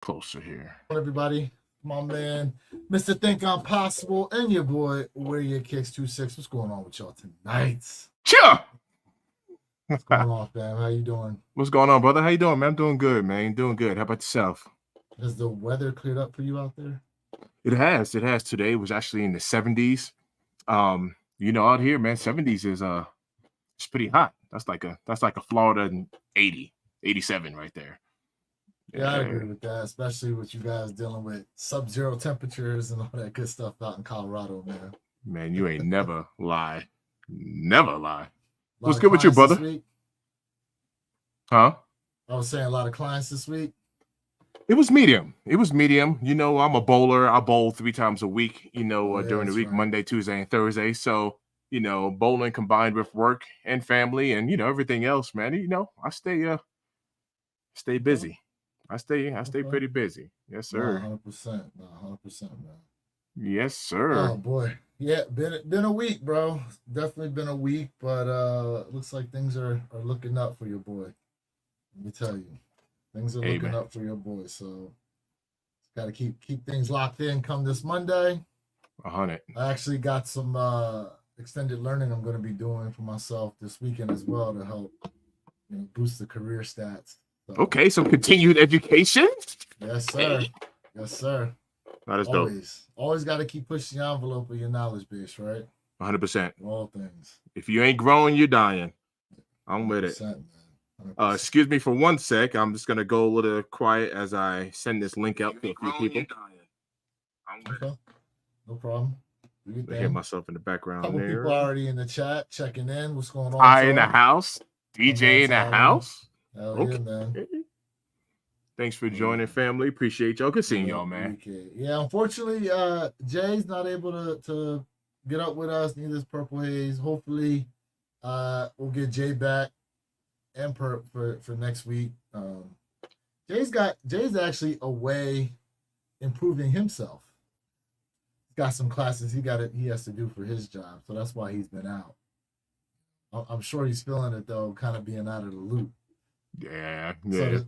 closer here. Everybody, my man, Mr. Think I'm Possible, and your boy, Where Your Kicks 26. What's going on with y'all tonight? Sure. What's going on, fam? How you doing? What's going on, brother? How you doing, man? I'm doing good, man. Doing good. How about yourself? Has the weather cleared up for you out there? It has. It has. Today was actually in the 70s. Out here, man, 70s is it's pretty hot. That's like a Florida 80, 87 right there. Yeah, I agree with that, especially with you guys dealing with sub-zero temperatures and all that good stuff out in Colorado, man. Man, you ain't never lie. Never lie. What's Lot good of with you, clients this brother? week. Huh? I was saying a lot of clients this week. It was medium. It was medium. I'm a bowler. I bowl 3 times a week, Oh, yeah, during the that's week, right. Monday, Tuesday, and Thursday. So, bowling combined with work and family and, everything else, man. I stay Okay. busy. I stay Okay. pretty busy. Yes, Nah, sir. 100%. Nah, 100%, man. Yes, Oh sir. boy. Yeah, been a week, bro. Definitely been a week, but looks like things are looking up for your boy. Let me tell you. Things are Hey, looking man. up for your boy. So gotta keep things locked in come this Monday. 100. I actually got some extended learning I'm gonna be doing for myself this weekend as well to help boost the career stats. So Okay, some continued education. yes, sir. Hey. Yes, sir. That is dope. Always got to keep pushing the envelope of your knowledge base, right? 100%. All things. If you ain't growing, you're dying. I'm with it. 100%, man. 100%. Excuse me for one sec. I'm just gonna go a little quiet as I send this link out to a few people. Okay. No problem. Do your I hear thing. myself in the background Couple there. people already in the chat checking in. What's going on? Ty in the house. DJ in the house. Hell Okay. yeah, man. Thanks for joining, family. Appreciate y'all. Good seeing y'all, man. Yeah, unfortunately, Jay's not able to get up with us. Neither is Purple Haze. Hopefully, we'll get Jay back and for next week. Jay's actually away improving himself. He's got some classes he has to do for his job, so that's why he's been out. I'm sure he's feeling it though, kind of being out of the loop. Yeah.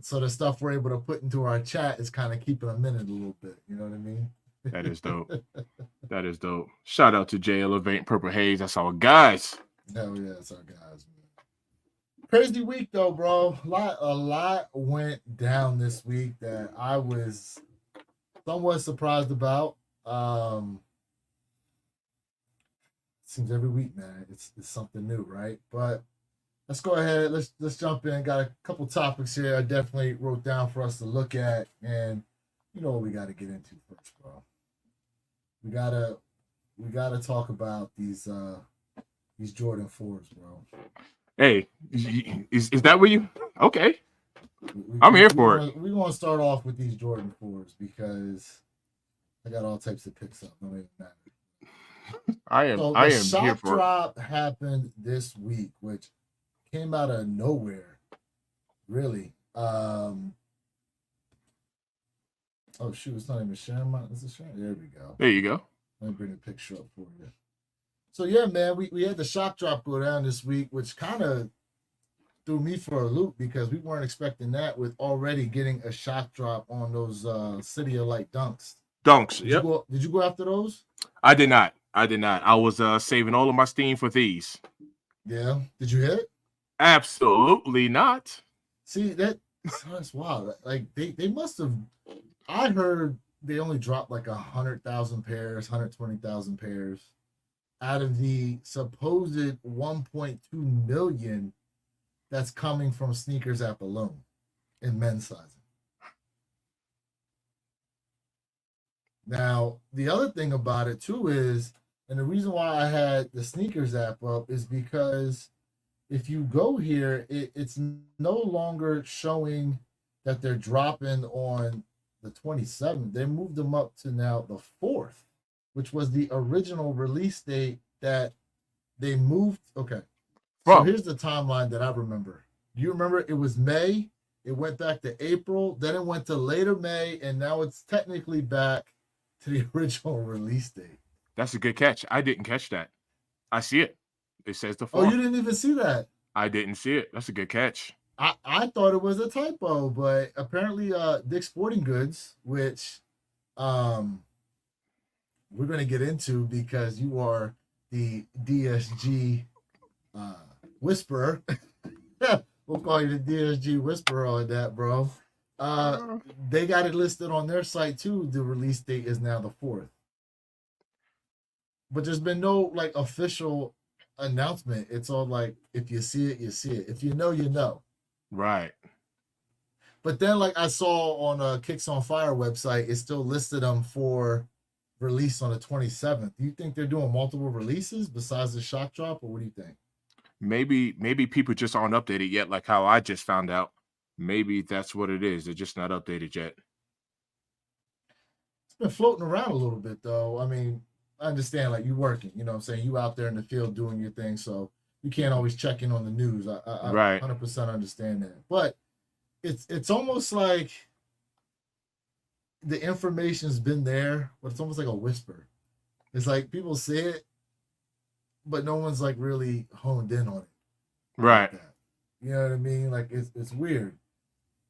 So the stuff we're able to put into our chat is kind of keeping him in it a little bit. You know what I mean? That is dope. That is dope. Shout out to Jay Elevate, Purple Haze. That's our guys. Hell yeah, that's our guys, man. Crazy week though, bro. A lot went down this week that I was somewhat surprised about. Seems every week, man, it's something new, right? But let's go ahead. Let's jump in. Got a couple topics here. I definitely wrote down for us to look at, and you know what we got to get into first, bro. We gotta talk about these Jordan 4s, bro. Hey, is that what you? Okay, I'm here for it. We're gonna start off with these Jordan 4s because I got all types of picks up. No even matter. I am So I the am here shock for it. drop happened this week, which came out of nowhere, really. Oh shoot, it's not even sharing my. Is it sharing? There we go. There you go. Let me bring a picture up for you. So yeah, man, we had the shock drop go down this week, which kind of threw me for a loop because we weren't expecting that with already getting a shock drop on those City of Light dunks. Dunks. Did you go after those? I did not. I was saving all of my steam for these. Yeah. Did you hit? Absolutely not. See, that's wild. Like they must have. I heard they only dropped like 100,000 pairs, 120,000 pairs out of the supposed 1.2 million that's coming from Sneakers app alone in men's sizing. Now, the other thing about it too is, and the reason why I had the Sneakers app up is because if you go here, it's no longer showing that they're dropping on the 27th. They moved them up to now the 4th, which was the original release date that they moved. Okay. So here's the timeline that I remember. Do you remember it was May? It went back to April. Then it went to later May. And now it's technically back to the original release date. That's a good catch. I didn't catch that. I see it. It says the 4th. Oh, you didn't even see that? I didn't see it. That's a good catch. I thought it was a typo, but apparently Dick's Sporting Goods, which um we're gonna get into because you are the DSG uh whisperer. We'll call you the DSG whisperer on that, bro. Uh they got it listed on their site too. The release date is now the 4th. But there's been no like official announcement. It's all like if you see it, you see it. If you know, you know. Right. But then, like I saw on a Kicks on Fire website, it still listed them for release on the 27th. Do you think they're doing multiple releases besides the shock drop, or what do you think? Maybe people just aren't updated yet, like how I just found out. Maybe that's what it is. They're just not updated yet. It's been floating around a little bit, though. I mean, I understand, like you working, you know what I'm saying? You out there in the field doing your thing, so you can't always check in on the news. I Right. 100% understand that. But it's almost like the information's been there, but it's almost like a whisper. It's like people say it, but no one's like really honed in on it like Right. that. You know what I mean? Like it's weird.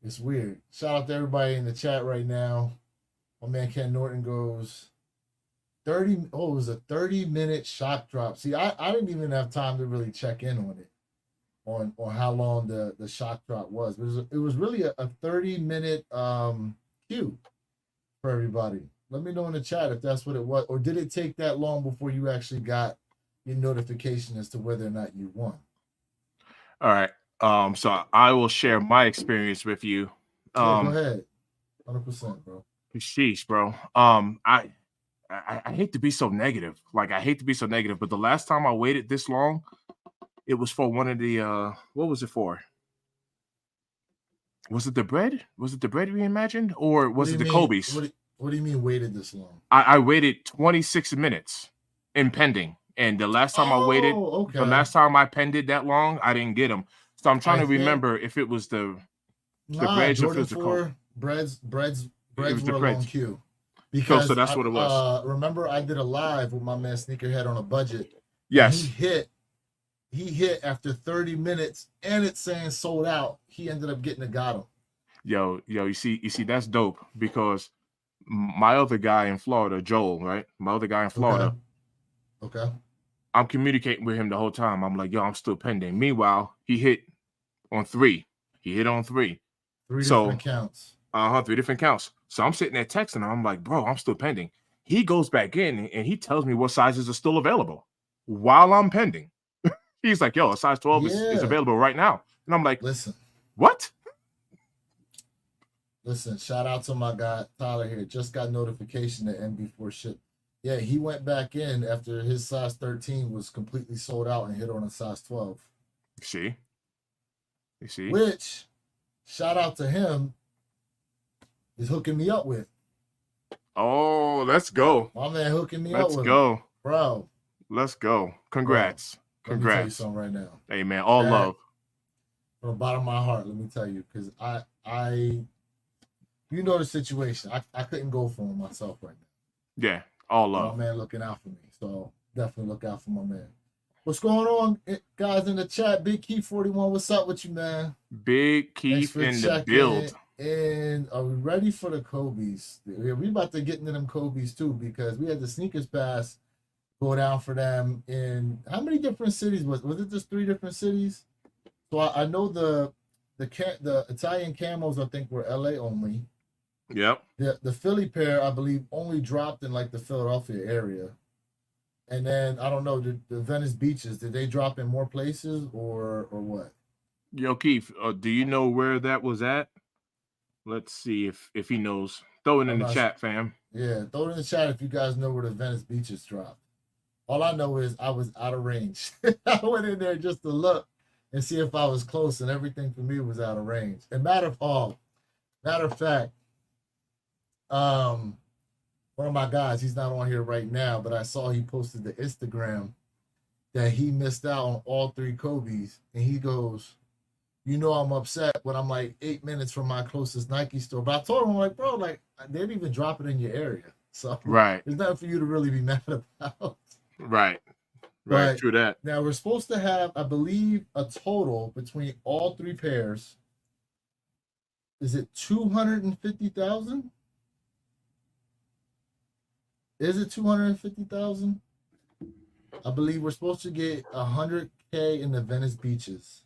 It's weird. Shout out to everybody in the chat right now. My man Ken Norton goes 30. Oh, it was a 30-minute shock drop. See, I didn't even have time to really check in on it, on how long the shock drop was. But it was really a 30-minute queue for everybody. Let me know in the chat if that's what it was, or did it take that long before you actually got your notification as to whether or not you won? All right. So I will share my experience with you. Yeah, go ahead. 100%, bro. Sheesh, bro. I hate to be so negative. Like I hate to be so negative, but the last time I waited this long, it was for one of the what was it for? Was it the bread? Was it the bread reimagined? Or What was do it you the mean? Kobe's? What do you mean waited this long? I waited 26 minutes in pending. And the last time I waited, Oh, the okay. last time I penned it that long, I didn't get them. So I'm trying I to think remember if it was the nah, breads or if it Jordan was the Kobe. 4 breads It was the were a long breads. queue. So Because that's I what it was. remember I did a live with my man Sneakerhead on a budget, and Yes. he hit after 30 minutes and it's saying sold out. He ended up getting it, got him. Yo, you see, that's dope because my other guy in Florida, Joel, right? My other guy in Florida, Okay. I'm communicating with him the whole time. I'm like, yo, I'm still pending. Meanwhile, he hit on 3. He hit on 3. Three So, different counts. 3 different counts. So I'm sitting there texting him. I'm like, bro, I'm still pending. He goes back in and he tells me what sizes are still available while I'm pending. He's like, yo, a size 12 is Yeah. available right now. And I'm like, Listen, what? shout out to my guy Tyler here. Just got notification that MB4 shipped. Yeah, he went back in after his size 13 was completely sold out and hit on a size 12. You see? Which, shout out to him, is hooking me up with. Oh, let's go. My man hooking me up with. Let's go. Bro. Let's go. Congrats. Let me tell you something right now. Hey man, all love. From the bottom of my heart, let me tell you, because I you know the situation. I couldn't go for him myself right now. Yeah, all love. My man looking out for me. So definitely look out for my man. What's going on, guys, in the chat? Big Keith 41, what's up with you, man? Big Keith in the build. And are we ready for the Kobe's? We about to get into them Kobe's too, because we had the sneakers pass go down for them in how many different cities was it just 3 different cities? So I know the Italian camos I think were LA only. Yep. The Philly pair I believe only dropped in like the Philadelphia area. And then I don't know, the Venice Beaches, did they drop in more places or what? Yo, Keith, do you know where that was at? Let's see if he knows. Throw it in the chat, fam. Yeah, throw it in the chat if you guys know where the Venice Beaches dropped. All I know is I was out of range. I went in there just to look and see if I was close, and everything for me was out of range. And matter of fact, one of my guys, he's not on here right now, but I saw he posted the Instagram that he missed out on all 3 Kobe's, and he goes, you know, I'm upset when I'm like 8 minutes from my closest Nike store. But I told him, I'm like, bro, like they didn't even drop it in your area, so right, there's nothing for you to really be mad about. Right. But true that. Now we're supposed to have, I believe, a total between all 3 pairs Is it 250,000? Is it 250,000? I believe we're supposed to get 100K in the Venice beaches.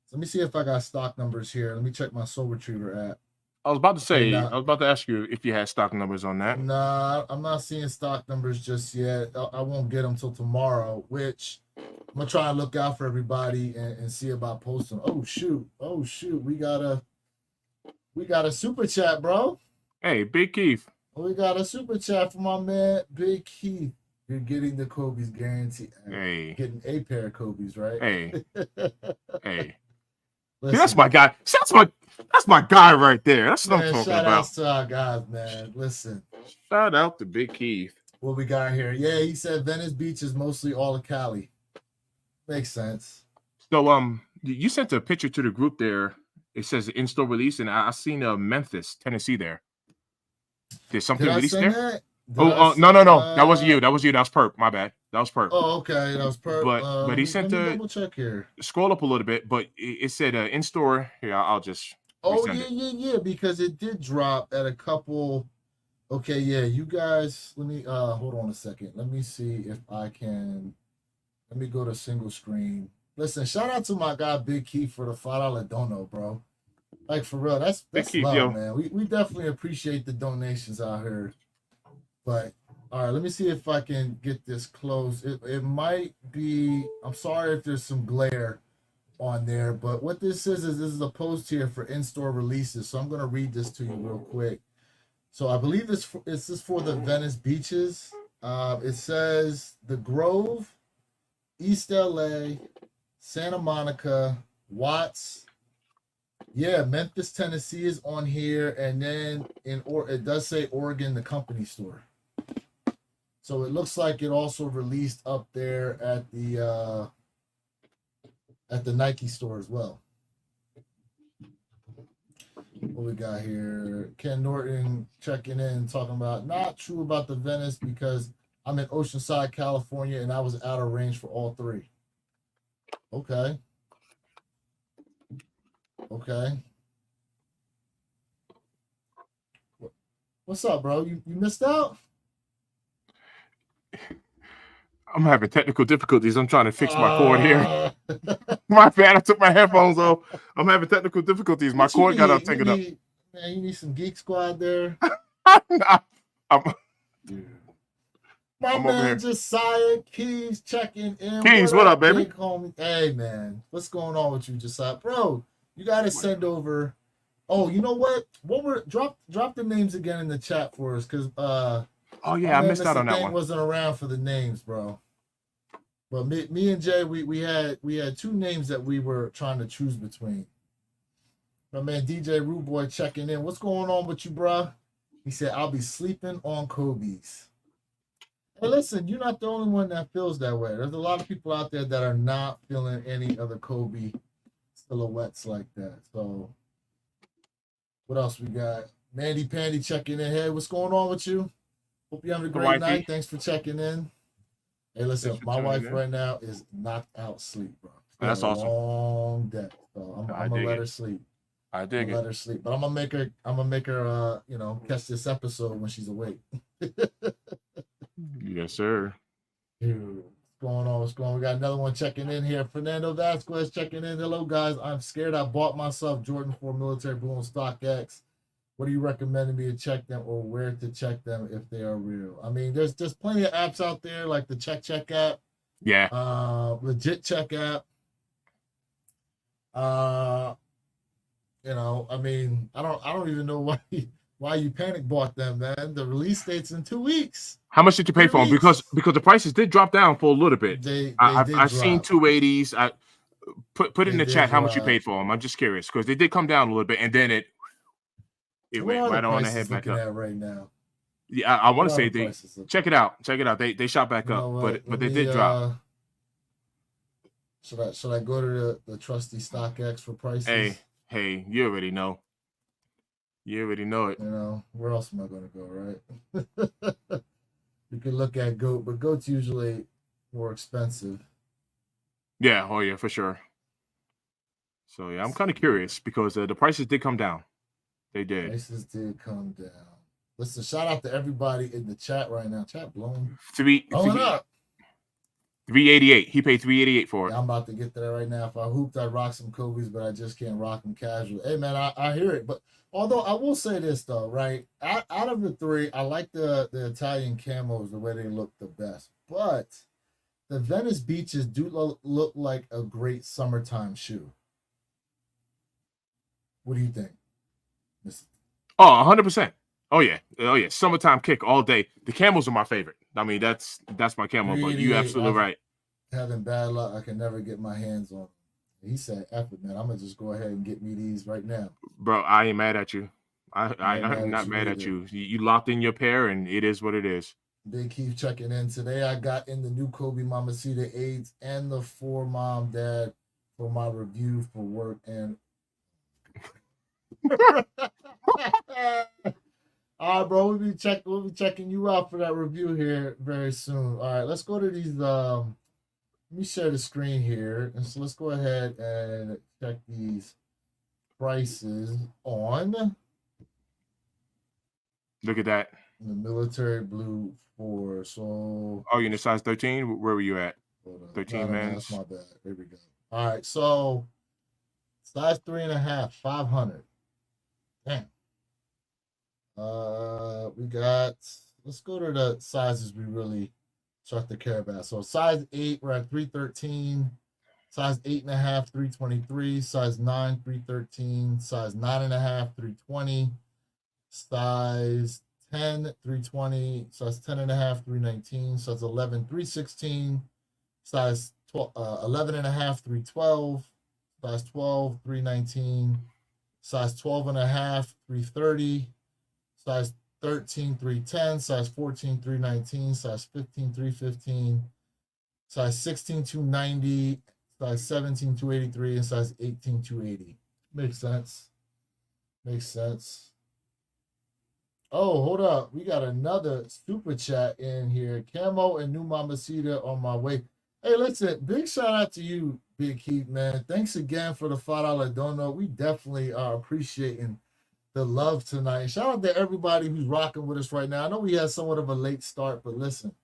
So let me see if I got stock numbers here. Let me check my Soul Retriever app. I was about to Okay, say, now, I was about to ask you if you had stock numbers on that. nah, I'm not seeing stock numbers just yet. I won't get them till tomorrow, which I'm gonna try and look out for everybody and see about posting. Oh shoot! We got a super chat, bro. Hey, Big Keith. We got a super chat from my man Big Keith. You're getting the Kobe's guarantee. Hey, getting a pair of Kobe's, right? hey, hey. Listen, That's my guy. That's my guy right there. That's what I'm talking shout about. outs to our guys, man. Listen. Shout out to Big Keith. What we got here? Yeah, he said Venice Beach is mostly all of Cali. Makes sense. So you sent a picture to the group there. It says in-store release, and I seen Memphis, Tennessee there. Did something Did I release send there? that? No. That wasn't you. That was Perp. My bad. That was Perp. Oh, okay. That was Perp. But he sent let me a double check here. scroll up a little bit, but it said in-store. Here, I'll just Oh, resend it. yeah, because it did drop at a couple. Okay, yeah, you guys, let me hold on a second. Let me see if I can. Let me go to single screen. Listen, shout out to my guy Big Keith for the $5 dono, bro. Like for real, that's Keith, love, yo. man. We definitely appreciate the donations out here. But all right, let me see if I can get this close. It might be. I'm sorry if there's some glare on there, but what this is this is a post here for in-store releases. So I'm gonna read this to you real quick. So I believe this is for the Venice beaches. It says the Grove, East LA, Santa Monica, Watts. Yeah, Memphis, Tennessee is on here, and then it does say Oregon, the company store. So it looks like it also released up there at the Nike store as well. What we got here? Ken Norton checking in, talking about not true about the Venice because I'm in Oceanside, California, and I was out of range for all three. Okay. What's up, bro? You missed out? I'm having technical difficulties. I'm trying to fix my cord here. My bad. I took my headphones off. I'm having technical difficulties. My cord got untangled up. Man, you need some Geek Squad there. My man Josiah Keys checking in. Keys, what up, baby? Homie? Hey, man. What's going on with you, Josiah? Bro, you got to send over. Oh, you know what? Drop the names again in the chat for us, because oh yeah, I missed out on that one. Wasn't around for the names, bro. But me and Jay, we had two names that we were trying to choose between. My man DJ Rude Boy checking in. What's going on with you, bro? He said, I'll be sleeping on Kobe's. Hey, listen, you're not the only one that feels that way. There's a lot of people out there that are not feeling any other Kobe silhouettes like that. So what else we got? Mandy Pandy checking in. Hey, what's going on with you? Hope you're having a great night. Thanks for checking in. Hey, listen, my wife right now is knocked out sleep, bro. That's awesome. Long day. So I'm gonna let her sleep. I dig it. Let her sleep. But I'm gonna make her catch this episode when she's awake. Yes, sir. Dude, what's going on? We got another one checking in here. Fernando Vasquez checking in. Hello, guys. I'm scared. I bought myself Jordan 4 military blue on StockX. What are you recommending me to check them, or where to check them if they are real? I mean, there's plenty of apps out there, like the Check app. Yeah. Legit Check app. I mean, I don't even know why you panic bought them, man. The release date's in 2 weeks. How much did you pay for them? Because the prices did drop down for a little bit. I've seen 280s. I put in the chat how much you paid for them. I'm just curious because they did come down a little bit, and then it went right on ahead back up. At right now? Yeah, I want to say check it out. Check it out. They shot back up, but they did drop. Should I go to the trusty StockX for prices? Hey, you already know. You already know it. You know, where else am I going to go, right? You can look at GOAT, but GOAT's usually more expensive. Yeah, oh yeah, for sure. So yeah, I'm kind of curious because the prices did come down. They did. Prices did come down. Listen, shout out to everybody in the chat right now. Chat blowing up. 388. He paid 388 for it. Yeah, I'm about to get to that right now. If I hooped, I'd rock some Kobe's, but I just can't rock them casual. Hey, man, I hear it. But although I will say this, though, right? Out of the three, I like the Italian camos, the way they look the best. But the Venice Beaches do look like a great summertime shoe. What do you think? Oh, 100%. Oh, yeah. Oh, yeah. Summertime kick all day. The camels are my favorite. I mean, that's my camo, but you're absolutely right. Having bad luck, I can never get my hands on them. He said, F it, man. I'm going to just go ahead and get me these right now. Bro, I ain't mad at you. I'm not mad at you. You locked in your pair, and it is what it is. Big Keith checking in. Today, I got in the new Kobe Mamacita 8s and the 4 Mom Dad for my review for work. And all right, bro. We'll be checking you out for that review here very soon. All right, let's go to these. Let me share the screen here, and so let's go ahead and check these prices on. Look at that. The military blue 4. So. Oh, you're in the size 13. Where were you at? 13 man. That's my bad. There we go. All right, so size 3.5, 500. Damn. We got. Let's go to the sizes we really start to care about. So size 8, we're at 313. Size 8.5, 323. Size 9, 313. Size 9.5, 320. Size 10, 320. Size 10.5, 319. Size 11, 316. Size 11.5, 312. Size 12, 319. Size 12.5, 330. Size 13, 310. Size 14, 319. Size 15, 315. Size 16, 290. Size 17, 283. And size 18, 280. Makes sense. Makes sense. Oh, hold up. We got another super chat in here. Camo and new Mamacita on my way. Hey, listen, big shout out to you, Big Heat, man. Thanks again for the $5 dono. We definitely are appreciating the love tonight. Shout out to everybody who's rocking with us right now. I know we had somewhat of a late start, but listen,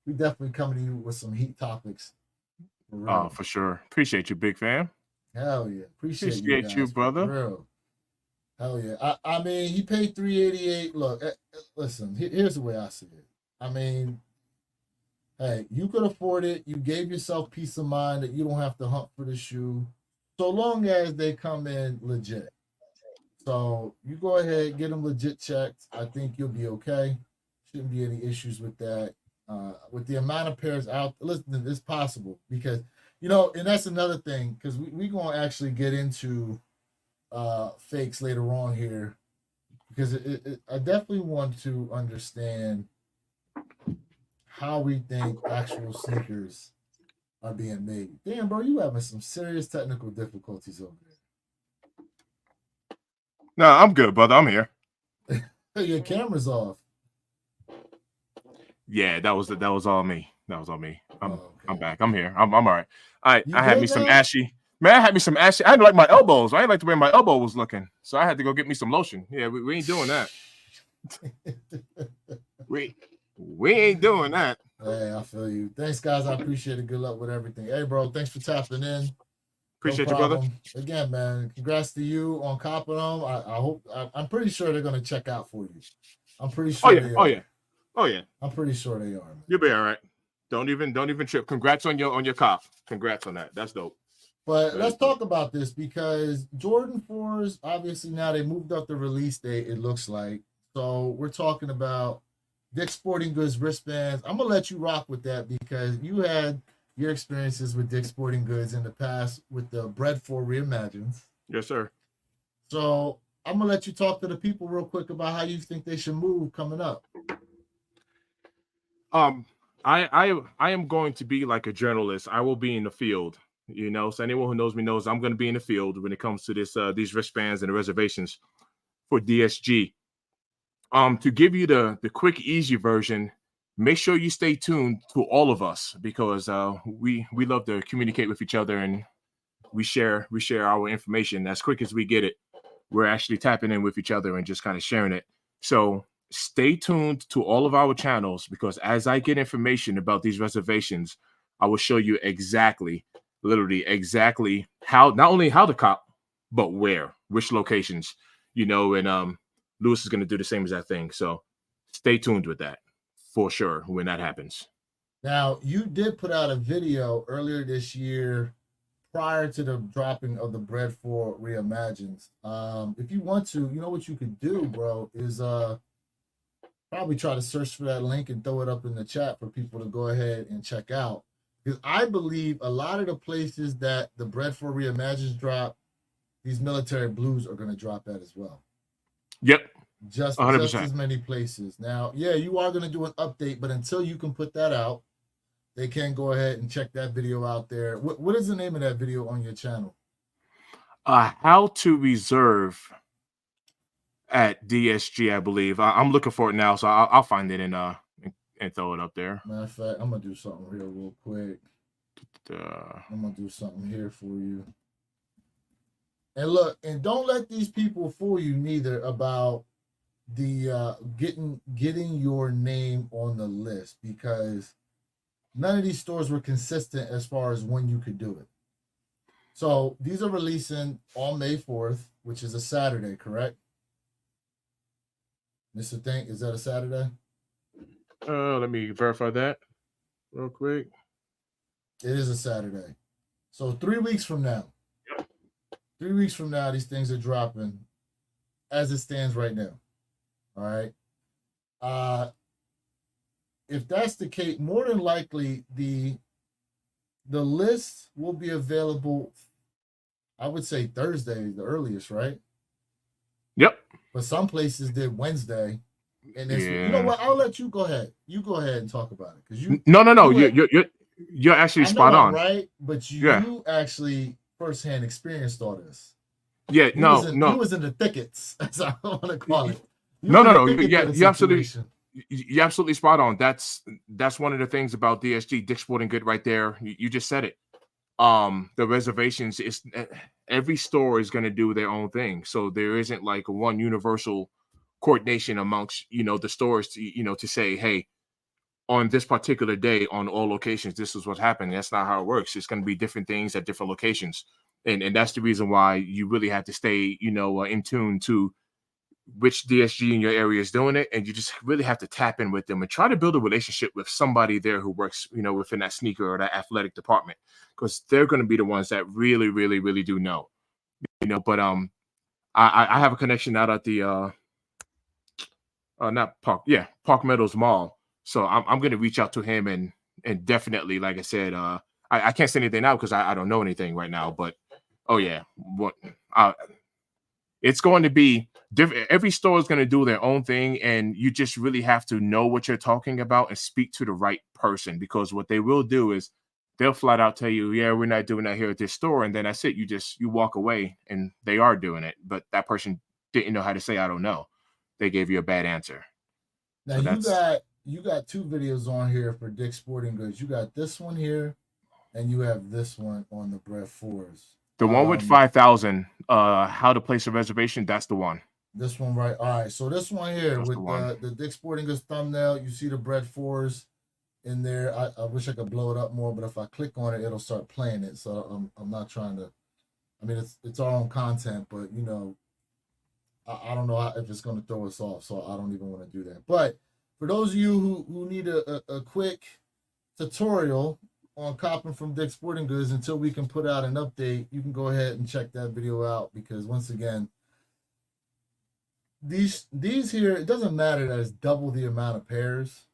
we definitely coming to you with some heat topics. For sure. Appreciate you, big fan. Hell yeah. Appreciate you, brother. Real. Hell yeah. I mean, he paid $388. Look, listen, here's the way I see it. I mean, hey, you could afford it. You gave yourself peace of mind that you don't have to hunt for the shoe, so long as they come in legit. So you go ahead, get them legit checked. I think you'll be okay. Shouldn't be any issues with that. With the amount of pairs out, listen, it's possible because, and that's another thing, because we're going to actually get into fakes later on here, because I definitely want to understand how we think actual sneakers are being made. Damn, bro, you having some serious technical difficulties over there. No, I'm good, brother. I'm here. Your camera's off. Yeah, that was all me. That was all me. I'm back. I'm here. I'm all right. I had me some ashy. Man, I had me some ashy. I didn't like my elbows. I didn't like the way my elbow was looking, so I had to go get me some lotion. Yeah, we ain't doing that. We ain't doing that. Hey, I feel you. Thanks, guys. I appreciate it. Good luck with everything. Hey, bro, thanks for tapping in. Appreciate you, brother. Again, man, congrats to you on copping them. I hope. I'm pretty sure they're gonna check out for you. I'm pretty sure. Oh yeah. I'm pretty sure they are. Man. You'll be all right. Don't even trip. Congrats on your cop. Congrats on that. That's dope. But let's talk about this, because Jordan 4s, obviously now they moved up the release date, it looks like. So we're talking about Dick's Sporting Goods wristbands. I'm going to let you rock with that, because you had your experiences with Dick's Sporting Goods in the past with the Bread 4 Reimagines. Yes, sir. So I'm going to let you talk to the people real quick about how you think they should move coming up. I am going to be like a journalist. I will be in the field. So anyone who knows me knows I'm going to be in the field when it comes to these wristbands and the reservations for DSG. To give you the quick, easy version, make sure you stay tuned to all of us, because we love to communicate with each other, and we share our information as quick as we get it. we're actually tapping in with each other and just kind of sharing it. So stay tuned to all of our channels, because as I get information about these reservations, I will show you exactly, literally exactly how, not only how to cop, but where, which locations, and Lewis is going to do the same exact thing. So stay tuned with that for sure when that happens. Now, you did put out a video earlier this year prior to the dropping of the Bread for Reimagines. If you want to, you know what you could do, bro, is probably try to search for that link and throw it up in the chat for people to go ahead and check out. Because I believe a lot of the places that the Bread for Reimagines drop, these military blues are going to drop at as well. Yep. Just 100%. as many places. Now, yeah, you are going to do an update, but until you can put that out, they can go ahead and check that video out there. What is the name of that video on your channel? How to reserve at DSG, I believe. I'm looking for it now, so I'll find it and throw it up there. Matter of fact, I'm gonna do something here real quick. I'm gonna do something here for you. And look, and don't let these people fool you neither about the getting your name on the list, because none of these stores were consistent as far as when you could do it. So these are releasing on May 4th, which is a Saturday, correct? Mr. Think, is that a Saturday? Let me verify that real quick. It is a Saturday. So 3 weeks from now. 3 weeks from now, these things are dropping as it stands right now. All right. If that's the case, more than likely the list will be available, I would say Thursday, the earliest, right? Yep. But some places did Wednesday. And you know what? I'll let you go ahead. You go ahead and talk about it, because you. No. You're actually spot on, right? But you actually firsthand experienced all this. Yeah, you was in the thickets, as I want to call it. No. You absolutely spot on. That's one of the things about DSG, Dick's Sporting Good, right there. You just said it. The reservations is every store is going to do their own thing, so there isn't like one universal coordination amongst the stores to say, hey, on this particular day on all locations, this is what's happening. That's not how it works. It's going to be different things at different locations, and that's the reason why you really have to stay in tune to which DSG in your area is doing it, and you just really have to tap in with them and try to build a relationship with somebody there who works within that sneaker or that athletic department, because they're going to be the ones that really really really do know. But I have a connection out at the not Park Park Meadows Mall, so I'm going to reach out to him and definitely, like I said, I can't say anything now because I don't know anything right now, but it's going to be different. Every store is going to do their own thing, and you just really have to know what you're talking about and speak to the right person, because what they will do is they'll flat out tell you, yeah, we're not doing that here at this store, and then that's it. You walk away, and they are doing it, but that person didn't know how to say I don't know. They gave you a bad answer. Now you got two videos on here for Dick's Sporting Goods. You got this one here, and you have this one on the Bread Fours. The one with 5,000, how to place a reservation, that's the one. This one, right? All right. So this one here, that's with the Dick's Sporting Goods thumbnail, you see the Bread Fours in there. I wish I could blow it up more, but if I click on it, it'll start playing it. So I'm not trying to. I mean, it's our own content, but I don't know if it's going to throw us off, so I don't even want to do that. But for those of you who need a quick tutorial on copping from Dick's Sporting Goods until we can put out an update, you can go ahead and check that video out, because once again, these here, it doesn't matter that it's double the amount of pairs.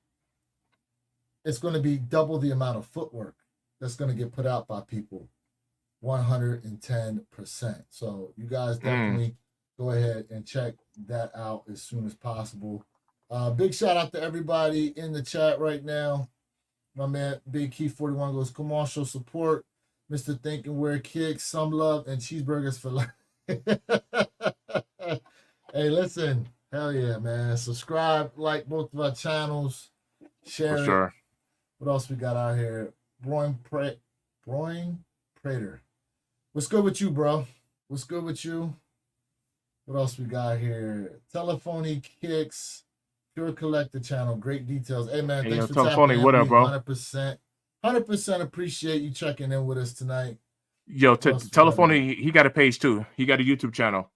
It's going to be double the amount of footwork that's going to get put out by people, 110%. So you guys definitely go ahead and check that out as soon as possible. Big shout out to everybody in the chat right now. My man Big Keith 41 goes, come on, show support. Mr. Thinking Wear Kicks, some love, and cheeseburgers for life. Hey, listen, hell yeah, man. Subscribe, like both of our channels, share it. Sure. What else we got out here? Broin Prater. What's good with you, bro? What's good with you? What else we got here? Telephony Kicks, Pure Collector channel. Great details. Hey man, Hey, thanks yo, for tapping Telephony, in. what up, We bro? 100% appreciate you checking in with us tonight. Yo, What else we got here? Telephony, he got a page too. He got a YouTube channel. Oh,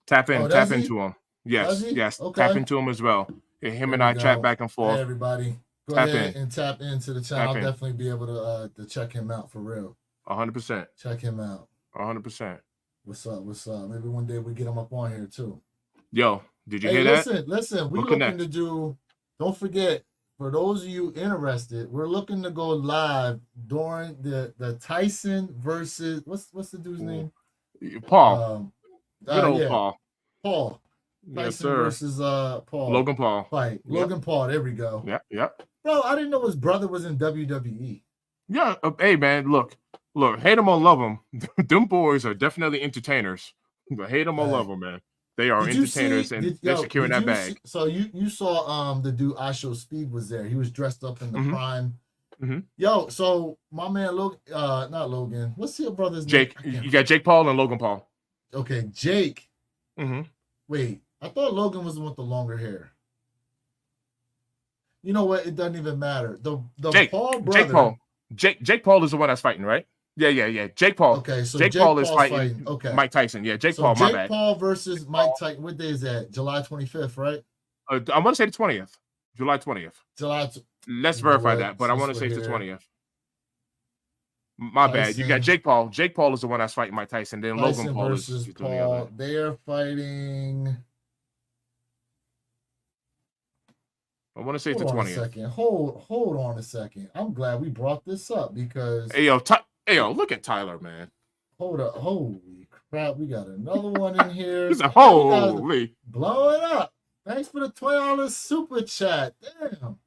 Tap does he? into him. Does he? Yes, tap Okay. into him as well. Yeah, him There and we I chat go. back and Hey forth. everybody. Go Tap ahead in, and tap into the channel. tap I'll in. definitely be able to check him out for real. 100%. Check him out. 100%. What's up? What's up? Maybe one day we get him up on here too. Yo, did you Hey, hear that? listen. We We'll looking connect. to do. Don't forget, for those of you interested, we're looking to go live during the Tyson versus what's the dude's name? Paul. Um, Good old yeah, Paul. Paul. Yes, Tyson sir. versus Paul. Logan Paul. Fight. Yep. Logan Paul. There we go. Yep. Bro, I didn't know his brother was in WWE. Yeah. Hey, man, look. Hate them or love them. Them boys are definitely entertainers. But hate them or love them, man. They are Did you entertainers, see? and they're securing that bag. So you saw the dude I Show Speed was there. He was dressed up in the prime. Yo, so my man Logan, not Logan. What's your brother's name? Jake. You got Jake Paul and Logan Paul. Okay, Jake. Mm-hmm. Wait, I thought Logan was the one with the longer hair. You know what? It doesn't even matter. The Jake, Paul brother. Jake Paul is the one that's fighting, right? Yeah. Jake Paul. Okay, so Jake Paul is fighting. Okay. Mike Tyson. Yeah, Jake Paul. My bad. Jake Paul versus Mike Tyson. What day is that? July 25th, right? I want to say the 20th. July 20th. Let's verify that, but I want to say it's the 20th. My bad. You got Jake Paul. Jake Paul is the one that's fighting Mike Tyson. Then Tyson Logan Paul versus is Paul. They are fighting. I want to say it's the 20th. Hold on a second. I'm glad we brought this up because. Hey yo, look at Tyler, man. Hold up. Holy crap. We got another one in here. It's a holy. Blow it up. Thanks for the $20 super chat. Damn.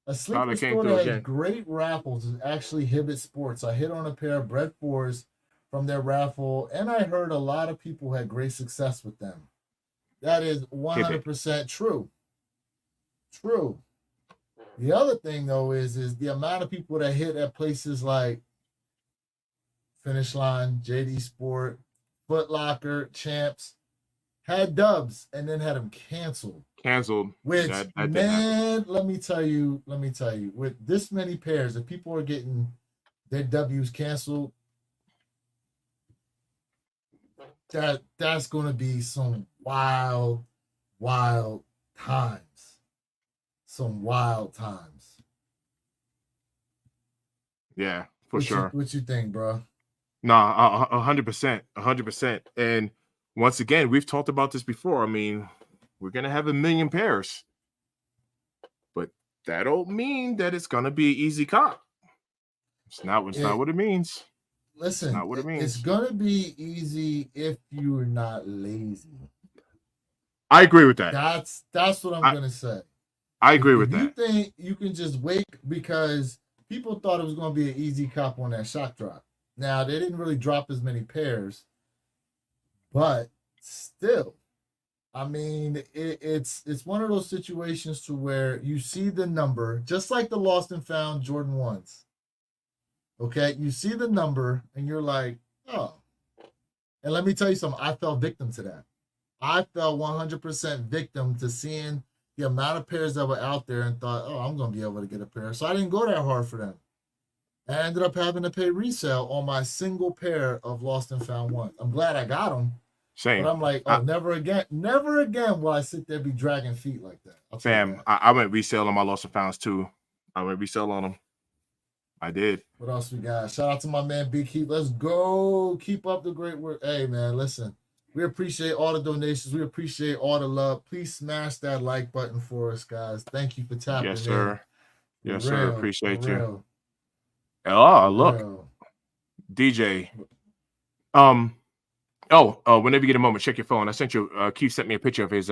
A sleeper store that has great raffles is actually Hibbett Sports. I hit on a pair of Bred 4s from their raffle, and I heard a lot of people had great success with them. That is 100% true. True. The other thing, though, is the amount of people that hit at places like Finish Line, JD Sport, Foot Locker, Champs, had dubs and then had them canceled. Which, man, let me tell you, with this many pairs, if people are getting their W's canceled, that's going to be some wild times. Some wild times. Yeah, for sure. What you think, bro? Nah, 100%. And once again, we've talked about this before. I mean, we're gonna have 1 million pairs, but that don't mean that it's gonna be an easy cop. It's not what it means. Listen, it's not what it means. It's gonna be easy if you're not lazy. I agree with that. That's what I'm gonna say. I agree with that. You think you can just wait because people thought it was going to be an easy cop on that shock drop. Now, they didn't really drop as many pairs, but still, I mean, it's one of those situations to where you see the number, just like the Lost and Found Jordan 1s. Okay, you see the number and you're like, oh. And let me tell you something, I fell victim to that. I fell 100% victim to seeing the amount of pairs that were out there and thought, oh, I'm going to be able to get a pair. So I didn't go that hard for them. I ended up having to pay resale on my single pair of Lost and Found 1. I'm glad I got them. Same. But I'm like, oh, never again will I sit there and be dragging feet like that. Fam, I went resale on my Lost and Founds too. I went resale on them. I did. What else we got? Shout out to my man Big Heat. Let's go. Keep up the great work. Hey, man, listen. We appreciate all the donations. We appreciate all the love. Please smash that like button for us, guys. Thank you for tapping in. Yes, sir. Yes, sir. Appreciate you. Oh, look. DJ. Whenever you get a moment, check your phone. I sent you Keith sent me a picture of his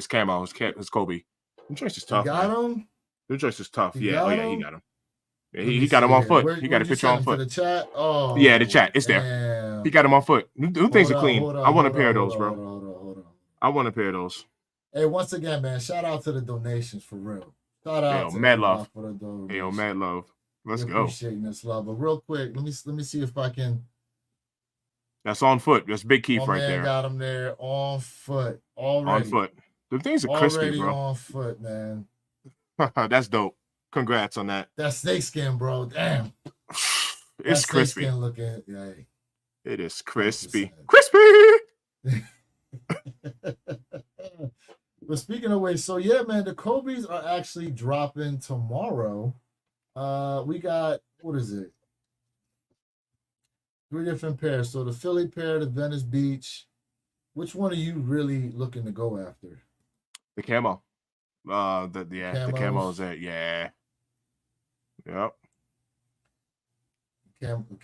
camo, his Kobe. The choice is tough. You got him? The choice is tough. He got him. Yeah, he got him on foot. He got a picture on foot. The chat? Oh, yeah, the chat. It's there. He got him on foot. New things are clean. I want a pair of those, bro. Hold on. I want a pair of those. Hey, once again, man, shout out to the donations for real. Shout out to mad love. For the donations. Hey, mad love. Let's go. Appreciating this love. But real quick, let me see if I can That's on foot. That's Big Keith My right man there. got him there on foot already. On foot. The things are crispy, Already bro. on foot, man. That's dope. Congrats on that. That snakeskin, bro. Damn. It's that crispy. Snakeskin looking. Yeah. It is crispy. 100%. Crispy. But speaking of which, so yeah, man, the Kobe's are actually dropping tomorrow. We got, what is it? 3 different pairs. So the Philly pair, the Venice Beach. Which one are you really looking to go after? The camo. The camo is it. Yeah. Yep.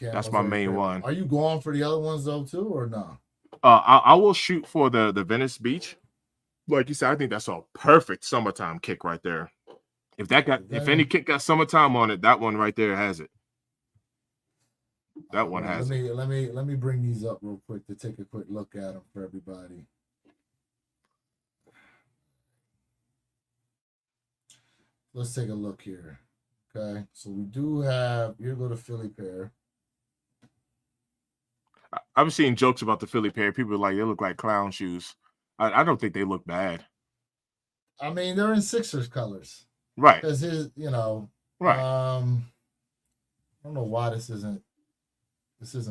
That's my main one. Are you going for the other ones though too, or no? I will shoot for the Venice Beach. Like you said, I think that's a perfect summertime kick right there. If any kick got summertime on it, that one right there has it. That one has it. Let me bring these up real quick to take a quick look at them for everybody. Let's take a look here. Okay, so we do have your little Philly pair. I've seen jokes about the Philly pair. People are like, they look like clown shoes. I don't think they look bad. I mean, they're in Sixers colors. Right. Because right. I don't know why this isn't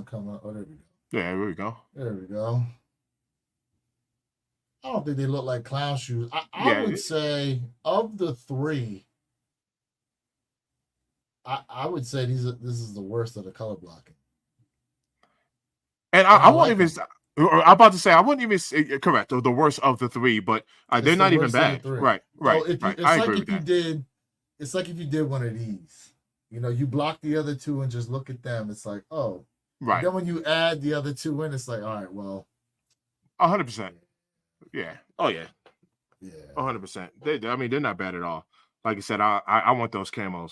coming up. Oh, there we go. Yeah, there we go. There we go. I don't think they look like clown shoes. I would say of the 3, I would say this is the worst of the color blocking. And I won't even. I'm about to say I wouldn't even say correct the worst of the 3, but they're not even bad. Right. So I agree with that. It's like if you did one of these. You block the other 2 and just look at them. It's like, oh, right. Then when you add the other 2 in, it's like, all right, well, 100%. Yeah. Oh yeah. Yeah. 100%. They're not bad at all. Like I said, I want those camos.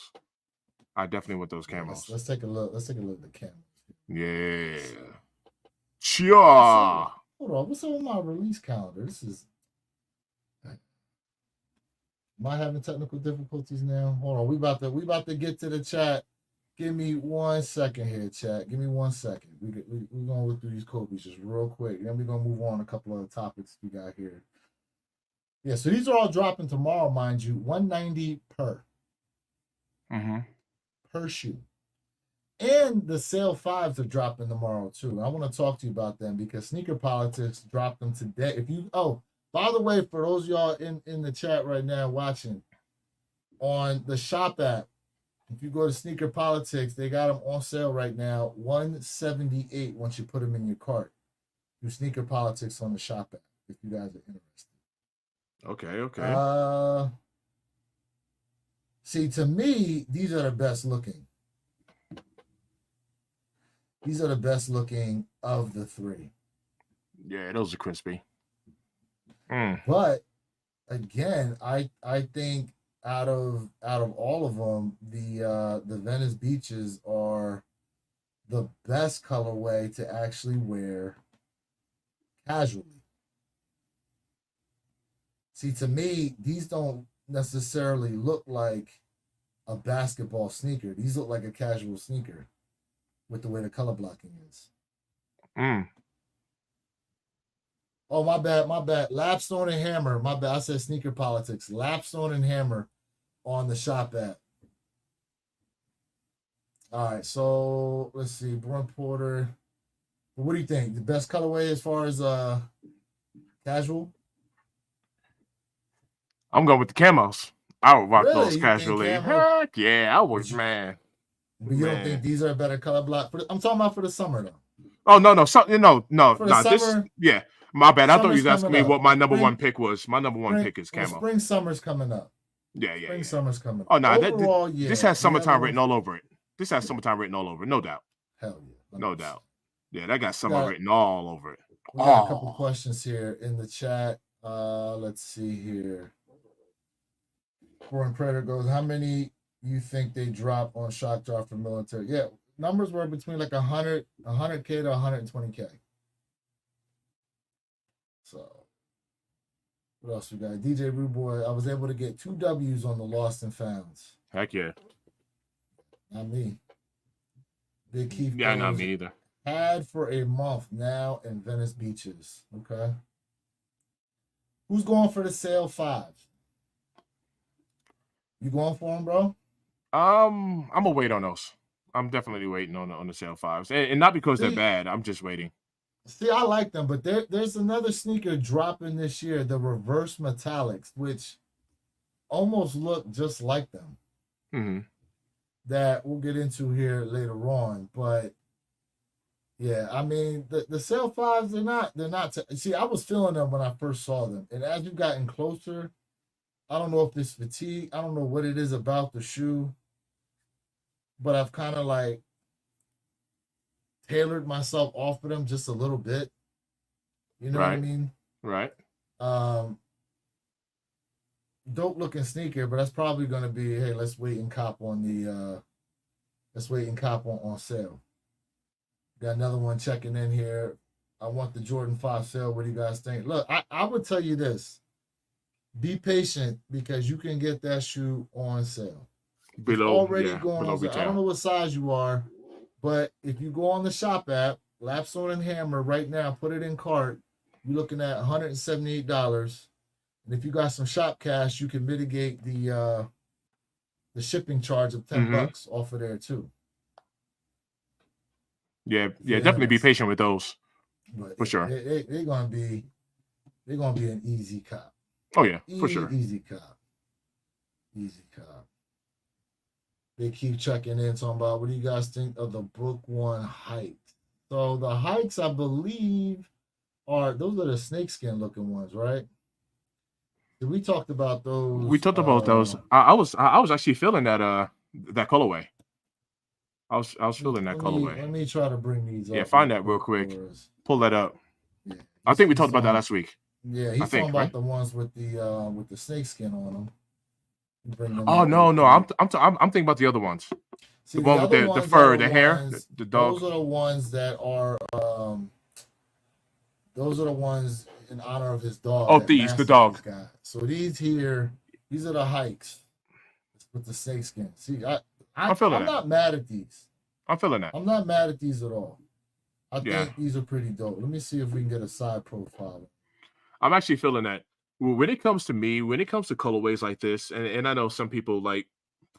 I definitely want those camos. Let's take a look. Let's take a look at the camos. Yeah. Chia. Hold on. What's up with my release calendar? Am I having technical difficulties now? Hold on. We about to get to the chat. Give me 1 second here, chat. Give me 1 second. We're gonna look through these Kobe's just real quick. Then we're gonna move on to a couple other topics we got here. Yeah, so these are all dropping tomorrow, mind you. $190 per. Mm-hmm. Per shoe. And the sale 5s are dropping tomorrow too. I want to talk to you about them because Sneaker Politics dropped them today. By the way, for those of y'all in the chat right now watching, on the shop app, if you go to Sneaker Politics, they got them on sale right now, $178 once you put them in your cart. Do Sneaker Politics on the shop app if you guys are interested. Okay. See, to me, these are the best looking. These are the best looking of the 3. Yeah, those are crispy. But again, I think out of all of them, the Venice Beaches are the best colorway to actually wear casually. See, to me, these don't necessarily look like a basketball sneaker. These look like a casual sneaker with the way the color blocking is. Oh, my bad. Lapstone and Hammer. My bad. I said Sneaker Politics. Lapstone and Hammer on the shop app. All right, so let's see. Brent Porter. What do you think? The best colorway as far as casual? I'm going with the camos. I would rock Really? those casually. Heck yeah, I would, man. But you don't think these are a better color block? I'm talking about for the summer though. Oh no. For the summer, this, yeah. My bad. I thought you was asking me what my number 1 pick was. My number 1 pick is camo. Spring summer's coming up. Yeah. Spring summer's coming up. Oh no, Overall, this has summertime written all over it. This has summertime written all over it, no doubt. Hell yeah. 100%. No doubt. Yeah, that got summer written all over it. We got a couple questions here in the chat. Let's see here. Foreign Predator goes, how many you think they drop on Shock Drop for military? Yeah, numbers were between like 100K to 120K. So, what else we got? DJ Rude Boy, I was able to get 2 W's on the Lost and Founds. Heck yeah. Not me. Big Keith. Yeah, not me either. had for a month now in Venice Beaches. Okay. Who's going for the sale 5? You going for them, bro? I'm gonna wait on those. I'm definitely waiting on the sale 5s, and not because they're See, bad. I'm just waiting. see, I like them, but there's another sneaker dropping this year, the reverse metallics, which almost look just like them. Hmm. That we'll get into here later on, but yeah, I mean the sale 5s, they're not see, I was feeling them when I first saw them, and as you've gotten closer, I don't know if it's fatigue, I don't know what it is about the shoe, but I've kind of like tailored myself off of them just a little bit. You know what I Right, mean? right. Um, Dope looking sneaker, but that's probably gonna be, hey, let's wait and cop on the let's wait and cop on sale. Got another one checking in here. I want the Jordan 5 sale. What do you guys think? Look, I would tell you this. Be patient because you can get that shoe on sale. It's Below, already yeah, going below on sale. I don't retail. know what size you are, but if you go on the shop app, Lapstone and Hammer right now, put it in cart, you're looking at $178. And if you got some shop cash, you can mitigate the shipping charge of 10 Hmm. bucks off of there too. Yeah, For yeah. the Definitely be Hammers. patient with those But for sure. they're gonna be an easy cop. Oh yeah, for sure. Easy cop. Easy cop. They keep checking in, talking about what do you guys think of the Book One hikes? So the hikes, I believe, are those are the snakeskin looking ones, right? We talked about We those. talked about those. I was actually feeling that colorway. I was feeling that colorway. Let me try to bring these Yeah, up real find that real quick quick. for us. Pull that up. Yeah, I think we he's talked about that talking. last week. Yeah, I he's talking think, right? about the ones with the snakeskin on them. Bring them Oh up real no, no, quick. I'm thinking about the other ones. See, The the one with other the ones that fur, are the hair, ones, the dog. those are the ones that are those are the ones in honor of his dog, Oh, that the mastiff he's dog. got. So these here, these are the hikes with the snakeskin. See, I'm feeling I'm that. not mad at these. I'm feeling that. I'm not mad at these at all. I Yeah, think these are pretty dope. Let me see if we can get a side profile. I'm actually feeling that. When it comes to me, when it comes to colorways like this, and I know some people like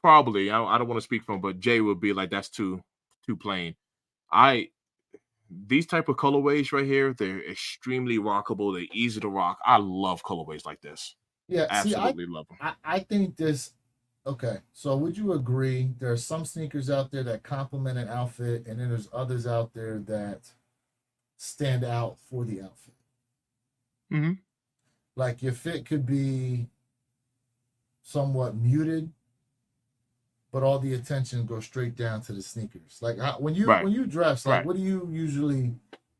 probably I don't want to speak for him, but Jay would be like that's too plain. I These type of colorways right here, they're extremely rockable. They're easy to rock. I love colorways like this. Yeah, see, Absolutely love them. I think this. Okay, so would you agree there are some sneakers out there that complement an outfit, and then there's others out there that stand out for the outfit? Hmm. Like your fit could be somewhat muted, but all the attention goes straight down to the sneakers. Like Right, when you dress, like right. what do you usually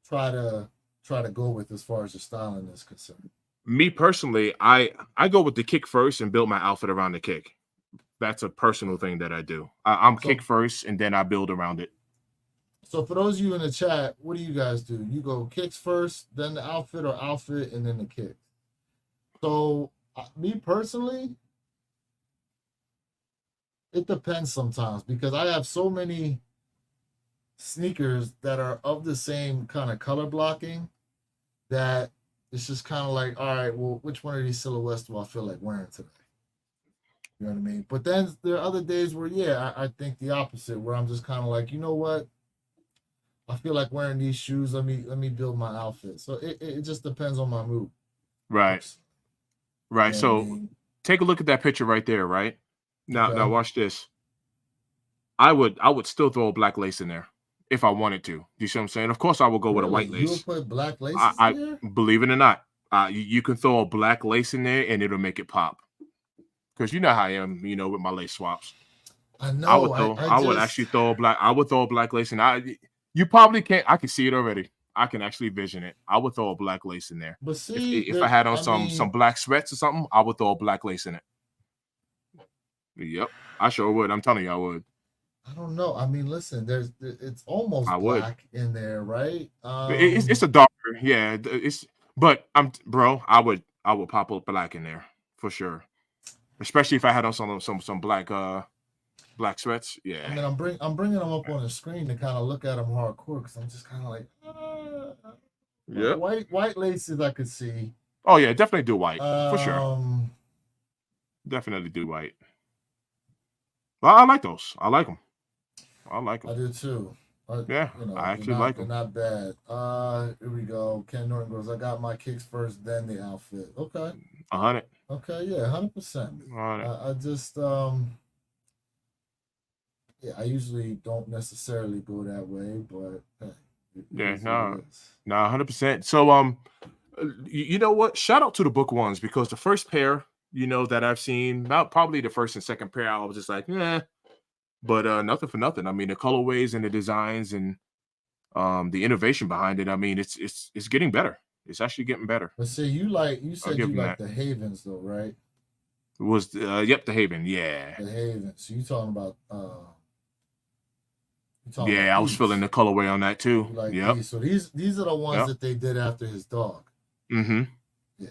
try to go with as far as your styling is concerned? Me personally, I go with the kick first and build my outfit around the kick. That's a personal thing that I do. I'm kick So first and then I build around it. so for those of you in the chat, what do you guys do? You go kicks first, then the outfit, or outfit and then the kick? So me personally, it depends sometimes because I have so many sneakers that are of the same kind of color blocking that it's just kind of like, all right, well, which one of these silhouettes do I feel like wearing today? You know what I mean? But then there are other days where, yeah, I think the opposite, where I'm just kind of like, you know what? I feel like wearing these shoes. Let me build my outfit. So it just depends on my mood. Right, You right. know what I So mean? take a look at that picture right there, right? Now Okay. watch this. I would still throw a black lace in there if I wanted to. You see what I'm saying? Of course I would go with a Really? white You would lace. put black laces in I there? believe it or not, you can throw a black lace in there and it'll make it pop. Because you know how I am, with my lace swaps. I know. I I would just actually throw a black lace in. You probably can't. I can see it already. I can actually vision it. I would throw a black lace in there. but If see if I there had on I some mean, black sweats or something, I would throw a black lace in it. Yep, I sure would. I'm telling you, I would. I don't know. I mean, listen, it's almost I would. black in there, right? It's a darker, yeah. But bro. I would pop a black in there for sure. Especially if I had on some black Black sweats. I Yeah. mean, I'm bringing them up on the screen to kind of look at them hardcore because I'm just kind of like, Yeah. white laces I could see. Oh yeah, definitely do white for sure. Definitely do white. Well, I like those. I like them. I do too. Yeah, I actually like they're them. not bad. Here we go. Ken Norton goes, I got my kicks first, then the outfit. Okay. 100. Okay, yeah, 100%. I just yeah, I usually don't necessarily go that way, but yeah, no, 100%. So you know what? Shout out to the book ones because the first pair, that I've seen, not probably the first and second pair, I was just like, yeah, but nothing for nothing. I mean, the colorways and the designs and the innovation behind it. I mean, it's getting better. It's actually getting better. But see, you said you like the Havens though, right? It was yep, the Haven, yeah. The Havens. So you talking about yeah, I was feeling the colorway on that too. Like yep. These. So these are the ones that they did after his dog. Mm-hmm. Yeah.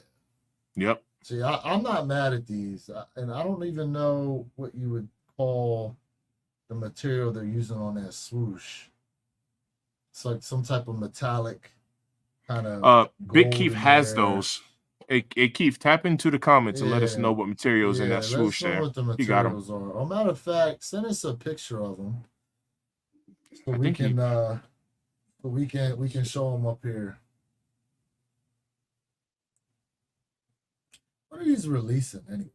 Yep. See, I'm not mad at these, and I don't even know what you would call the material they're using on that swoosh. It's like some type of metallic kind of. Big Keith has those. Hey, Keith, tap into the comments and let us know what materials in that swoosh there. What the materials are. Matter of fact, send us a picture of them so we can show them up here. What are these releasing anyway?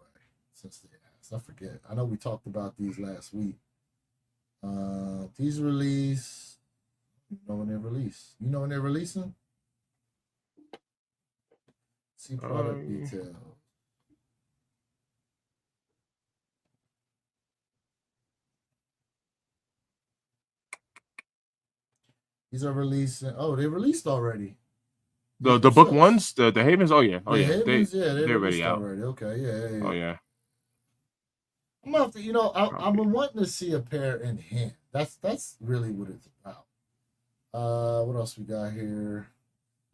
Since they asked, I forget. I know we talked about these last week. These release. You know when they release. You know when they're releasing? See product details. These are releasing. Oh, they released already. The book ones, the Havens. Oh yeah, Havens, they're already out. Already. Okay, yeah. Oh yeah. I'm gonna have to, I've been wanting to see a pair in hand. That's really what it's about. What else we got here?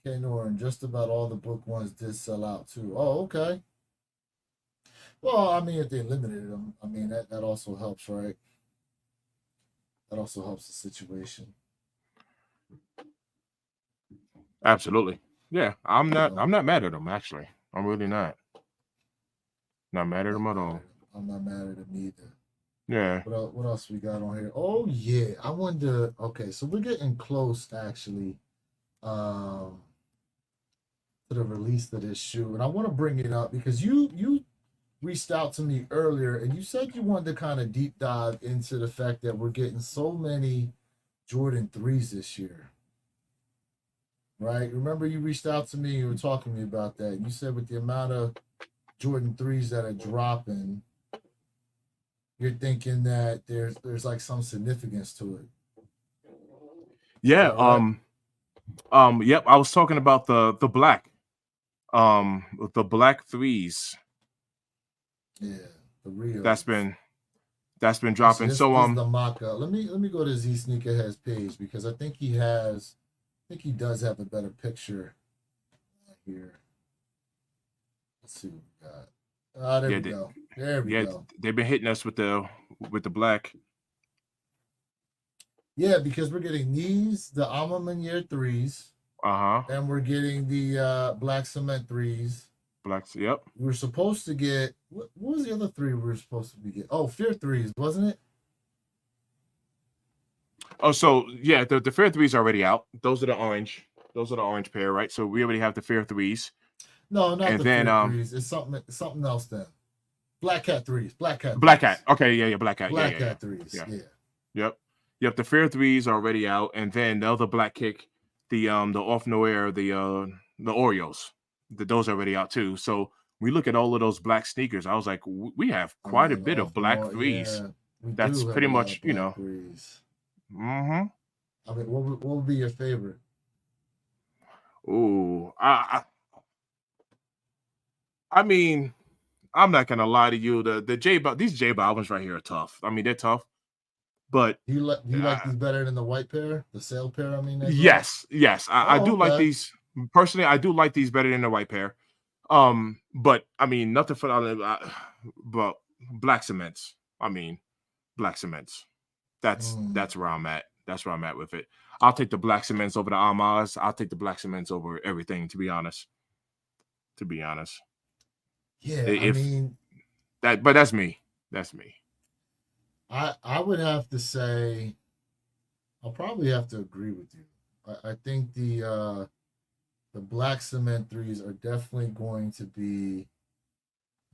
Ken Norton, just about all the book ones did sell out too. Oh, okay. Well, I mean, if they limited them, I mean that also helps, right? That also helps the situation. Absolutely. Yeah, I'm not mad at them actually. I'm really not. Not mad at them at all. I'm not mad at them either. Yeah. What else we got on here? Oh yeah, I wonder. Okay, so we're getting close actually, to the release of this shoe, and I want to bring it up because you reached out to me earlier and you said you wanted to kind of deep dive into the fact that we're getting so many Jordan 3s this year. Right? Remember you reached out to me, you were talking to me about that. You said with the amount of Jordan 3s that are dropping, you're thinking that there's like some significance to it. Yeah, yep, I was talking about the black. The black 3s. Yeah, the real. That's been dropping. This is the mock-up. Let me go to Z Sneakerhead's page because I think he does have a better picture here. Let's see what we got. There we go. There we go. They've been hitting us with the black. Yeah, because we're getting the Alma Manier 3s. And we're getting the black cement 3s. Blacks, yep. We were supposed to get what was the other 3 we were supposed to be getting? Oh, Fear 3s, wasn't it? Oh, so yeah, the Fear 3s are already out. Those are the orange. Those are the orange pair, right? So we already have the Fear 3s. No, not the Fear 3s. It's something else then. Black Cat 3s. Black Cat. Black Cat. Okay, yeah, Black Cat. Black Cat 3s. Yeah. Yep. The Fear 3s are already out, and then the other black kick, the Off Noir, the Oreos, those are already out too. So we look at all of those black sneakers. I was like, we have quite a bit of black 3s. Yeah, that's pretty much, 3s. Mm-hmm. I mean, what would be your favorite? Ooh, I mean, I'm not gonna lie to you. These J Balvins right here are tough. I mean, they're tough. But do you like these better than the white pair, the sail pair? I mean, yes. I do like these personally. I do like these better than the white pair. But I mean, nothing for but black cements. I mean, black cements. That's Mm. where I'm at. That's where I'm at with it. I'll take the black cements over the Almas. I'll take the black cements over everything. To be honest. To be honest, Yeah, I if mean, that, but that's me. That's me. I would have to say I'll probably have to agree with you. I think the black cement threes are definitely going to be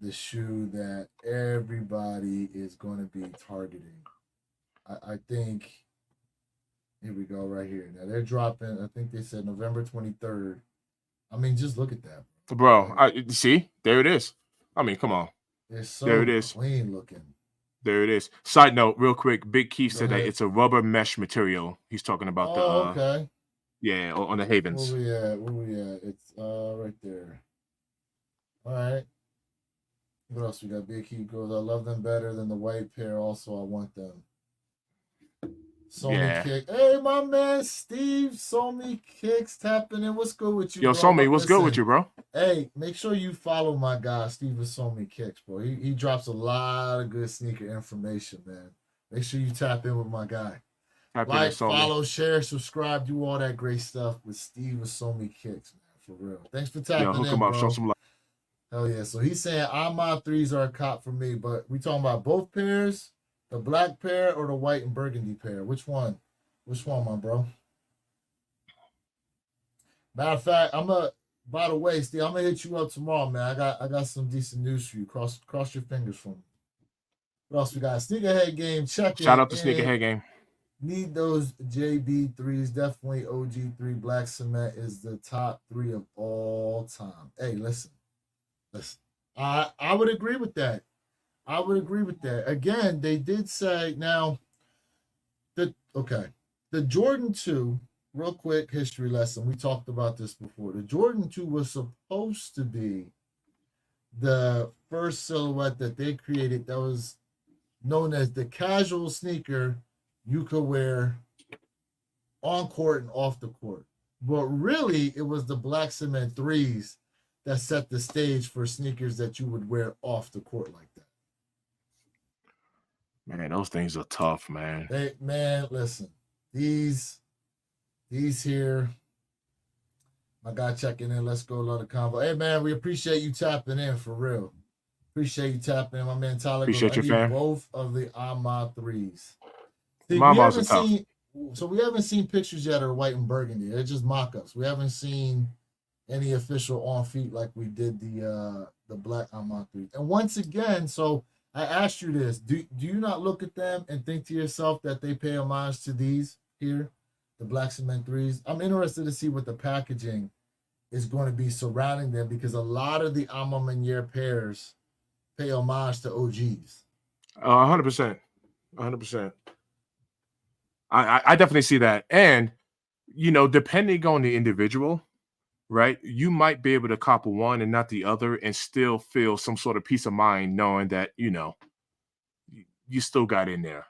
the shoe that everybody is going to be targeting. I think here we go right here. Now they're dropping. I think they said November 23rd. I mean, just look at that, Bro, like I see. There it is. I mean, come on. they're There it so is. clean looking. There it is. Side note, real quick. Big Keith Go said that ahead. it's a rubber mesh material. He's talking about the Oh, okay. yeah, on the Where Havens. we at? Where we at? It's right there. All right. What else we got? Big Heat goes. I love them better than the white pair. Also, I want them. Somi Yeah. Kick. Hey, my man Steve. Somi Kicks tapping in. What's good with you, Yo, bro? Somi, But what's good with listen, you, bro? hey, make sure you follow my guy, Steve Somi Kicks, bro. He drops a lot of good sneaker information, man. Make sure you tap in with my guy. Type in Like, Somi. follow, share, subscribe, do all that great stuff with Steve Somi Kicks, man. For real. Thanks for Yo, tapping hook him in, up. Show bro. some love. Hell yeah. So he's saying my threes are a cop for me, but we talking about both pairs, the black pair or the white and burgundy pair. Which one? Which one, my bro? Matter of fact, by the way, Steve, I'm gonna hit you up tomorrow, man. I got some decent news for you. Cross your fingers for me. What else we got? Sneakerhead game Shout checking out to in. Sneakerhead Game. Need those JB threes. Definitely OG3 Black Cement is the top three of all time. Hey, listen. I would agree with that. I would agree with that. Again, they did say now the Jordan 2, real quick history lesson. We talked about this before. The Jordan 2 was supposed to be the first silhouette that they created that was known as the casual sneaker you could wear on court and off the court. But really, it was the black cement threes that set the stage for sneakers that you would wear off the court like that. Man, those things are tough, man. Man, listen, these here, my guy checking in. Let's go, love the convo. Hey, man, we appreciate you tapping in for real. Appreciate you tapping in. My man Tyler goes, Appreciate I you, need fam. both of the Ahmad threes. See, My we balls are haven't tough. seen, so we haven't seen pictures yet of white and burgundy. They're just mock-ups. We haven't seen any official on feet like we did the black Ahmad threes. And once again, so I asked you this: do you not look at them and think to yourself that they pay homage to these here, the black cement threes? I'm interested to see what the packaging is going to be surrounding them because a lot of the Alma Manier pairs pay homage to OGs. 100%. 100%. I definitely see that. And, depending on the individual, right, you might be able to cop one and not the other and still feel some sort of peace of mind knowing that, you still got in there.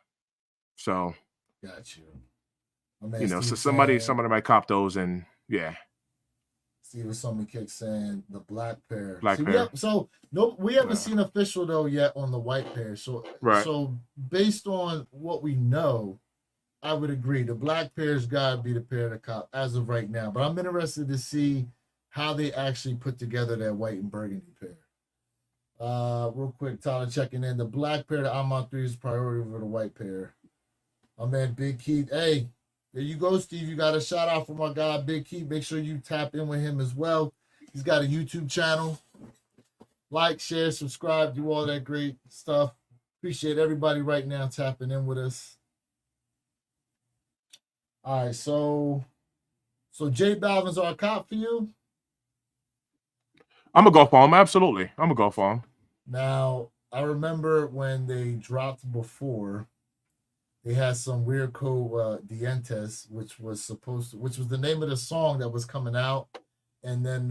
So, Got you. My man so Steve somebody saying, might cop those and yeah, Steve was somebody kick saying the black pair. black See, pair. we haven't Yeah. seen official though yet on the white pair. Right. So based on what we know, I would agree. The black pair's gotta be the pair to cop as of right now. But I'm interested to see how they actually put together that white and burgundy pair. Real quick, Tyler checking in. The black pair, the Ahmad 3 is priority over the white pair. My man Big Keith. Hey, there you go, Steve. You got a shout out for my guy, Big Keith. Make sure you tap in with him as well. He's got a YouTube channel. Like, share, subscribe, do all that great stuff. Appreciate everybody right now tapping in with us. All right, so J Balvin's our cop for you. I'm gonna go for him. Absolutely, I'm gonna go for him. Now, I remember when they dropped before, they had some weird code Dientes, which was the name of the song that was coming out, and then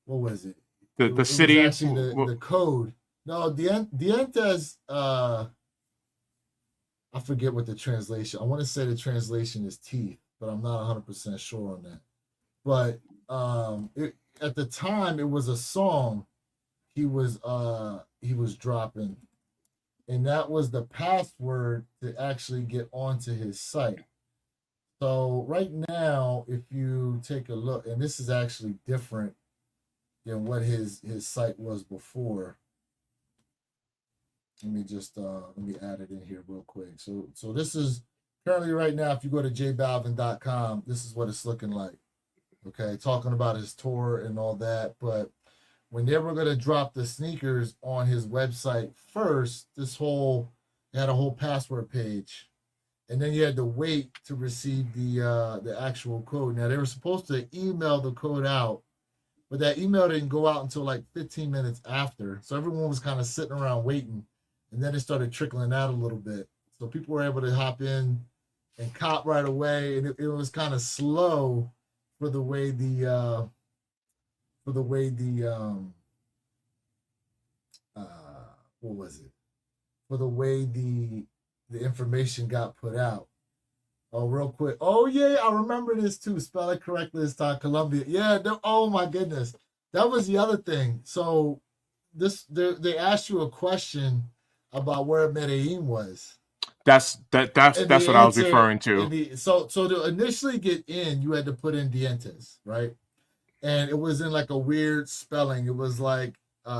what was it? The city was actually the code. No, Dientes. I forget what the translation. I want to say the translation is teeth, but I'm not 100% sure on that. But at the time, it was a song he was dropping. and that was the password to actually get onto his site. So right now, if you take a look, and this is actually different than what his site was before. Let me just let me add it in here real quick. So this is currently right now. If you go to jbalvin.com, this is what it's looking like. Okay, talking about his tour and all that, but when they were gonna drop the sneakers on his website first, they had a whole password page, and then you had to wait to receive the actual code. Now they were supposed to email the code out, but that email didn't go out until like 15 minutes after. So everyone was kind of sitting around waiting, and then it started trickling out a little bit. So people were able to hop in and cop right away, and it was kind of slow for the way the what was it? For the way the information got put out. Oh, real quick. Oh yeah, I remember this too. Spell it correctly this time. Colombia. Yeah. Oh my goodness, that was the other thing. So they asked you a question about where Medellin was. That's what I was referring to. So to initially get in, you had to put in Dientes, right? And it was in like a weird spelling. It was like they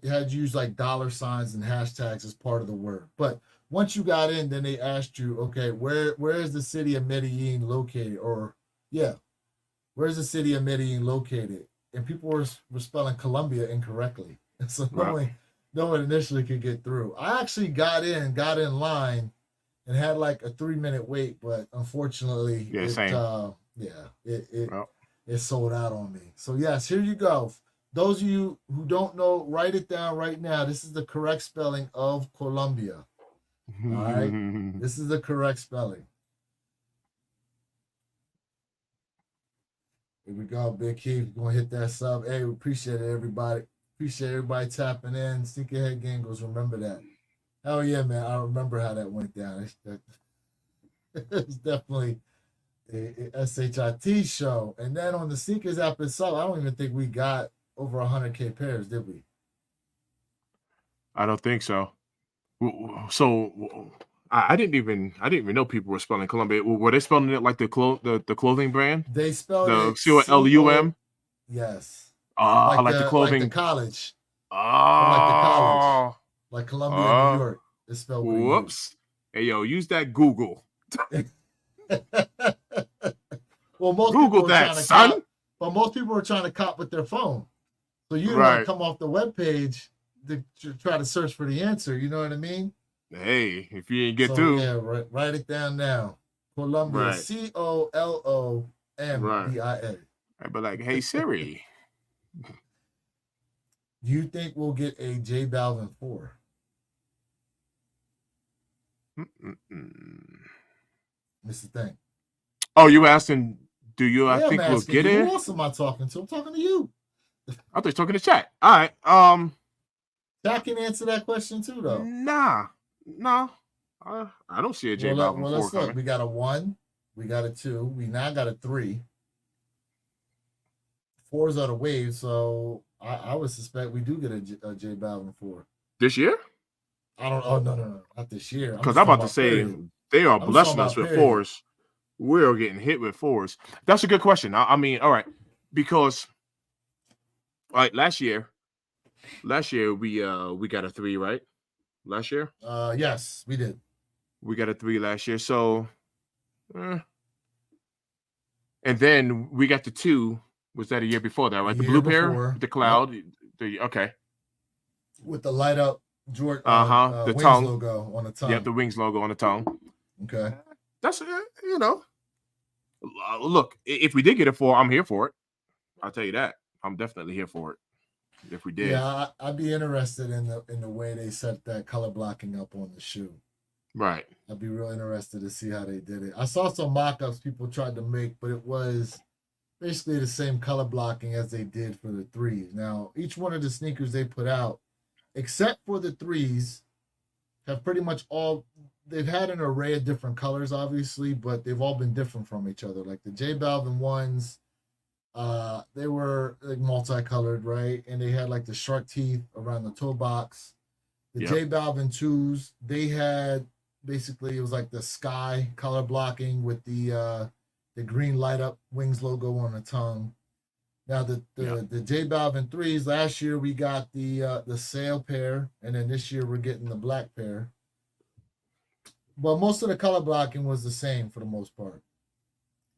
had used like dollar signs and hashtags as part of the word. But once you got in, then they asked you, okay, where is the city of Medellin located? Or yeah, where's the city of Medellin located? And people were spelling Colombia incorrectly. And so no one initially could get through. I actually got in line and had like a 3-minute wait, but unfortunately it sold out on me. So yes, here you go. Those of you who don't know, write it down right now. This is the correct spelling of Colombia. All right. This is the correct spelling. Here we go, Big Keith. We're gonna hit that sub. Hey, we appreciate it, everybody. Appreciate everybody tapping in. Sneakerhead Gang goes, remember that. Hell yeah, man. I remember how that went down. It's definitely a SHIT show. And then on the sneakers app itself, I don't even think we got over 100K pairs, did we? I don't think so. So I didn't even know people were spelling Colombia. Were they spelling it like the clothing brand? They spelled it COLUM. Yes. Like the clothing. Like the college. Oh. Like the college. Like Columbia, New York. It's spelled. Whoops. Hey yo, use that Google. Well, most Google that, son. But most people are trying to cop with their phone. So you don't come off the webpage to try to search for the answer. You know what I mean? Hey, if you ain't get through. Yeah, write it down now. Colombia, COLOMBIA. I'd be like, hey Siri. Do you think we'll get a J Balvin 4? Mr. Thing. Oh, you asking? Do you? I think we'll get it. Who else am I talking to? I'm talking to you. I thought you were talking to chat. All right. Chat can answer that question too, though. Nah. I don't see a J Balvin 4 let's coming. Look. We got a 1. We got a 2. We now got a 3. 4s are the wave, so I would suspect we do get a J Balvin 4 this year. I don't. Oh no, not this year. Because I'm about to say they are blessing us with 4s. We're getting hit with 4s. That's a good question. I mean, all right, because like last year we got a 3, right? Last year. Yes, we did. We got a 3 last year. So, and then we got the 2. Was that a year before that, right? The blue pair, the cloud, okay. With the light up Jordan, the Wings tongue logo on the tongue. Yep, the Wings logo on the tongue. Okay. That's look, if we did get it 4, I'm here for it. I'll tell you that. I'm definitely here for it. If we did. Yeah, I'd be interested in the way they set that color blocking up on the shoe. Right. I'd be real interested to see how they did it. I saw some mock-ups people tried to make, but it was basically the same color blocking as they did for the 3s. Now, each one of the sneakers they put out, except for the 3s, have pretty much all, they've had an array of different colors, obviously, but they've all been different from each other. Like the J Balvin 1s They were like multicolored, right? And they had like the shark teeth around the toe box. The Yep. J Balvin 2s, they had basically it was like the sky color blocking with the green light up wings logo on the tongue. Now Yep. the J Balvin 3s, last year we got the sail pair, and then this year we're getting the black pair. But most of the color blocking was the same for the most part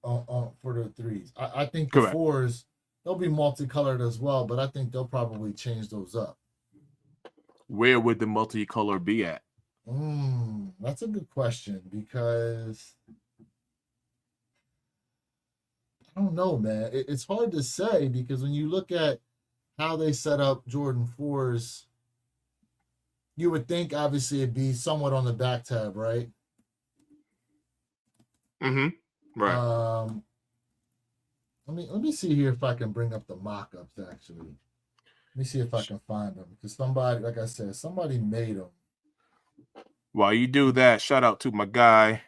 for the 3s. I think the Correct. 4s, they'll be multicolored as well, but I think they'll probably change those up. Where would the multicolor be at? That's a good question because I don't know, man. It's hard to say because when you look at how they set up Jordan 4s, you would think obviously it'd be somewhat on the back tab, right? Right. Let me see here if I can bring up the mock-ups actually. Let me see if I can find them because somebody, like I said, somebody made them. While you do that, shout out to my guy.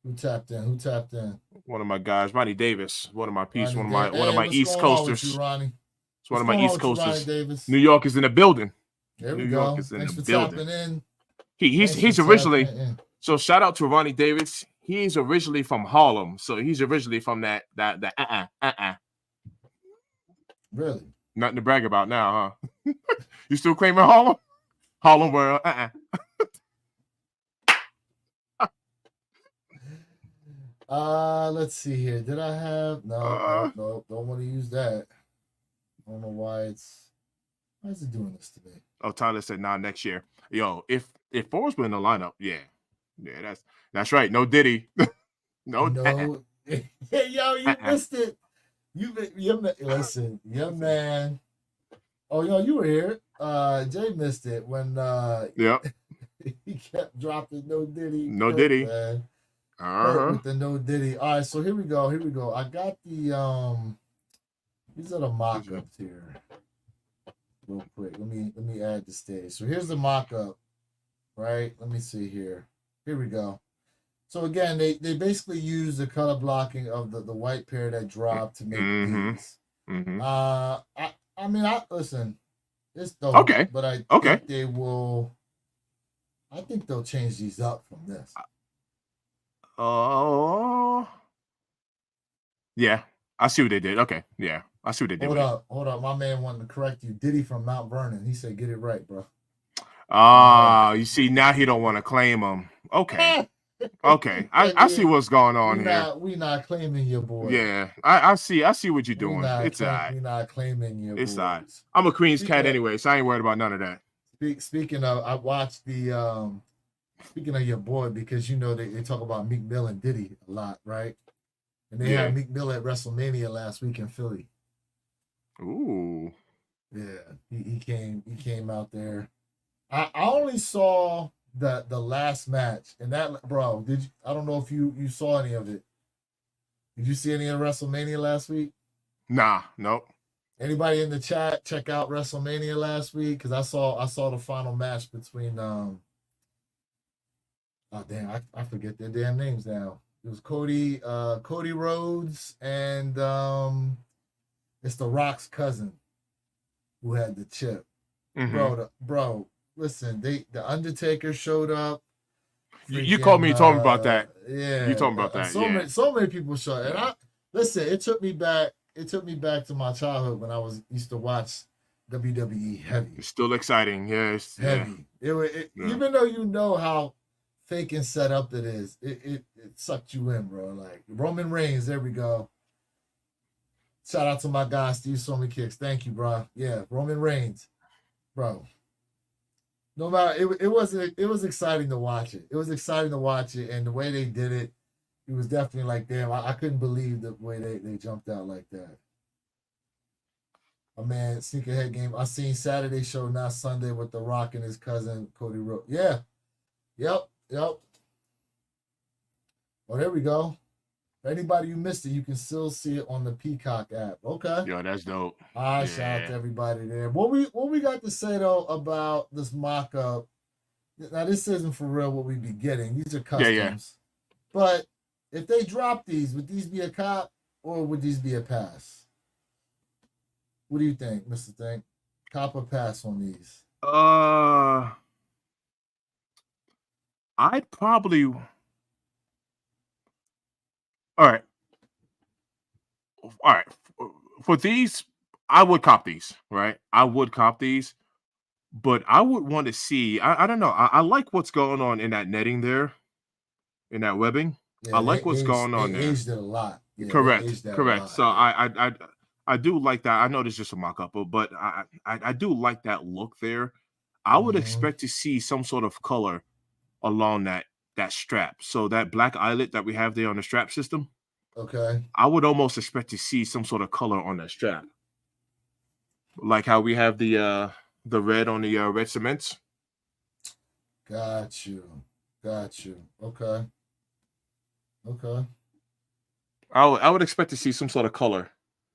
Who tapped in? Who tapped in? One of my guys, Ronnie Davis. One of my pieces. Ronnie One of my what's East going on with Coasters. you, Ronnie? It's one of my East Coasters. Ronnie Davis? New York is in the building. There we New go. York is in Thanks the for building. tapping in. He's originally so shout out to Ronnie Davis. He's originally from Harlem, so he's originally from that. Really? Nothing to brag about now, huh? You still claiming Harlem? Harlem world? Let's see here. Did I have no, don't want to use that. I don't know why is it doing this to me? Oh, Tyler said nah next year. Yo, if Forbes were in the lineup, yeah, that's right. No Diddy. No. Hey, yo, you missed it. Listen, your man. Oh, yo, you were here. Jay missed it when Yep. he kept dropping no Diddy. No Diddy. Man. With the no Diddy. All right, so here we go. I got the these are the mock-ups here. Real quick. Let me add the stage. So here's the mock-up. Right? Let me see here. Here we go. So again, they basically use the color blocking of the white pair that dropped to make these. I mean, listen, it's dope. Okay. But I think they will. I think they'll change these up from this. Oh, yeah. I see what they did. Okay, yeah, I see what they did. Hold up. My man wanted to correct you. Diddy from Mount Vernon. He said, "Get it right, bro." You see, now he don't want to claim them. Okay. Okay, I see what's going on here. We not claiming your boy. Yeah, I see what you're doing. It's all right. We not claiming your boy. It's all right. I'm a Queens cat anyway, so I ain't worried about none of that. Speaking of, I watched the speaking of your boy, because you know they talk about Meek Mill and Diddy a lot, right? And they had Meek Mill at WrestleMania last week in Philly. Ooh. Yeah, he came out there. I only saw the last match, and that, bro, I don't know if you saw any of it. Did you see any of WrestleMania last week? Nah, nope. Anybody in the chat check out WrestleMania last week? Because I saw the final match between oh damn, I forget their damn names now. It was Cody Rhodes and it's The Rock's cousin who had the chip. Bro, listen, the Undertaker showed up. You called me talking about that. Yeah, you talking about that. So many people showed. And I listen. It took me back to my childhood when I used to watch WWE heavy. It's still exciting. Yes, heavy. Even though you know how fake and set up it is, it sucked you in, bro. Like Roman Reigns. There we go. Shout out to my guy Steve Somi Kicks. Thank you, bro. Yeah, Roman Reigns, bro. No matter, it was exciting to watch it. It was exciting to watch it, and the way they did it, it was definitely like, damn, I couldn't believe the way they jumped out like that. Oh man, Sneakerhead Game. I seen Saturday show, not Sunday, with The Rock and his cousin Cody Rhodes. Yeah. Yep. Oh, there we go. For anybody who missed it, you can still see it on the Peacock app. Okay. Yo, that's dope. All right, shout out to everybody there. What we got to say though about this mock-up? Now this isn't for real what we be getting. These are customs. Yeah. But if they drop these, would these be a cop? or would these be a pass? What do you think, Mister Think? Cop or pass on these? I'd probably all right. All right. For these, I would cop these, right? I would cop these, but I would want to see. I don't know. I like what's going on in that netting there, in that webbing. I Yeah, like what's going they on there. aged it a lot. Yeah, they Correct, aged that a correct. lot. So Yeah. I do like that. I know this is just a mock-up, but I do like that look there. I would Mm-hmm. expect to see some sort of color along that strap. So that black eyelet that we have there on the strap system, Okay. I would almost expect to see some sort of color on that strap. Like how we have the red on the red cements. Got you. Got you. Okay. Okay. I would expect to see some sort of color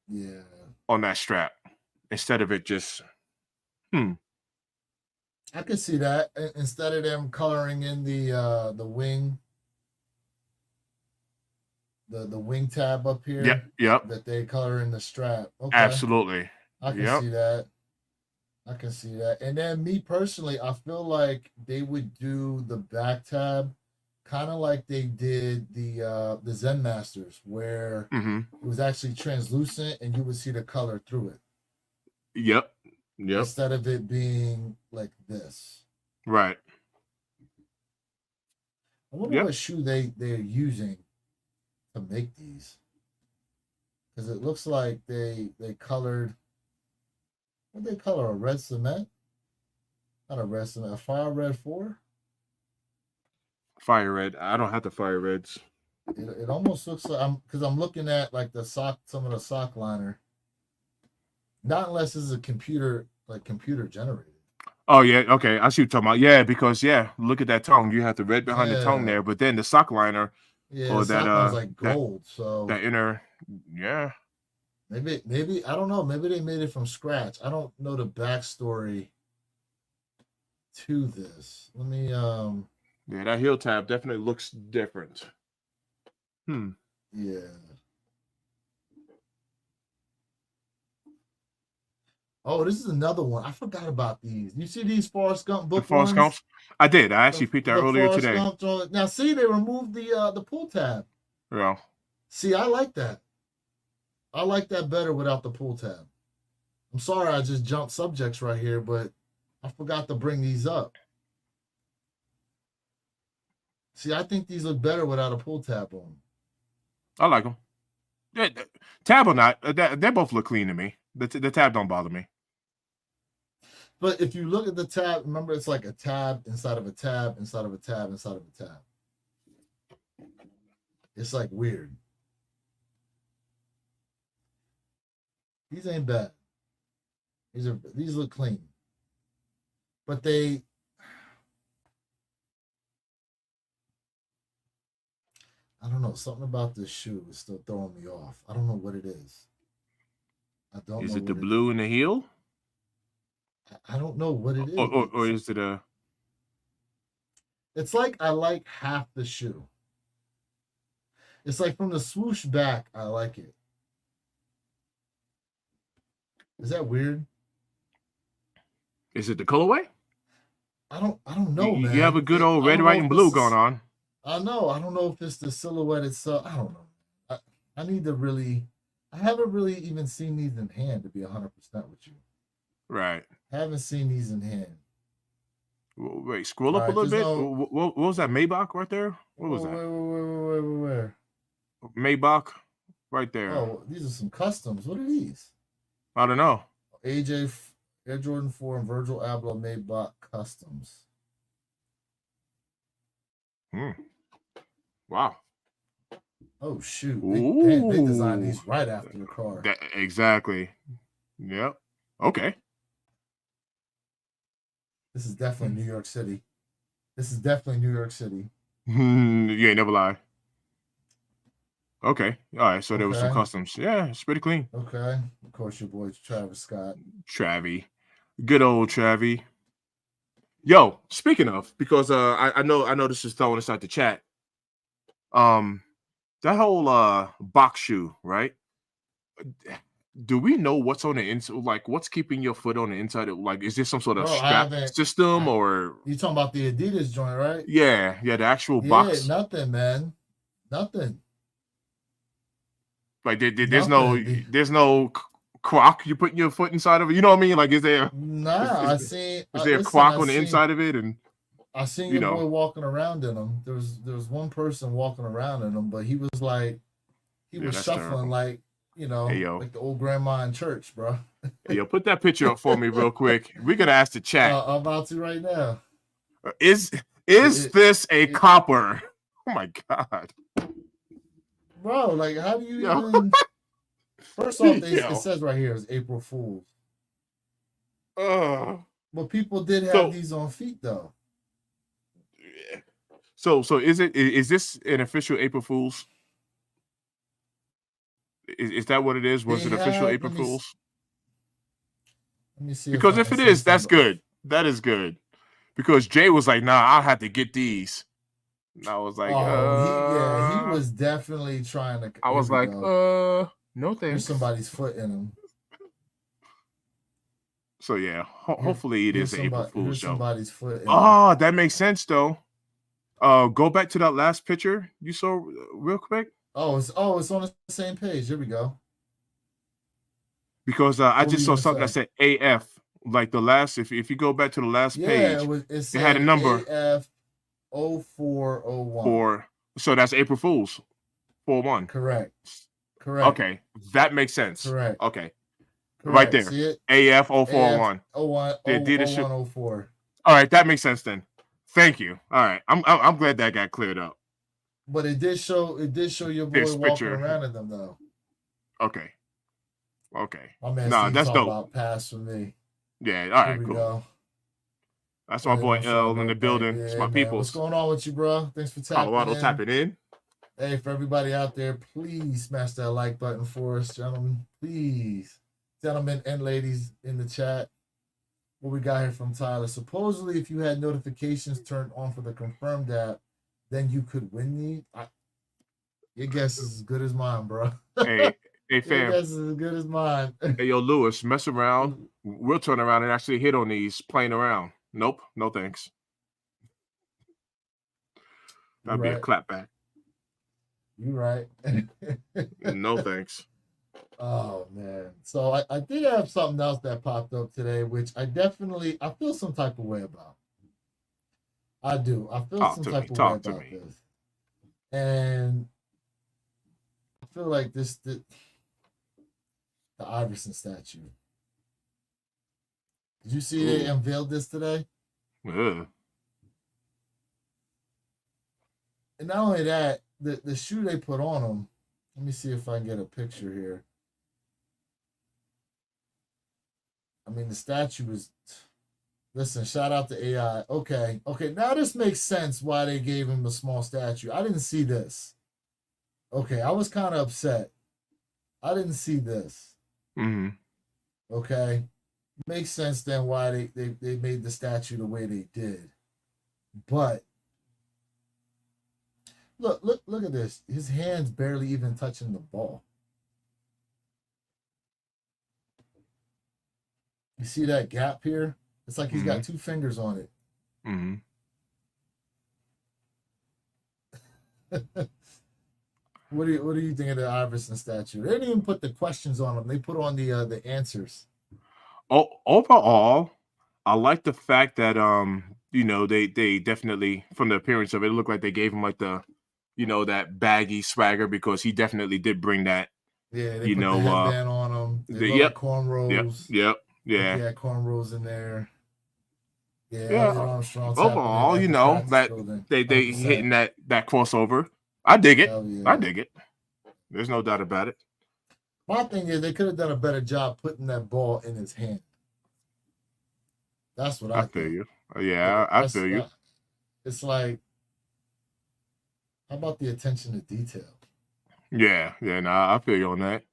Yeah. on that strap instead of it just hmm. I can see that. Instead of them coloring in the wing, the wing tab up Yep, here, yep. that they color in the strap. Okay. Absolutely. I can Yep. see that. I can see that. And then me personally, I feel like they would do the back tab kind of like they did the Zen Masters, where Mm-hmm. it was actually translucent and you would see the color through it Yep. Yep. instead of it being like this. Right. I wonder Yep. what shoe they're using to make these, because it looks like they colored, what they color, a red cement, not a red cement, a fire red 4. Fire red. I don't have the fire reds. It almost looks like, I'm looking at like the sock, some of the sock liner. Not unless this is a computer generated. Oh yeah, okay. I see what you're talking about. Yeah, because look at that tongue. You have the red behind the tongue Yeah, there, but then the sock liner yeah. The or sock liner's like that gold, so that inner, yeah. maybe I don't know. Maybe they made it from scratch. I don't know the backstory to this. Let me Yeah, that heel tab definitely looks different. yeah. Oh, this is another one. I forgot about these. You see these Forrest Gump The book false ones? comps. I did. I actually picked that The earlier Forrest today. Gump joint. Now see, they removed the pull tab. Yeah. See, I like that. I like that better without the pull tab. I'm sorry I just jumped subjects right here, but I forgot to bring these up. See, I think these look better without a pull tab on. I like them. Tab or not, they both look clean to me. The tab don't bother me. But if you look at the tab, remember it's like a tab inside of a tab inside of a tab inside of a tab. It's like weird. These ain't bad. These look clean. But they I don't know, something about this shoe is still throwing me off. I don't know what it is. I don't Is know it the what blue in the heel? I don't know what it is. Or is it a It's like I like half the shoe. It's like from the swoosh back, I like it. Is that weird? Is it the colorway? I don't know, man. You have a good old I red, don't know white, if and this blue is- going on. I know. I don't know if it's the silhouette itself. I don't know. I need to really. I haven't really even seen these in hand, to be 100% with you. Right. I haven't seen these in hand. Wait, scroll All up a right, little bit. there's no- What was that Maybach right there? What was that? Where? Maybach right there. Oh, these are some customs. What are these? I don't know. AJ Air Jordan 4 and Virgil Abloh Maybach customs. Wow. Oh shoot! They designed these Ooh. right after the car. Exactly. Yep. Okay. This is definitely New York City. This is definitely New York City. You ain't never lie. Okay. All right. So there was some Okay. customs. Yeah, it's pretty clean. Okay. Of course, your boy Travis Scott. Travie. Good old Travie. Yo, speaking of, because I know this is throwing us out the chat. That whole box shoe, right? do we know what's on the inside? Like, what's keeping your foot on the inside? Like, is this some sort of Bro, strap system or? You talking about the Adidas joint, right? Yeah, the actual Yeah, box. nothing, man. Nothing. Like, there's no crock you putting your foot inside of it. You know what I mean? Like, is there? Nah, is there a crock on the inside of it? And I seen your boy walking around in them. There was one person walking around in them, but he was like, he was shuffling terrible. Like, like the old grandma in church, bro. Hey, yo, put that picture up for me real quick. We're gonna ask the chat. I'm about to right now. Is this a copper? Oh my god, bro! Like, how do you even? First off, it says right here is April Fool's. But people did have these on feet though. So is this an official April Fool's? Is that what it is? Was it official April Fool's? Let me see. Because if it is, that's good. That is good. Because Jay was like, "Nah, I'll have to get these." And I was like, he was definitely trying to. I was like, no thanks. There's somebody's foot in them. So yeah, hopefully it is April Fool's joke. Somebody's foot. Oh, that makes sense though. Go back to that last picture you saw real quick. It's on the same page. Here we go. Because I just saw something that said AF, like the last. If you go back to the last page, it had a number. AF 0401. So that's April Fool's 41. Correct. Okay, that makes sense. Correct. Okay. Correct. Right there. See it? AF 0401. 0104. All right, that makes sense then. Thank you. All right, I'm glad that got cleared up. But it did show your boy walking around in them though. Okay. My man that's dope. About pass for me. Yeah. All right. Cool. Go. That's my boy L in the building. It's my people. What's going on with you, bro? Thanks for tapping Colorado tapping in. Hey, for everybody out there, please smash that like button for us, gentlemen. Please, gentlemen and ladies in the chat. What we got here from Tyler? Supposedly, if you had notifications turned on for the Confirmed app, then you could win these. Your guess is as good as mine, bro. Hey, fam. Your guess is as good as mine. Hey, yo, Lewis, mess around. We'll turn around and actually hit on these playing around. Nope, no thanks. That'd be a clap back. You're right. No thanks. Oh man. So I did have something else that popped up today, which I feel some type of way about. I do. I feel some type of way about this. And I feel like the Iverson statue. Did you see they unveiled this today? Yeah. And not only that, the shoe they put on him. Let me see if I can get a picture here. I mean, the statue is. Listen, shout out to AI. Okay. Now this makes sense why they gave him a small statue. I didn't see this. Okay, I was kind of upset. I didn't see this. Mm-hmm. Okay, makes sense then why they made the statue the way they did. But look at this. His hand's barely even touching the ball. You see that gap here? It's like he's got two fingers on it. Mm-hmm. What do you think of the Iverson statue? They didn't even put the questions on them. They put on the answers. Overall, I like the fact that they definitely, from the appearance of it, looked like they gave him like the that baggy swagger, because he definitely did bring that. Yeah, they put the headband on him. Cornrows. Yeah. He had cornrows in there. Yeah. Overall, that they hitting that crossover. I dig it. Yeah. I dig it. There's no doubt about it. My thing is, they could have done a better job putting that ball in his hand. That's what I feel you. Yeah, I feel you. It's like, how about the attention to detail? Yeah, I feel you on that.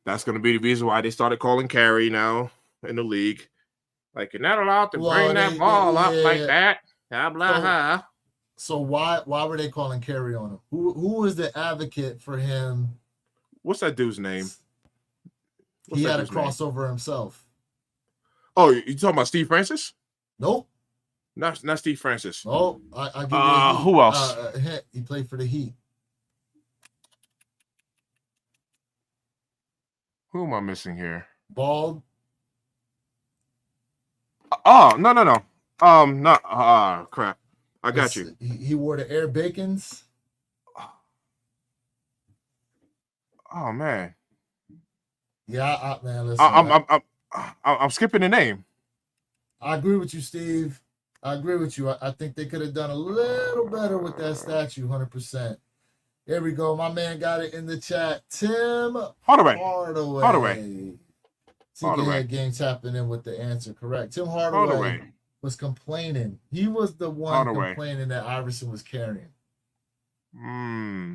That's going to be the reason why they started calling carry now in the league. Like, you're not allowed to bring that ball up like that. Blah, blah. So why were they calling carry on him? Who was the advocate for him? What's that dude's name? He had a dude's name? crossover himself. Oh, you talking about Steve Francis? Nope. Not Steve Francis. Oh, I give you a Heat. Who else? He played for the Heat. Who am I missing here? Bald. Oh, no. Not crap. I got you. He wore the Air Bacons. Oh man. Yeah, man. Listen, I'm skipping the name. I agree with you, Steve. I agree with you. I think they could have done a little better with that statue, 100%. There we go. My man got it in the chat. Tim Hardaway. CK Game tapping in with the answer. Correct. Tim Hardaway was complaining. He was the one complaining that Iverson was carrying.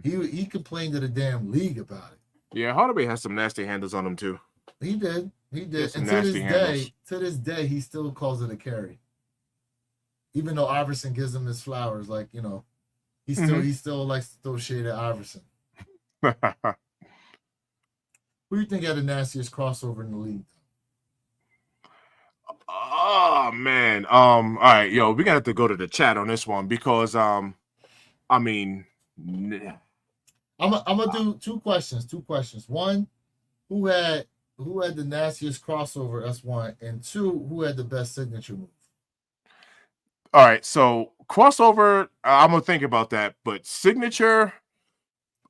He complained to the damn league about it. Yeah, Hardaway has some nasty handles on him too. He did. And to this day, he still calls it a carry. Even though Iverson gives him his flowers, like, you know, he still likes to throw shade at Iverson. Who do you think had the nastiest crossover in the league? Oh man. All right, yo, we gotta have to go to the chat on this one because I mean, I'm gonna do two questions. One, who had the nastiest crossover? That's one. And two, who had the best signature move? All right, so crossover, I'm gonna think about that, but signature,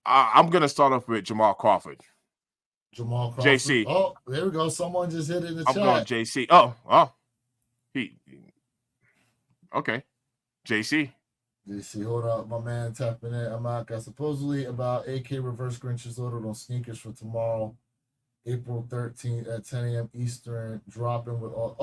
I'm gonna start off with Jamal Crawford. Jamal Crawford. JC. Oh, there we go. Someone just hit it in the chat. I'm going JC. Oh, okay. JC, hold up, my man tapping in. Amaka, supposedly about AK reverse Grinches ordered on sneakers for tomorrow, April 13th at 10 a.m. Eastern, dropping with all.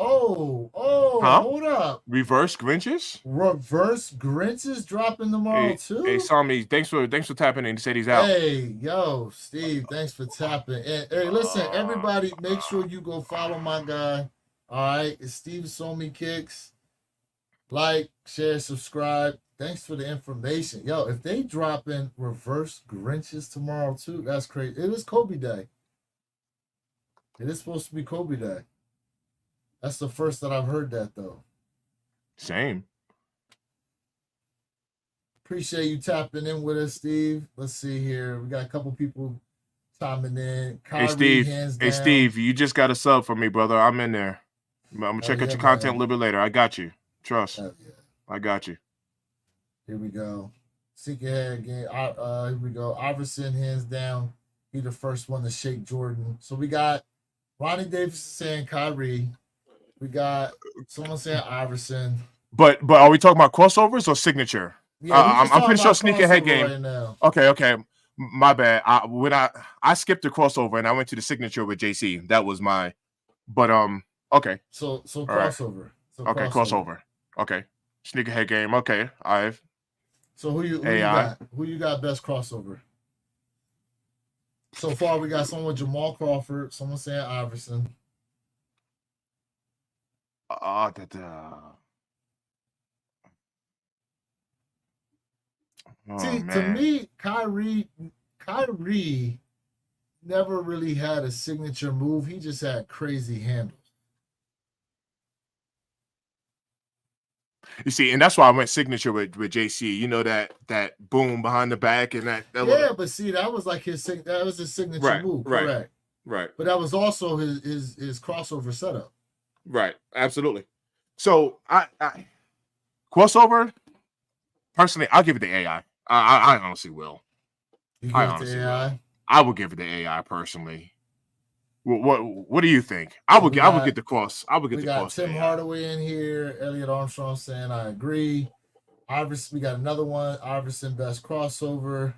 Hold up. Reverse Grinches? Reverse Grinches dropping tomorrow too? Hey, Sami, thanks for tapping in. He said he's out. Hey, yo, Steve, thanks for tapping. And hey, listen, everybody, make sure you go follow my guy. All right, it's Steve Somi Kicks. Like, share, subscribe. Thanks for the information. Yo, if they drop in reverse Grinches tomorrow too, that's crazy. It is Kobe Day. It is supposed to be Kobe Day. That's the first that I've heard that though. Same. Appreciate you tapping in with us, Steve. Let's see here. We got a couple people chiming in. Kyrie, hey, Steve, you just got a sub for me, brother. I'm in there. I'm gonna check out your content a little bit later. I got you. Trust. Yeah. I got you. Here we go. Seek ahead again. Here we go. Iverson, hands down. He the first one to shake Jordan. So we got Ronnie Davis saying Kyrie. We got someone saying Iverson. But are we talking about crossovers or signature? Yeah, I'm pretty sure sneakerhead game. Right now. Okay. My bad. I skipped the crossover and I went to the signature with JC. That was my. But okay. So crossover. Right. So okay, crossover. Okay. Sneakerhead game. Okay. So who you got? Who you got best crossover? So far, we got someone with Jamal Crawford. Someone saying Iverson. To me, Kyrie never really had a signature move. He just had crazy handles. You see, and that's why I went signature with JC. You know that boom behind the back and that but see, that was like his signature move, correct? Right. But that was also his crossover setup. Right, absolutely. So I crossover. Personally, I'll give it the AI. I honestly will. You give it the AI? I would give it the AI personally. What do you think? I would get the cross. I would get the cross. We got Tim Hardaway in here. Elliot Armstrong saying I agree. Iverson, we got another one. Iverson best crossover.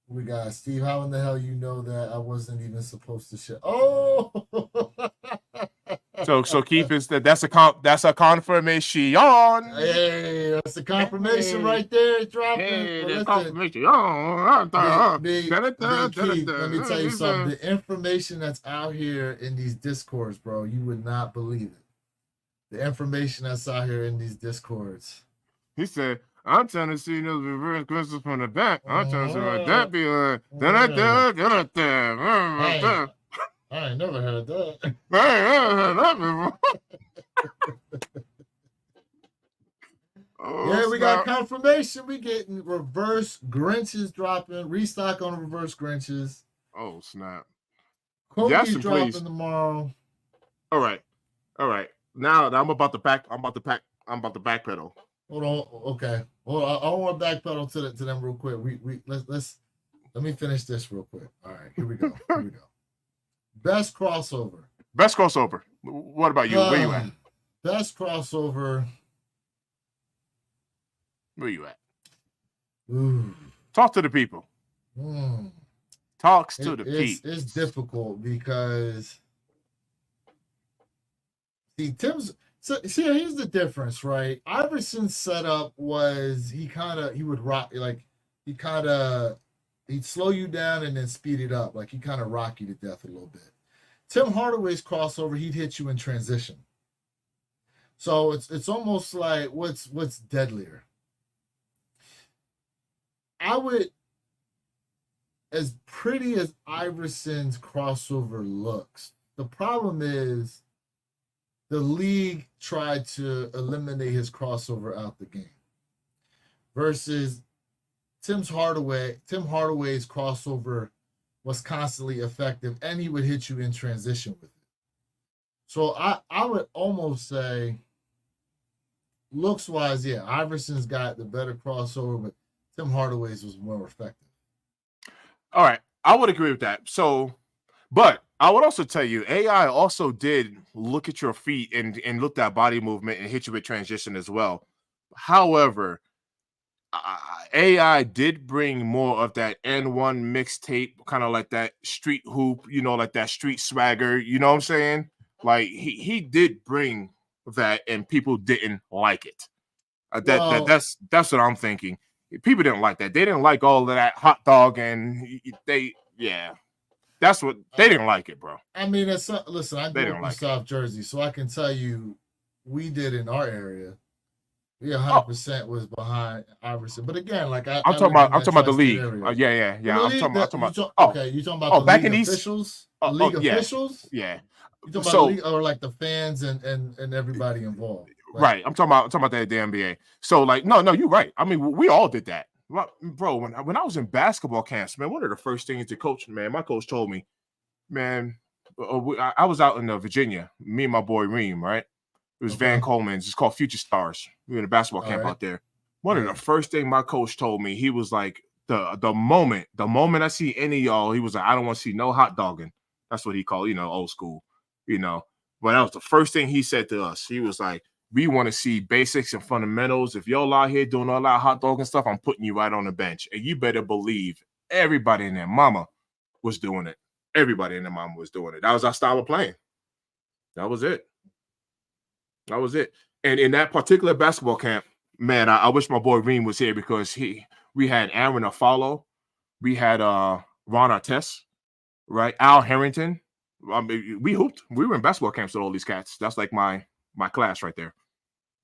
We got Steve. How in the hell you know that I wasn't even supposed to share? Oh. So Keith is that's a confirmation. Hey, that's a confirmation right there. Dropping. Hey, that's confirmation. Keith, let me tell you something. The information that's out here in these discords, bro, you would not believe it. The information that's out here in these discords. He said, I'm trying to see those reverse crystals from the back. I'm trying to see what that be like. I ain't never heard that. I ain't never heard that before. Oh, Yeah, we got snap. confirmation. We getting reverse Grinches dropping. Restock on reverse Grinches. Oh, snap. Kobe's Yes, and dropping please. tomorrow. All right. Now I'm about to backpedal. Hold on. Okay. Hold on. I want to backpedal to them real quick. Let me finish this real quick. All right. Here we go. Best crossover. Best crossover. What about you? Where you at? Best crossover. Where you at? Ooh. Talk to the people. Talks to the people. It's difficult because here's the difference, right? Iverson's setup was he would rock, like he'd slow you down and then speed it up, like he kind of rock you to death a little bit. Tim Hardaway's crossover, he'd hit you in transition. So it's almost like what's deadlier. I would, as pretty as Iverson's crossover looks, the problem is the league tried to eliminate his crossover out the game. Versus Tim Hardaway's crossover was constantly effective, and he would hit you in transition with it. So I would almost say, looks wise, yeah, Iverson's got the better crossover, but Tim Hardaway's was more effective. All right, I would agree with that. So, but I would also tell you, AI also did look at your feet and looked at body movement and hit you with transition as well. However, AI did bring more of that N1 mixtape, kind of like that street hoop, like that street swagger. You know what I'm saying? Like he did bring that, and people didn't like it. That's what I'm thinking. People didn't like that. They didn't like all of that hot dog, and that's what they didn't like it, bro. I mean, listen, I grew up in South Jersey, so I can tell you, we did in our area. We 100% was behind Iverson, but again, like I'm talking about the league. Yeah. I'm talking about. Okay, you talking about the back league in officials? The league officials? Yeah. You talking about the league, or like the fans and everybody involved? Right. I'm talking about the NBA. So like, no, you're right. I mean, we all did that, bro. When I was in basketball camps, man, one of the first things my coach told me, man, I was out in Virginia, me and my boy Reem, right? It was Van Coleman's. It's called Future Stars. We were in a basketball camp out there. One of the first things my coach told me, he was like, the moment I see any of y'all, he was like, I don't want to see no hot dogging. That's what he called, old school, But that was the first thing he said to us. He was like, we want to see basics and fundamentals. If y'all out here doing all that hot dog and stuff, I'm putting you right on the bench. And you better believe everybody in their mama was doing it. Everybody in their mama was doing it. That was our style of playing. That was it. And in that particular basketball camp, man, I wish my boy Reem was here, because we had Aaron Afalo, we had Ron Artest, right? Al Harrington. I mean, we hooped. We were in basketball camps with all these cats. That's like my class right there.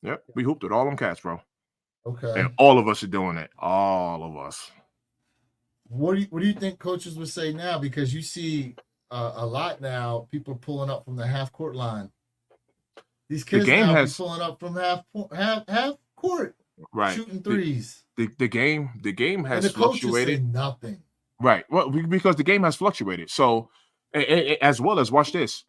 Yep, we hooped with all them cats, bro. Okay. And all of us are doing it. All of us. What do you think coaches would say now? Because you see a lot now, people pulling up from the half court line. These kids now pulling up from half court, right? Shooting threes. The game has and the fluctuated. Coaches say nothing. Right. Well, because the game has fluctuated. So, as well as, watch this,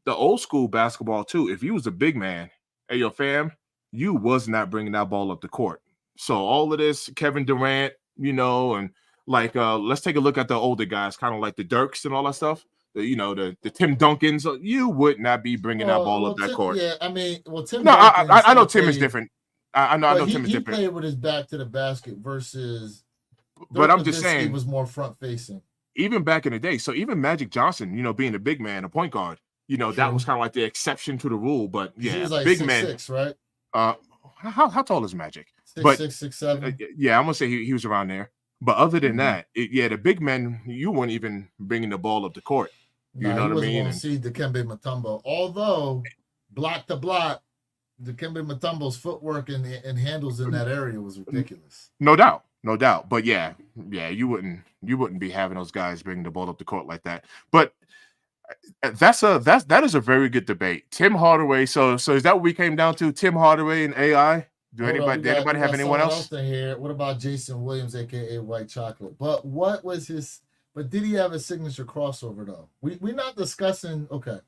the old school basketball too. If you was a big man, hey, your fam, you was not bringing that ball up the court. So all of this, Kevin Durant, and like, let's take a look at the older guys, kind of like the Dirks and all that stuff. The Tim Duncans. You would not be bringing that ball up that court. Yeah, I mean, Tim. No, I know Tim is different. I know Tim is different. He played with his back to the basket versus. But I'm just saying, he was more front facing. Even back in the day, so even Magic Johnson, being a big man, a point guard, that was kind of like the exception to the rule. But yeah, he was like big 6'6", man, right? How tall is Magic? 6'6", 6'7". Yeah, I'm gonna say he was around there. But other than that, the big men, you weren't even bringing the ball up the court. You know what I mean? And see Dikembe Mutombo, although block to block, Dikembe Mutombo's footwork and handles in that area was ridiculous. No doubt. But yeah, you wouldn't be having those guys bringing the ball up the court like that. But That is a very good debate. Tim Hardaway. So is that what we came down to? Tim Hardaway and AI. Hold on, Did anybody we have got anyone someone else? else in here. What about Jason Williams, aka White Chocolate? But what was his? But did he have a signature crossover though? We're not discussing. Okay,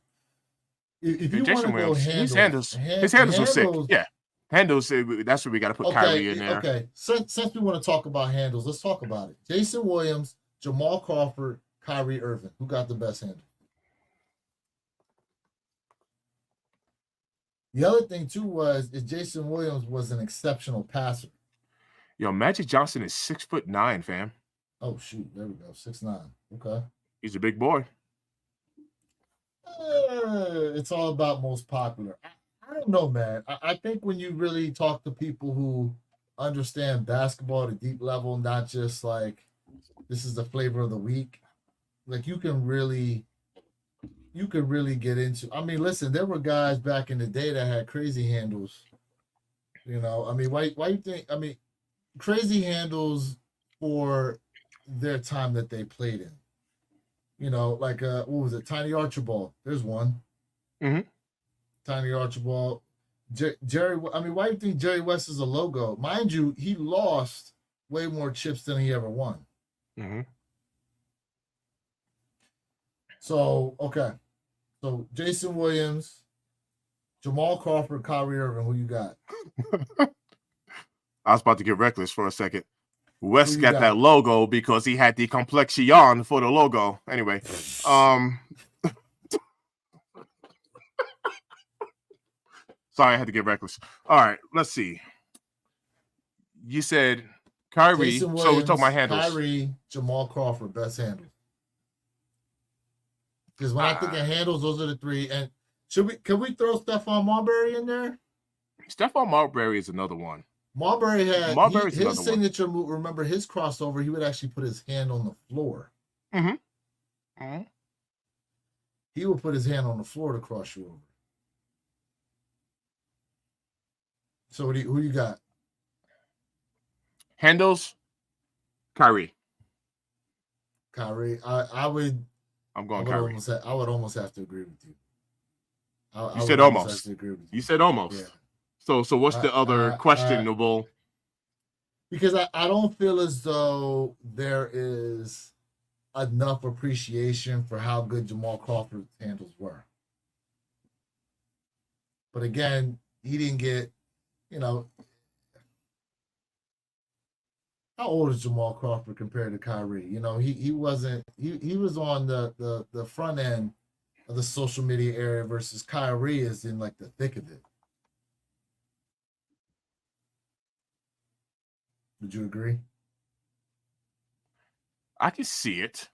if you want to go handles, his handles are sick. Yeah, handles. That's what we got to put Kyrie in there. Okay, since we want to talk about handles, let's talk about it. Jason Williams, Jamal Crawford, Kyrie Irving. Who got the best handle? The other thing too is Jason Williams was an exceptional passer. Yo, Magic Johnson is 6'9", fam. Oh shoot, there we go, 6'9". Okay, he's a big boy. It's all about most popular. I don't know, man. I think when you really talk to people who understand basketball at a deep level, not just like this is the flavor of the week, like you can really get into. I mean, listen, there were guys back in the day that had crazy handles. You know, I mean, why you think? I mean, crazy handles for their time that they played in. You know, like what was it? Tiny Archibald. There's one. Mm-hmm. Tiny Archibald. Jerry. I mean, why do you think Jerry West is a logo? Mind you, he lost way more chips than he ever won. Mm-hmm. So okay. So Jason Williams, Jamal Crawford, Kyrie Irving. Who you got? I was about to get reckless for a second. West got that logo because he had the complexion for the logo. Anyway, sorry, I had to get reckless. All right, let's see. You said Kyrie, Williams, so we're talking about handles. Kyrie, Jamal Crawford, best handle. Because when I think of handles, those are the three. And can we throw Stephon Marbury in there? Stephon Marbury is another one. Marbury had his signature move. Remember his crossover? He would actually put his hand on the floor. Mm-hmm. Mm-hmm. He would put his hand on the floor to cross you over. So who you got? Handles, Kyrie. Kyrie. I would. I'm going Kyrie. I would almost have to agree with you. You said almost. You said almost. Yeah. So what's the other questionable? Because I don't feel as though there is enough appreciation for how good Jamal Crawford's handles were. But again, he didn't get, how old is Jamal Crawford compared to Kyrie? He wasn't, he was on the front end of the social media area versus Kyrie is in like the thick of it. Would you agree? I can see it.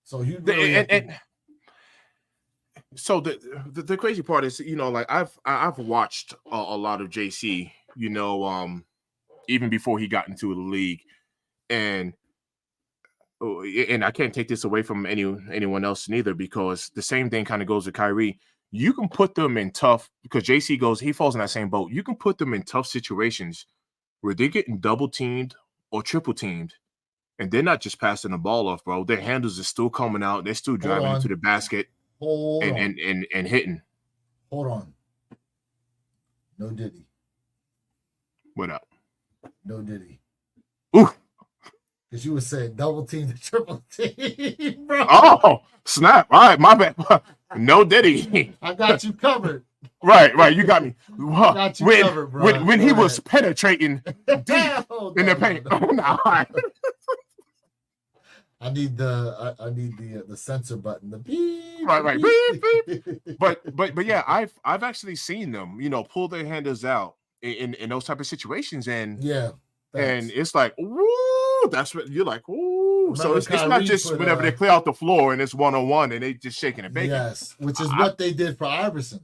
So you really so the crazy part is, like I've watched a lot of JC, even before he got into the league, and I can't take this away from anyone else neither, because the same thing kind of goes with Kyrie. You can put them in tough, because JC he falls in that same boat. You can put them in tough situations where they're getting double teamed or triple teamed, and they're not just passing the ball off, bro. Their handles are still coming out. They're still driving into the basket and hitting. Hold on. No Diddy. What up? No Diddy. Ooh. Because you would say double team to triple team, bro. Oh, snap. All right, my bad. No Diddy. I got you covered. Right. You got me. I got you covered, bro. When he was penetrating deep in the paint. Oh, no. I need the censor button. The beep. Right. Beep, beep. But yeah, I've actually seen them, pull their handles out in those type of situations, and yeah, and it's like, ooh, that's what you're like, ooh. So it's not just whenever they clear out the floor and it's 1-on-1 and they just shaking and baking. Yes, which is what they did for Iverson.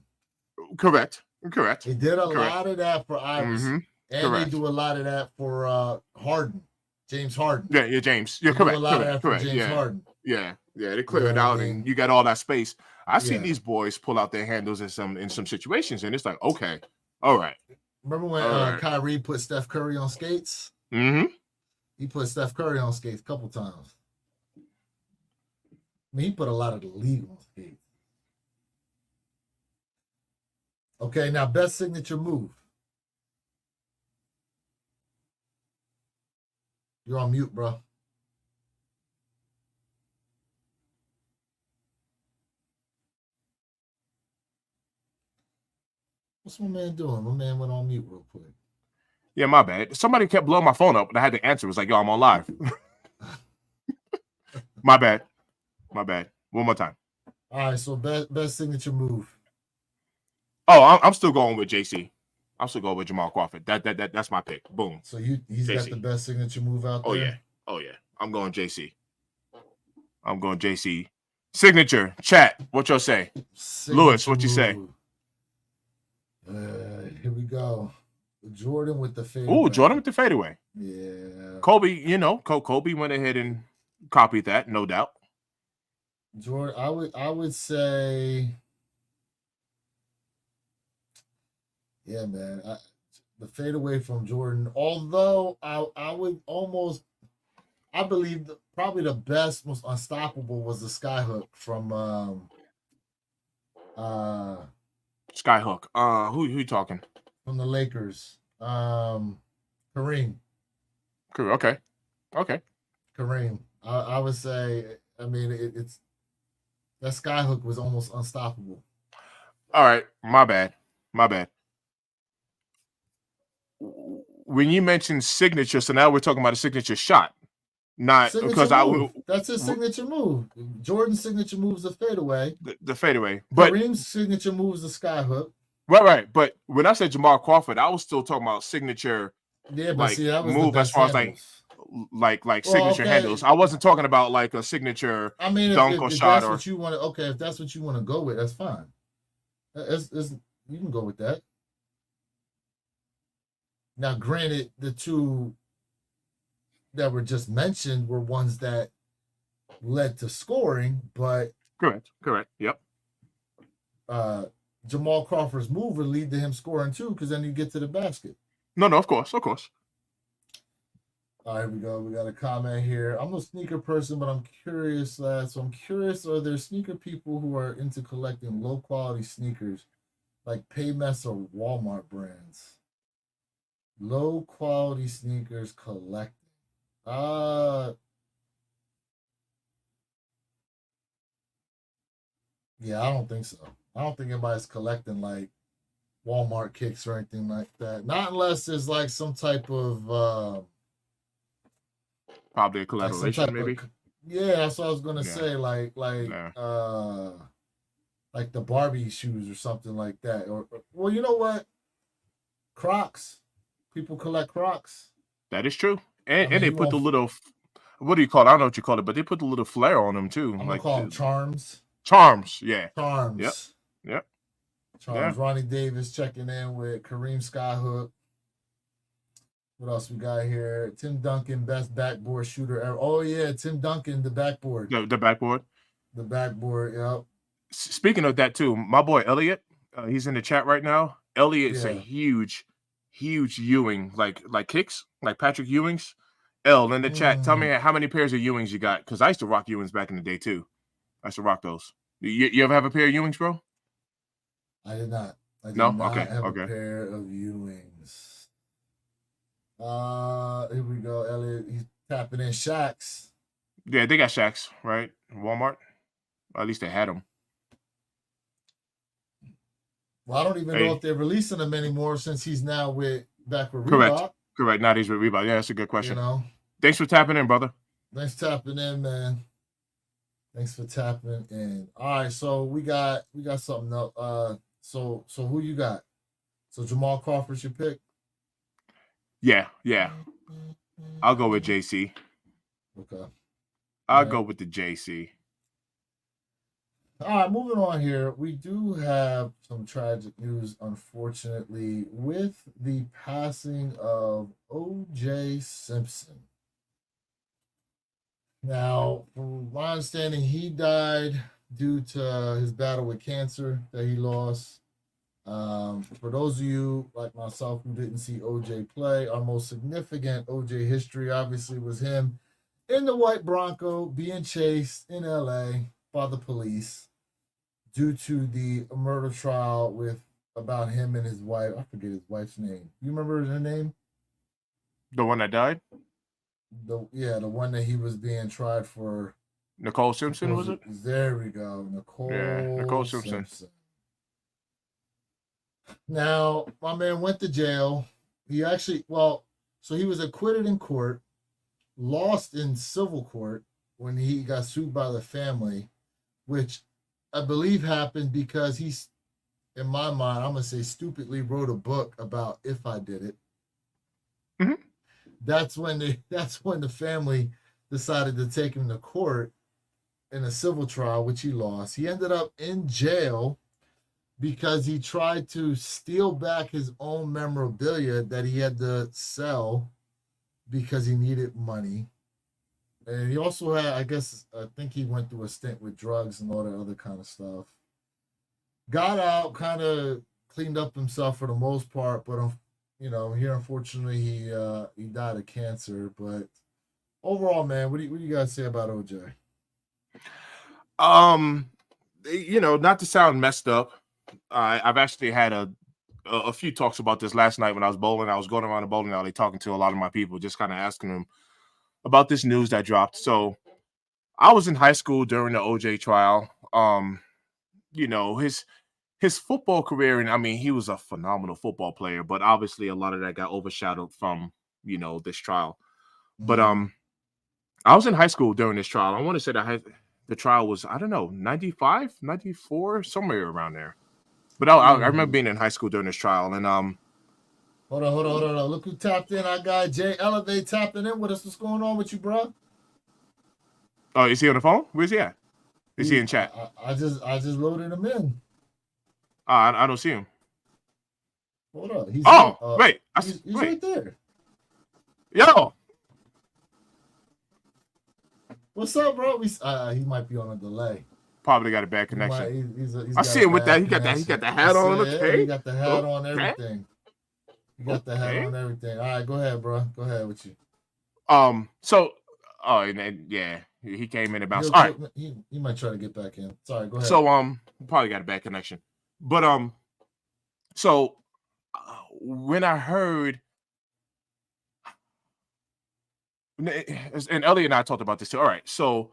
Correct. They did a lot of that for Iverson, and they do a lot of that for Harden. James Harden. Yeah, James. Yeah, correct. James Harden. Yeah, they clear it out, and you got all that space. I've seen these boys pull out their handles in some situations, and it's like, okay, all right. Remember when Kyrie put Steph Curry on skates? Mm-hmm. He put Steph Curry on skates a couple times. mean, he put a lot of the league on skate. Okay, now best signature move. You're on mute, bro. What's my man doing? My man went on mute real quick. Yeah, my bad. Somebody kept blowing my phone up, and I had to answer. It was like, yo, I'm on live. My bad. My bad. One more time. All right, so best signature move. Oh, I'm still going with JC. I'm still going with Jamal Crawford. That's my pick. Boom. So he's got JC. the best signature move out there. Oh yeah. I'm going JC. I'm going JC. Signature. Chat. What y'all say? Signature Lewis, what you say? Here we go. Jordan with the fadeaway. Oh, Jordan with the fadeaway. Yeah. Kobe, you know, Kobe went ahead and copied that, no doubt. Jordan, I would say, yeah, man. The fadeaway from Jordan. Although I would almost, I believe probably the best, most unstoppable was the skyhook from Skyhook. Who you talking? From the Lakers. Kareem. Okay. Kareem. I would say, I mean, it's that skyhook was almost unstoppable. All right, my bad. When you mentioned signature, so now we're talking about a signature shot, not signature because move. That's his signature move. Jordan's signature move is the fadeaway. The fadeaway, but Kareem's signature move is the skyhook. Right. But when I said Jamal Crawford, I was still talking about signature. Yeah, but see, that was move the as far handles. as signature handles. I wasn't talking about like a signature. I mean, dunk if or shot that's what you want to, okay, if that's what you want to go with, that's fine. You can go with that. Now, granted, the two that were just mentioned were ones that led to scoring, but correct. Yep. Jamal Crawford's move would lead to him scoring too, because then you get to the basket. No, of course. All right, we go. We got a comment here. I'm a sneaker person, but I'm curious. So I'm curious: are there sneaker people who are into collecting low quality sneakers, like Paymess or Walmart brands? Low quality sneakers collecting. Yeah, I don't think so. I don't think anybody's collecting like Walmart kicks or anything like that. Not unless there's like some type of probably a collaboration, maybe. Yeah, that's what I was gonna say. Like the Barbie shoes or something like that. Or well, you know what? Crocs. People collect Crocs. That is true. And they put the little, what do you call it? I don't know what you call it, but they put the little flare on them too. I'm gonna call them charms. Charms, yeah. Charms. Yep. Charms. Yeah. Ronnie Davis checking in with Kareem Skyhook. What else we got here? Tim Duncan, best backboard shooter ever. Oh yeah, Tim Duncan, the backboard. The backboard. The backboard. Yep. Speaking of that too, my boy Elliot, he's in the chat right now. Elliot's a huge Ewing, like kicks, like Patrick Ewings. L in the chat, tell me how many pairs of Ewings you got, because I used to rock Ewings back in the day too. I used to rock those. You ever have a pair of Ewings, bro? I did not. I did not have a pair of Ewings. Here we go. Elliot, he's tapping in Shaqs. Yeah, they got Shaqs, right? Walmart. Or at least they had them. Well, I don't even know if they're releasing them anymore since he's now back with Reebok. Correct. Now he's with Reebok. Yeah, that's a good question. You know. Thanks for tapping in, brother. Thanks for tapping in, man. Thanks for tapping in. All right, so we got something else. So who you got? So Jamal Crawford's your pick? Yeah. I'll go with JC. Okay. I'll go with the JC. All right, moving on here. We do have some tragic news, unfortunately, with the passing of O.J. Simpson. Now, from my understanding, he died due to his battle with cancer that he lost. For those of you like myself who didn't see O.J. play, our most significant O.J. history obviously was him in the white Bronco being chased in L.A. by the police due to the murder trial with about him and his wife. I forget his wife's name. You remember her name? The one that died, The one that he was being tried for. Nicole Simpson, was it? There we go, Yeah, Nicole Nicole Simpson. Simpson. Now, my man went to jail. He actually, so he was acquitted in court, lost in civil court when he got sued by the family, which I believe happened because he's, in my mind, I'm gonna say stupidly wrote a book about If I Did It. Mhm. That's when the family decided to take him to court in a civil trial, which he lost. He ended up in jail because he tried to steal back his own memorabilia that he had to sell because he needed money. And he also had, I think he went through a stint with drugs and all that other kind of stuff. Got out, kind of cleaned up himself for the most part, but here unfortunately he died of cancer. But overall, man, what do you guys say about OJ? Not to sound messed up, I've actually had a few talks about this last night when I was bowling. I was going around the bowling alley talking to a lot of my people, just kind of asking them about this news that dropped. So I was in high school during the OJ trial. His football career, and I mean, he was a phenomenal football player, but obviously a lot of that got overshadowed from this trial. But I was in high school during this trial. I want to say that the trial was, I don't know, 95, 94, somewhere around there. But I remember being in high school during this trial, and Hold on. Look who tapped in. Our guy Jay Elevate tapping in with us. What's going on with you, bro? Oh, is he on the phone? Where's he at? Is he in chat? I just loaded him in. I don't see him. Hold up. He's wait. He's right there. Yo. What's up, bro? He might be on a delay. Probably got a bad connection. He's I see him with that. He got the hat on. Okay. He got the hat on, everything. He got the hat on, everything. All right, go ahead, bro. Go ahead with you. And then, yeah, he came in and bounced. All right. He might try to get back in. Sorry, go ahead. So probably got a bad connection. But so when I heard, and Elliot and I talked about this too. All right, so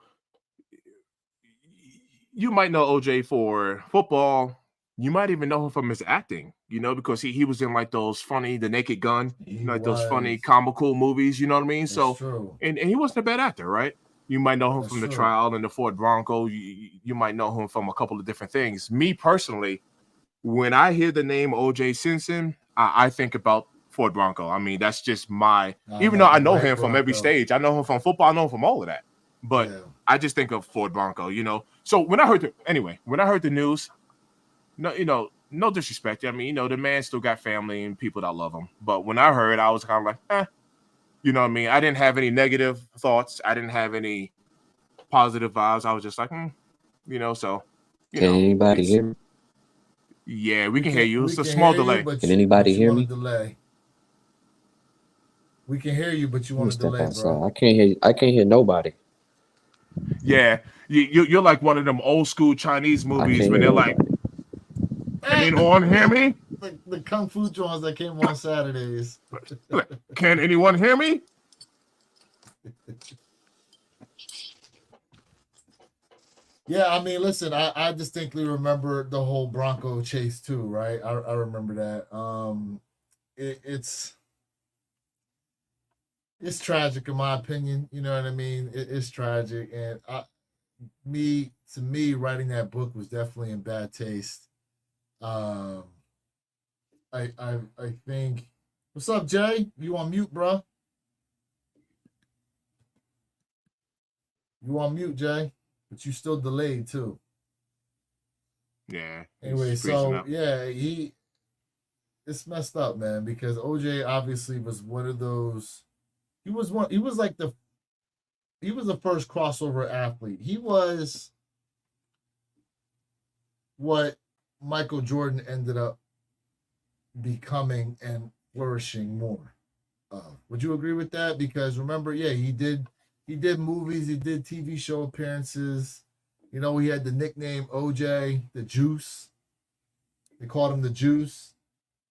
you might know OJ for football. You might even know him from his acting, because he was in like those funny The Naked Gun, those funny comical movies, you know what I mean? That's true. And he wasn't a bad actor, right? You might know him from The Trial and the Ford Bronco. You might know him from a couple of different things. Me personally, when I hear the name OJ Simpson, I think about Ford Bronco. I mean, that's just even though I know him from every stage, I know him from football, I know him from all of that. But I just think of Ford Bronco, So when I heard the news, no disrespect. I mean, the man still got family and people that love him. But when I heard, I was kind of like, you know what I mean? I didn't have any negative thoughts. I didn't have any positive vibes. I was just like, so. Can anybody hear me? Yeah, we can hear you. It's a small delay. Can anybody hear me? We can hear you, but you want to delay, bro. I can't hear nobody. Yeah, you're like one of them old school Chinese movies when they're like, "Can anyone hear me?" The Kung Fu drawings that came on Saturdays. Can anyone hear me? Yeah, I mean, listen, I distinctly remember the whole Bronco chase too, right? I remember that. It's tragic in my opinion. You know what I mean? It's tragic, and to me, writing that book was definitely in bad taste. I think. What's up, Jay? You on mute, bro? You on mute, Jay? But you still delayed too. Yeah. Anyway, so yeah, it's messed up, man, because OJ obviously was one of those. He was the first crossover athlete. He was what Michael Jordan ended up becoming and flourishing more. Would you agree with that? Because remember, yeah, he did movies, he did TV show appearances, You know, he had the nickname OJ, the Juice. They called him the Juice.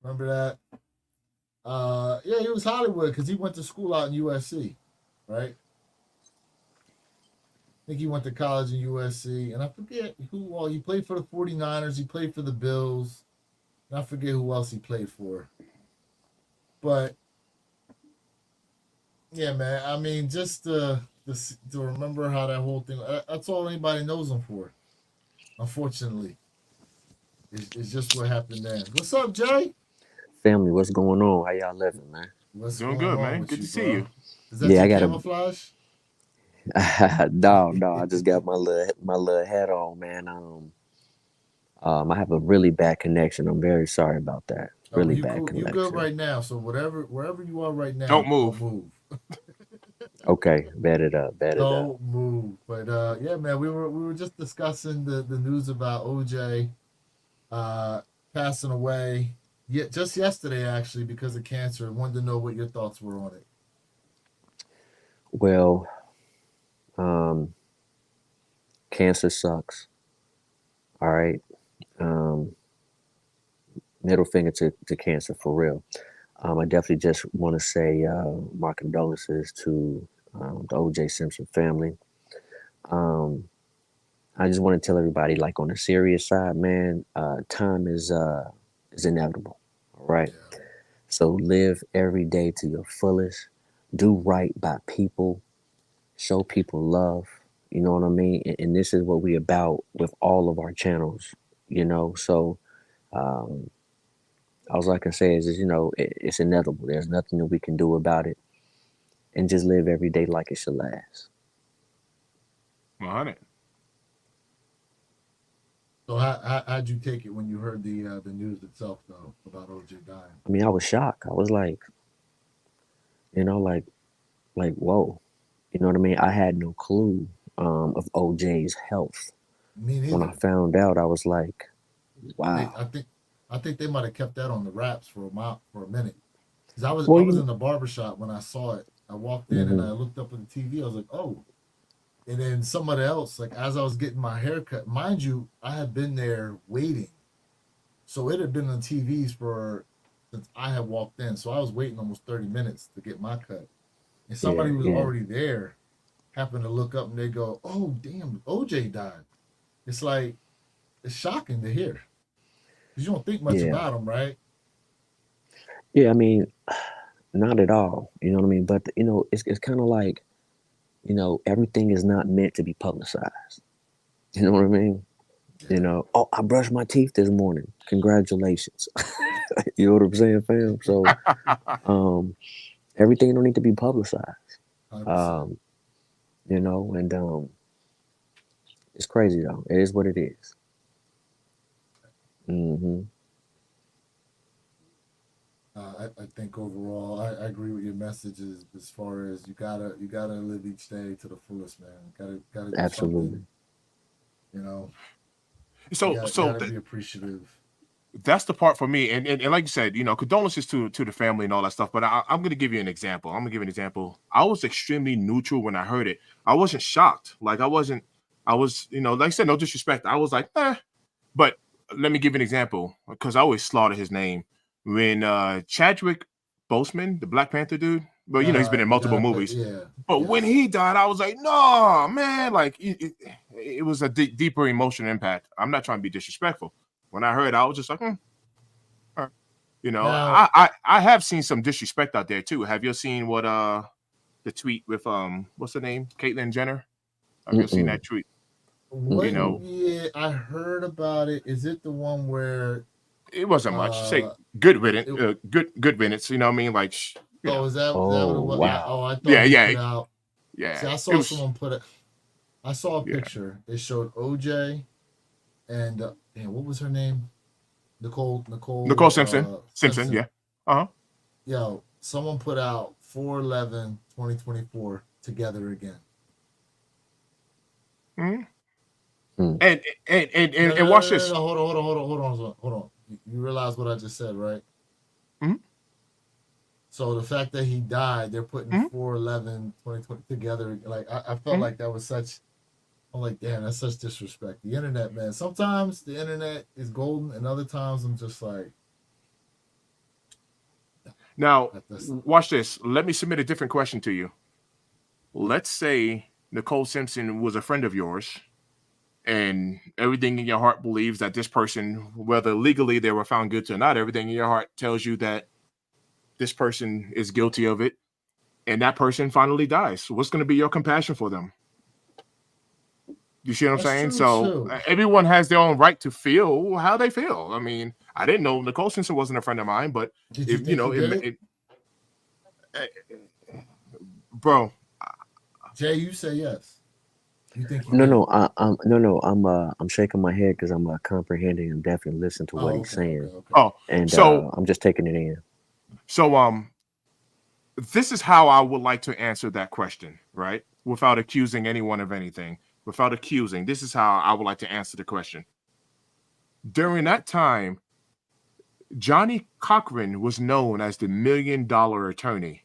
Remember that? Yeah, he was Hollywood because he went to school out in USC, right? I think he went to college in USC, and I forget who all he played for the 49ers, he played for the Bills, and I forget who else he played for. But yeah, man, I mean, just to remember how that whole thing, that's all anybody knows him for, unfortunately. It's just what happened then. What's up, Jay? Family, what's going on? How y'all living, man? What's Doing going good, on man. with Good you, to see bro? you. Is that Yeah, I your got a camouflage? no. I just got my little hat on, man. I have a really bad connection. I'm very sorry about that. Oh, well, Really you bad cool. You good connection. right now. So wherever you are right Don't now, don't move. move. Okay, bet it up, bet it up. Don't move. But yeah, man, we were just discussing the news about OJ uh passing away. Yeah, just yesterday actually because of cancer. I wanted to know what your thoughts were on it. Well, um, cancer sucks. All right. Um, Middle finger to cancer for real. I definitely just want to say my condolences to the O.J. Simpson family. Um, I just want to tell everybody, like on the serious side, man, time is inevitable. All right. Yeah. So live every day to your fullest. Do right by people. Show people love. You know what I mean? And this is what we about with all of our channels. You know, so um, all I can say is it's inevitable. There's nothing that we can do about it, and just live every day like it should last. 100. So how'd you take it when you heard the news itself though about OJ dying? I mean, I was shocked. I was like, like whoa. You know what I mean? I had no clue of OJ's health. Me When I neither. found out, I was like, They wow. I think they might have kept that on the wraps for a minute. Because I Well, was in the barbershop when I saw it. I walked in and hmm I looked up at the TV. I was like, oh. And then somebody else, like as I was getting my hair cut, mind you, I had been there waiting. So it had been on TVs for since I had walked in. So I was waiting almost 30 minutes to get my cut. And somebody yeah, who was yeah, already there happened to look up and they go, oh, damn, OJ died. It's like, it's shocking to hear. Because you don't think much yeah, about him, right? yeah. I mean, not at all. You know what I mean? But it's kind of like everything is not meant to be publicized. You know what I mean? Yeah. Oh, I brushed my teeth this morning. Congratulations. You know what I'm saying, fam? So, um, everything don't need to be publicized. 100%. Um, and it's crazy though. It is what it is. Hmm. I think overall, I agree with your messages as far as you gotta live each day to the fullest, man. Gotta do Absolutely. something, you know. You So got so gotta be appreciative. that's the part for me. And like you said, condolences to the family and all that stuff. But I'm gonna give you an example. I'm gonna give you an example. I was extremely neutral when I heard it. I wasn't shocked. Like I wasn't. I was, like I said, no disrespect. I was like, eh. But let me give you an example because I always slaughter his name. When Chadwick Boseman, the Black Panther dude, but he's been in The multiple guy play, movies. yeah, But when yes. he died, I was like, no, man, like it was a deeper emotional impact. I'm not trying to be disrespectful. When I heard, I was just like, all right. Now, I have seen some disrespect out there too. Have you seen what the tweet with what's the name, Caitlyn Jenner? Have you seen Mm-mm. that tweet? You what? Mm-mm. know, Yeah, I heard about it. Is it the one where? it wasn't much. Say Uh, good riddance, it, good riddance. You know what I mean? Like, oh, is that what it Oh, was? yeah, I wow. thought yeah, he yeah, put out. See, yeah. I It saw was, someone put it. I saw a yeah. picture. It showed OJ and damn, what was her name? Nicole Nicole Simpson, Simpson, Simpson. yeah. Uh-huh. Yo, someone put out 4/11/2024 together again. Hmm. Mm. And watch this. No. Hold on. You realize what I just said, right? Hmm. So the fact that he died, they're putting Hmm. 4/11/2020 together. Like I felt Hmm. like that was such I'm like, damn, that's such disrespect. The internet, man. Sometimes the internet is golden, and other times I'm just like, Now, that's watch this. Let me submit a different question to you. Let's say Nicole Simpson was a friend of yours, and everything in your heart believes that this person, whether legally they were found guilty or not, everything in your heart tells you that this person is guilty of it, and that person finally dies. What's going to be your compassion for them? You see what I'm that's saying? true So too. everyone has their own right to feel how they feel. I mean, I didn't know Nicole Simpson wasn't a friend of mine, but Did you if you think know, he did it? bro, Jay, you say yes. You think he No, did no, it? I'm shaking my head because I'm comprehending and definitely listening to what Oh, he's okay, okay, saying, okay. oh, and so I'm just taking it in. so this is how I would like to answer that question, right? Without accusing anyone of anything, without accusing. This is how I would like to answer the question. During that time, Johnny Cochran was known as the $1 million attorney.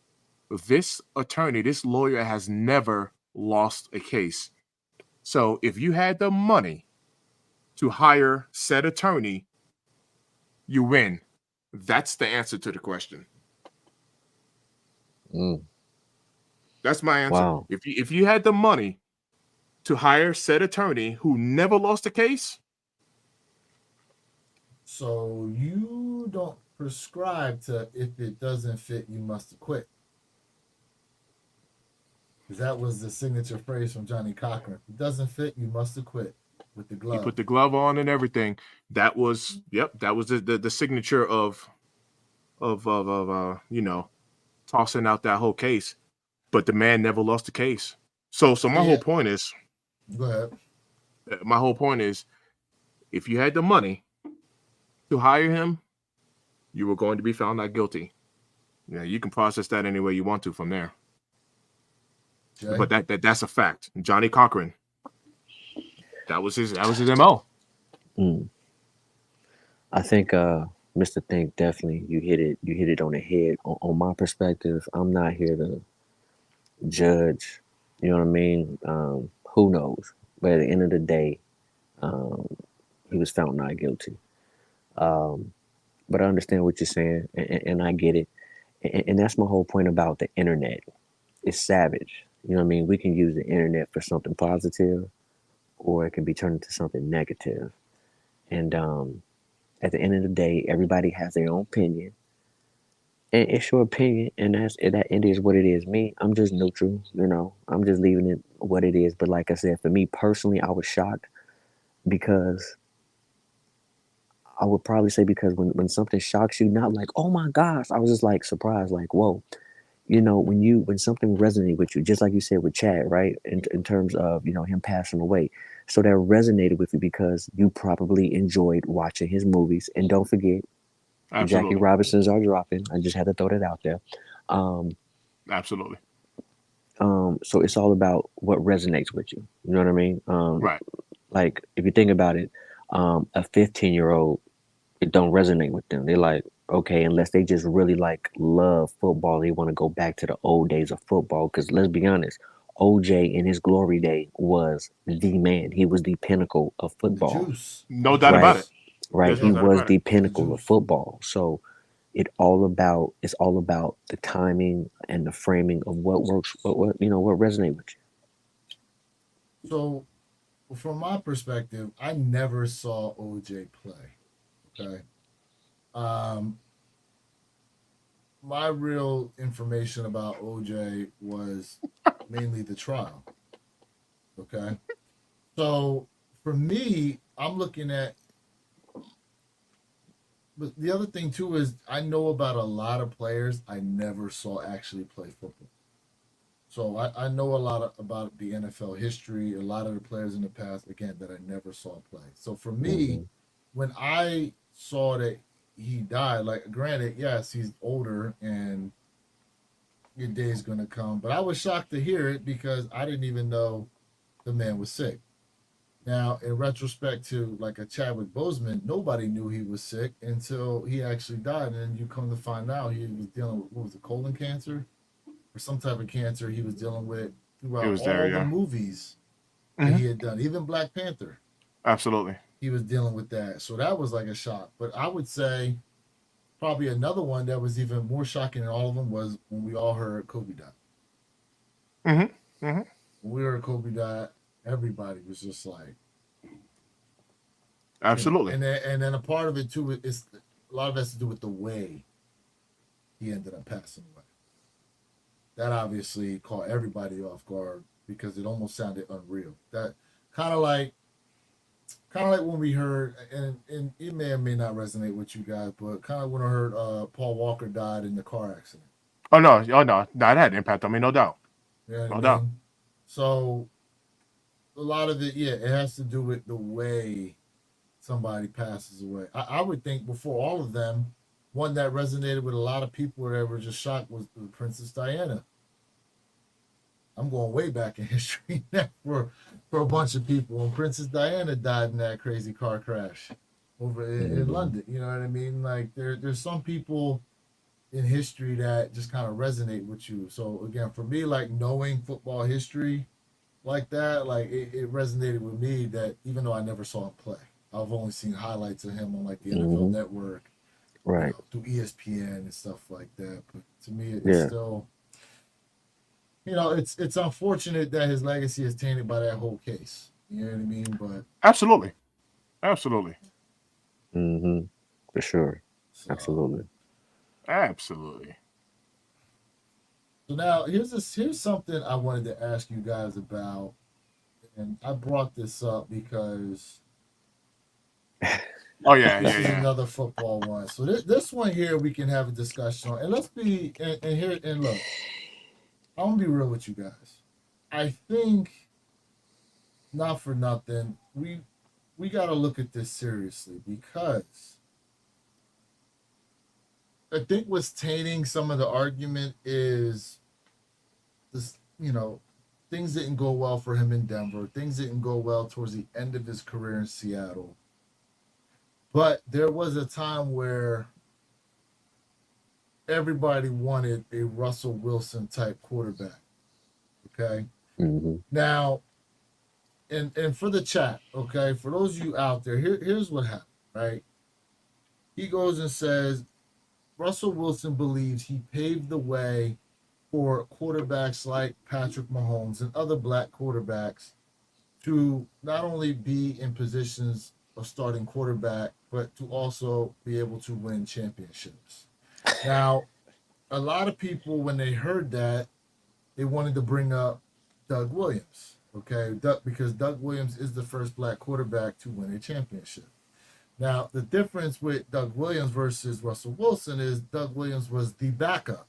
This attorney, this lawyer has never lost a case. So if you had the money to hire said attorney, you win. That's the answer to the question. Mm, That's my answer. wow. If you had the money to hire said attorney who never lost a case, So you don't prescribe to if it doesn't fit, you must quit. Because that was the signature phrase from Johnny Cochran. If it doesn't fit, you must quit with the he glove. put the glove on and everything. That was that was the signature of tossing out that whole case. But the man never lost a case. So my whole Yeah, point is go ahead. my whole point is if you had the money to hire him, you were going to be found not guilty. Yeah, you can process that any way you want to from there. Jay? But that's a fact. Johnny Cochran, that was his MO. Mm. I think, Mr. Think, definitely you hit it on the head. On my perspective, I'm not here to judge. You know what I mean? Who knows? But at the end of the day, um, he was found not guilty. Um, but I understand what you're saying, and I get it. And that's my whole point about the internet. It's savage. You know what I mean? We can use the internet for something positive, or it can be turned into something negative. And at the end of the day, everybody has their own opinion, and it's your opinion, and that it is what it is. Me, I'm just neutral. You know, I'm just leaving it what it is. But like I said, for me personally, I was shocked because I would probably say because when something shocks you, not like oh my gosh, I was just like surprised, like whoa. You know, when something resonated with you, just like you said with Chad, right? In terms of him passing away, so that resonated with you because you probably enjoyed watching his movies. And don't forget, the Jackie Absolutely. Robinsons are dropping. I just had to throw that out there. Um, Absolutely. so it's all about what resonates with you. You know what I mean? Right. Like if you think about it, a 15-year-old, it don't resonate with them. They're like, okay, unless they just really like love football, they want to go back to the old days of football. Because let's be honest, OJ in his glory day was the man. He was the pinnacle of The football, juice. No The doubt about right? it. juice. Right. There's no He Yeah, doubt was about it. the the pinnacle of juice. football. So it's all about the timing and the framing of what works, what resonate with So from my perspective, I never saw OJ play. Okay. Um, my real information about OJ was mainly the trial. Okay. So for me, I'm looking at, but the other thing too is I know about a lot of players I never saw actually play football. So I know a lot about the NFL history, a lot of the players in the past, again, that I never saw play. So for you. me, when I saw that he died, like granted, yes, he's older and your day is gonna come, but I was shocked to hear it because I didn't even know the man was sick. Now, in retrospect to like a Chadwick Boseman, nobody knew he was sick until he actually died, and then you come to find out he was dealing with what was it, colon cancer or some type of cancer he was dealing with It throughout was there, all the yeah. movies. that Mhm. he had done. Even Black Panther, Absolutely. he was dealing with that. So that was like a shock. But I would say probably another one that was even more shocking than all of them was when we all heard Kobe died. Mhm. Mhm. When we heard Kobe died, everybody was just like, Absolutely. and then a part of it too is a lot of it has to do with the way he ended up passing away. That obviously caught everybody off guard because it almost sounded unreal. That kind of like kind of like when we heard, and it may or may not resonate with you guys, but kind of when I heard Paul Walker died in the car accident. Oh no. Oh no. That had impact on me, no doubt. You know what I No doubt. mean? So a lot of it, yeah, it has to do with the way somebody passes away. I would think before all of them, one that resonated with a lot of people that were just shocked was Princess Diana. I'm going way back in history for a bunch of people. When Princess Diana died in that crazy car crash over in Mhm. London, you know what I mean? Like there's some people in history that just kind of resonate with you. So again, for me, like knowing football history like that, like it resonated with me that even though I never saw him play, I've only seen highlights of him on like the NFL Mhm. Network, Right. through ESPN and stuff like that. But to me, it's Yeah. still, it's unfortunate that his legacy is tainted by that whole case. You know what I mean? But Absolutely. Absolutely. Mhm. For sure. so Absolutely. Absolutely. so now here's something I wanted to ask you guys about, and I brought this up because Oh yeah. this Yeah. is Yeah. another football one. So this one here we can have a discussion on, and let's be and here and look, I'm gonna be real with you guys. I think not for nothing, we got to look at this seriously because I think what's tainting some of the argument is this, things didn't go well for him in Denver. Things didn't go well towards the end of his career in Seattle. But there was a time where everybody wanted a Russell Wilson type quarterback. Okay. Mhm. Now, and for the chat, okay, for those of you out there, here's what happened, right? He goes and says Russell Wilson believes he paved the way for quarterbacks like Patrick Mahomes and other black quarterbacks to not only be in positions of starting quarterback, but to also be able to win championships. Now, a lot of people, when they heard that, they wanted to bring up Doug Williams, okay? Because Doug Williams is the first black quarterback to win a championship. Now, the difference with Doug Williams versus Russell Wilson is Doug Williams was the backup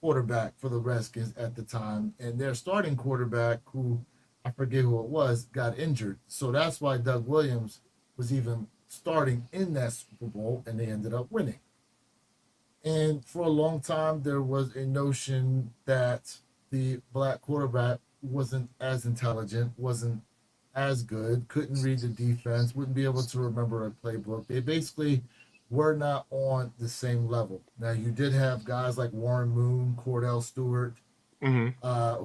quarterback for the Redskins at the time, and their starting quarterback, who I forget who it was, got injured. So that's why Doug Williams was even starting in that Super Bowl, and they ended up winning. And for a long time, there was a notion that the black quarterback wasn't as intelligent, wasn't as good, couldn't read the defense, wouldn't be able to remember a playbook. They basically were not on the same level. Now, you did have guys like Warren Moon, Cordell Stewart, Mhm.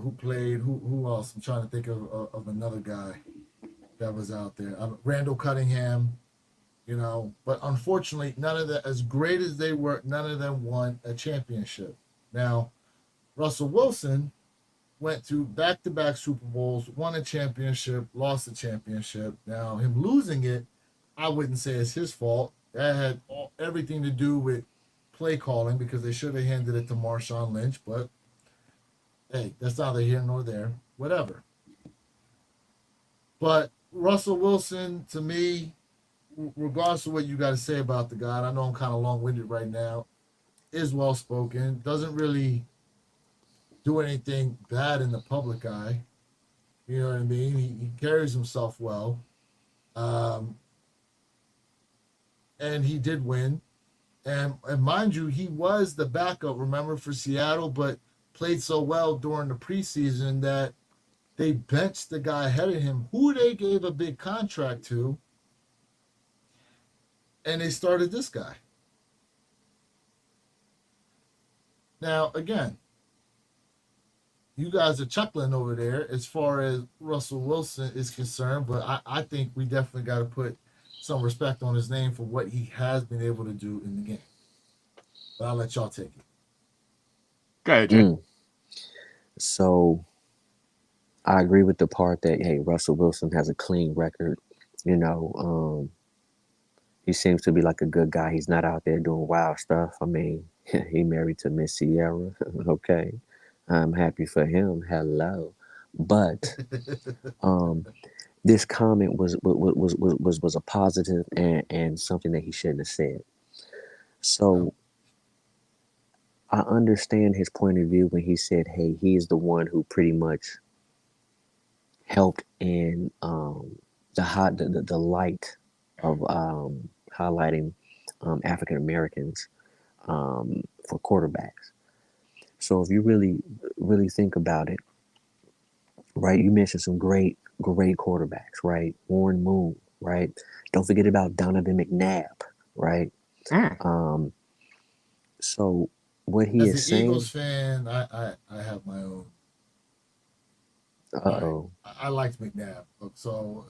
who played. Who else? I'm trying to think of another guy that was out there. Randall Cunningham, but unfortunately, none of that, as great as they were, none of them won a championship. Now, Russell Wilson went to back-to-back Super Bowls, won a championship, lost a championship. Now, him losing it, I wouldn't say it's his fault. That had everything to do with play calling because they should have handed it to Marshawn Lynch. But hey, that's neither here nor there. Whatever. But Russell Wilson, to me, regardless of what you got to say about the guy, I know I'm kind of long winded right now, is well spoken, doesn't really do anything bad in the public eye. You know what I mean? He carries himself well. Um, and he did win. And mind you, he was the backup, remember, for Seattle, but played so well during the preseason that they benched the guy ahead of him, who they gave a big contract to, and they started this guy. Now, again, you guys are chuckling over there as far as Russell Wilson is concerned, but I think we definitely got to put some respect on his name for what he has been able to do in the game. But I'll let y'all take it. Go ahead, Jay. So I agree with the part that, hey, Russell Wilson has a clean record. You know, he seems to be like a good guy. He's not out there doing wild stuff. I mean, he married to Miss Sierra. Okay, I'm happy for him. Hello, but this comment was a positive and something that he shouldn't have said. So I understand his point of view when he said, "Hey, he is the one who pretty much helped in the light of highlighting African Americans for quarterbacks." So if you really think about it, right? You mentioned some great quarterbacks, right? Warren Moon, right? Don't forget about Donovan McNabb, right? Mm. So what he As is an saying, Eagles fan, I have my own. All right, uh-oh, I liked McNabb, so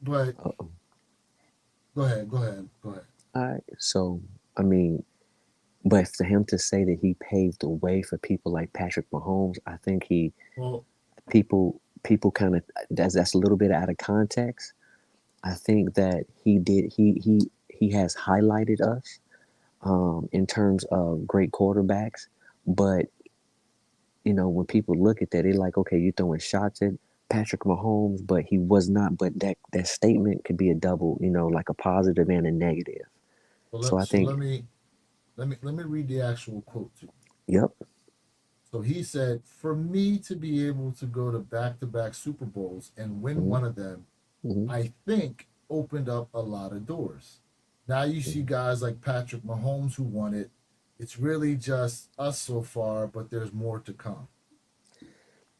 but uh-oh. go ahead. All right. So I mean, but for him to say that he paved the way for people like Patrick Mahomes, I think Well, people kind of that's a little bit out of context. I think that he has highlighted us in terms of great quarterbacks, but you know when people look at that, they're like, okay, you're throwing shots at Patrick Mahomes, but he was not. But that statement could be a double, you know, like a positive and a negative. So I so think, let me read the actual quote to you. yep, So he said, "For me to be able to go to back-to-back Super Bowls and win hmm one of them, hmm I think opened up a lot of doors. Now you see guys like Patrick Mahomes who won it. It's really just us so far, but there's more to come."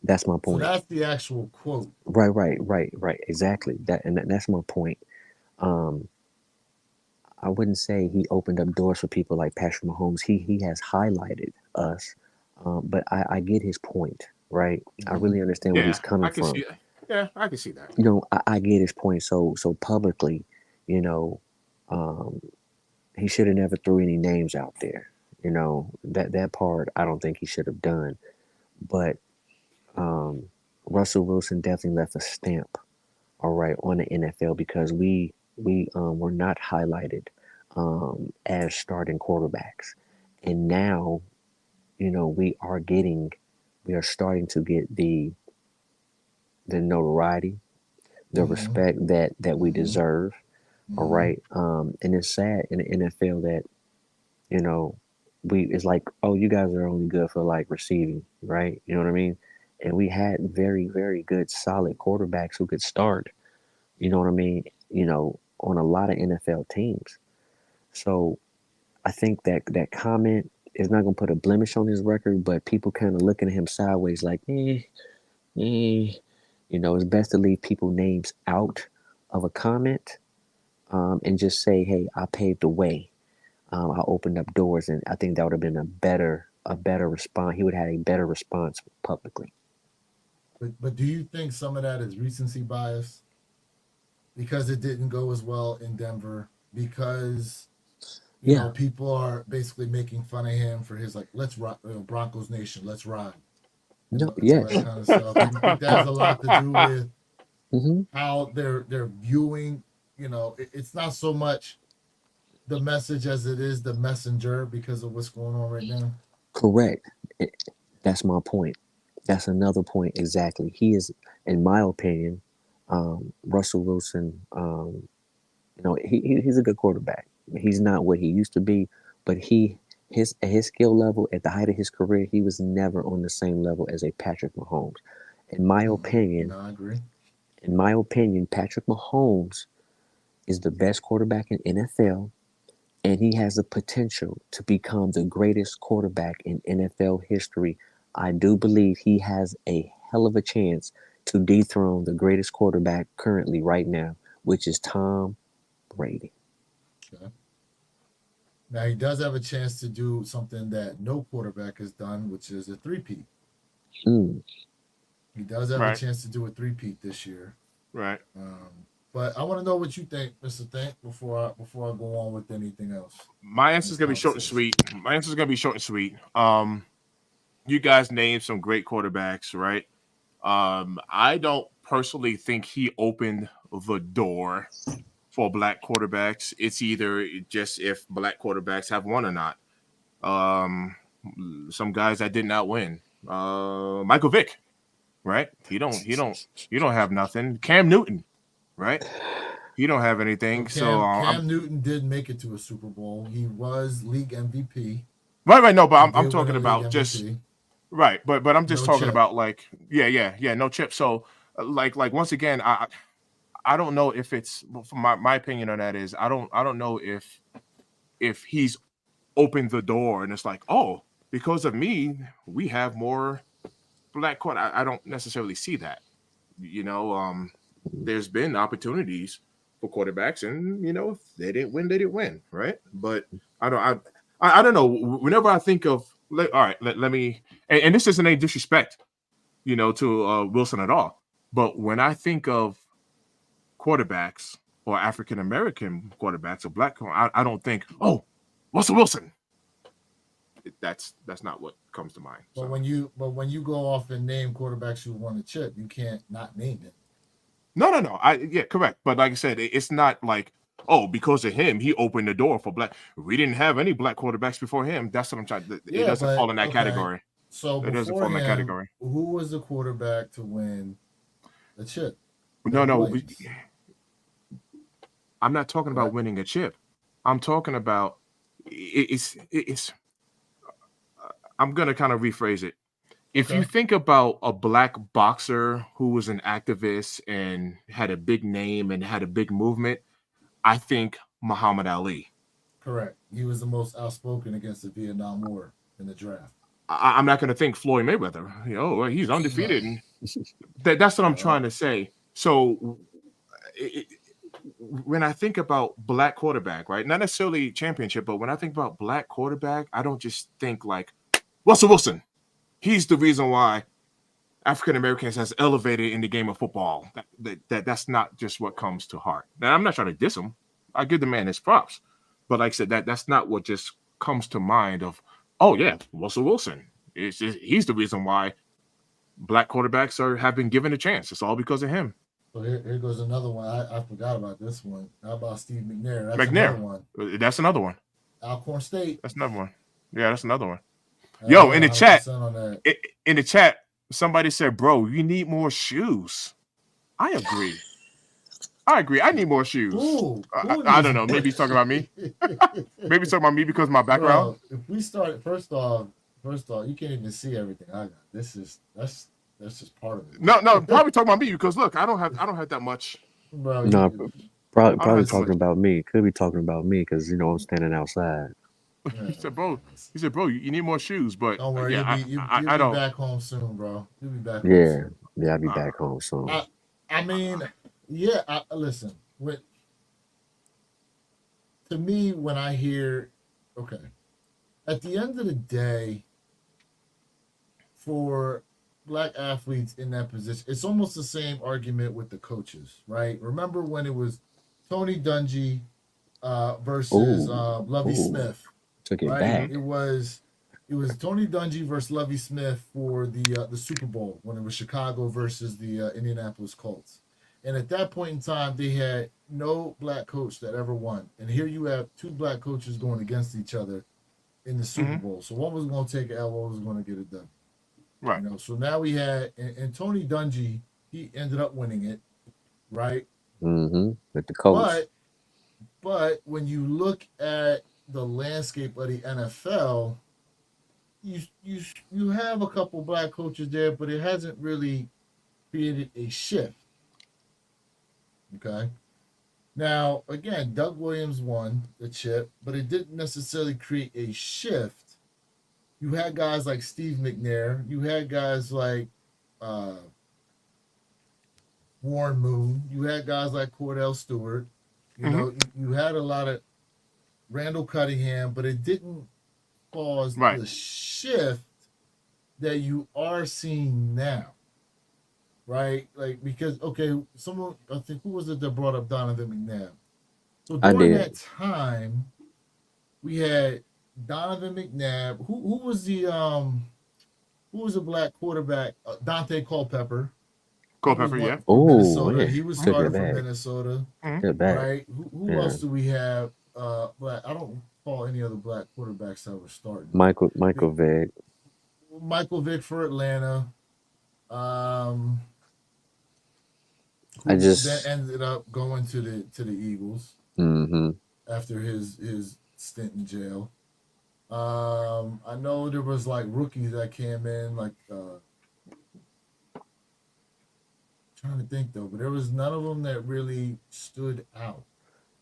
that's my So point. that's the actual quote. Right. Exactly. That's my point. Um, I wouldn't say he opened up doors for people like Patrick Mahomes. He has highlighted us, but I get his point. Right. I Mm-hmm. really understand where he's Yeah, coming I can from. see that. Yeah, I can see that. You know, I get his point. So publicly, you know, um, he should have never threw any names out there. You know that part I don't think he should have done. But Russell Wilson definitely left a stamp, all right, on the NFL because we were not highlighted as starting quarterbacks, and now you know we are starting to get the notoriety, the Mm-hmm. respect that we Mm-hmm. deserve, all Mm-hmm. right. And it's sad in the NFL that you know we it's like, oh, you guys are only good for like receiving, right? You know what I mean? And we had very good solid quarterbacks who could start. You know what I mean? You know, on a lot of NFL teams. So I think that comment is not going to put a blemish on his record, but people kind of looking at him sideways like, eh. You know, it's best to leave people names out of a comment and just say, hey, I paved the way. I opened up doors, and I think that would have been a better response. He would have had a better response publicly. But do you think some of that is recency bias because it didn't go as well in Denver? Because Yeah. people are basically making fun of him for his like let's rock, Broncos Nation, let's ride, No. and all that Yes. kind of stuff. You think that has a lot to do with hmm how they're viewing? It's not so much the message as it is the messenger because of what's going on right now. Correct. That's my point. That's another point exactly. He is, in my opinion, Russell Wilson. You know, he's a good quarterback. He's not what he used to be, but his skill level at the height of his career, he was never on the same level as a Patrick Mahomes. In my opinion, I agree. Patrick Mahomes is the best quarterback in NFL, and he has the potential to become the greatest quarterback in NFL history. I do believe he has a hell of a chance to dethrone the greatest quarterback currently right now, which is Tom Brady. Okay. Now he does have a chance to do something that no quarterback has done, which is a three-peat. Mm. He does have a Right. chance to do a three-peat this year. Right. But I want to know what you think, Mr. Think, before I go on with anything else. My in answer this is gonna be short and conversation. sweet. My answer is gonna be short and sweet. You guys named some great quarterbacks, right? I don't personally think he opened the door for black quarterbacks. It's either just if black quarterbacks have won or not. Um, some guys that did not win. Michael Vick, right? You don't have nothing. Cam Newton, right? You don't have So anything. So Cam I'm Newton did make it to a Super Bowl. He was league MVP. right. No, but He I'm did win talking a league about just MVP. right. But I'm just No talking chip. about like yeah. No chip. So like once again, I don't know if it's my opinion on that is I don't know if he's opened the door and it's like, oh, because of me we have more black court. I don't necessarily see that. You know, there's been opportunities for quarterbacks, and if they didn't win, they didn't win, right? But I don't I don't know. Whenever I think of all right, let me and this isn't any disrespect, to Wilson at all. But when I think of quarterbacks or African American quarterbacks or black, I don't think, oh, Russell Wilson. That's not what comes to mind. But So when you go off and name quarterbacks who won a chip, you can't not name them. no. Yeah, correct. But like I said, it's not like, oh, because of him, he opened the door for black. We didn't have any black quarterbacks before him. That's what I'm trying. It Yeah, doesn't but fall in that okay. category. So It doesn't before fall in that him, category. who was the quarterback to win the chip? No, Doug no. Williams. I'm not talking about Correct. winning a chip. I'm talking about it's. I'm gonna kind of rephrase it. If you Okay. think about a black boxer who was an activist and had a big name and had a big movement, I think Muhammad Ali. Correct. He was the most outspoken against the Vietnam War in the draft. I'm not going to think Floyd Mayweather. Well, he's No. undefeated, and that's what I'm Uh, trying to say. So, it, when I think about black quarterback, right? Not necessarily championship, but when I think about black quarterback, I don't just think like Russell Wilson. He's the reason why African Americans has elevated in the game of football. That's not just what comes to heart. Now, I'm not trying to diss him. I give the man his props, but like I said, that's not what just comes to mind. Of oh yeah, Russell Wilson. He's the reason why black quarterbacks have been given a chance. It's all because of him. so here goes another one. I forgot about this one. How about Steve McNair? That's another McNair. one. That's another one. Alcorn State. That's another one. Yeah, that's another one. I Yo, agree in the chat, 100% on that. in the chat, somebody said, "Bro, you need more shoes." I agree. I need more shoes. Who I needs don't know. more? Maybe he's talking about me. Maybe he's talking about me because of my background. Bro, if we start first off, you can't even see everything I got. That's just part of it. No, probably talking about me because look, I don't have that much. Bro, No, probably I don't have that talking much. about me. Could be talking about me because I'm standing outside. He said, "Bro, you need more shoes." But don't worry, yeah, you'll I be don't. back home soon, bro. You'll be back home Yeah, soon. yeah, I'll be back home soon. I mean, yeah. Listen, to me, when I hear, okay, at the end of the day, for black athletes in that position, it's almost the same argument with the coaches, right? Remember when it was Tony Dungy versus Lovey Ooh. Smith, Took it right? back. It was Tony Dungy versus Lovey Smith for the Super Bowl when it was Chicago versus the Indianapolis Colts. And at that point in time, they had no black coach that ever won. And here you have two black coaches going against each other in the Super Bowl. So one was going to take it L, one was going to get it done. Right. So now we had and Tony Dungy, he ended up winning it, right? Mm-hmm. With the Colts. But when you look at the landscape of the NFL, you have a couple black coaches there, but it hasn't really created a shift. Okay. Now, again, Doug Williams won the chip, but it didn't necessarily create a shift. You had guys like Steve McNair. You had guys like Warren Moon. You had guys like Cordell Stewart. You know, you had a lot of Randall Cunningham, but it didn't cause the shift that you are seeing now, right? Like because okay, someone I think who was it that brought up Donovan McNabb? So I during did. that time, we had Donovan McNabb. Who was the black quarterback? Dante Culpepper. He was Culpepper, yeah. one from Oh Minnesota. man, He was good started from bag, Minnesota, Mhm. good bag. right? Who Yeah, else do we have? Black. I don't recall any other black quarterbacks that were starting. Michael We, Vick. Michael Vick for Atlanta, um, I who then just, ended up going to the Eagles mm-hmm. after his stint in jail. I know there was like rookies that came in, like trying to think though, but there was none of them that really stood out.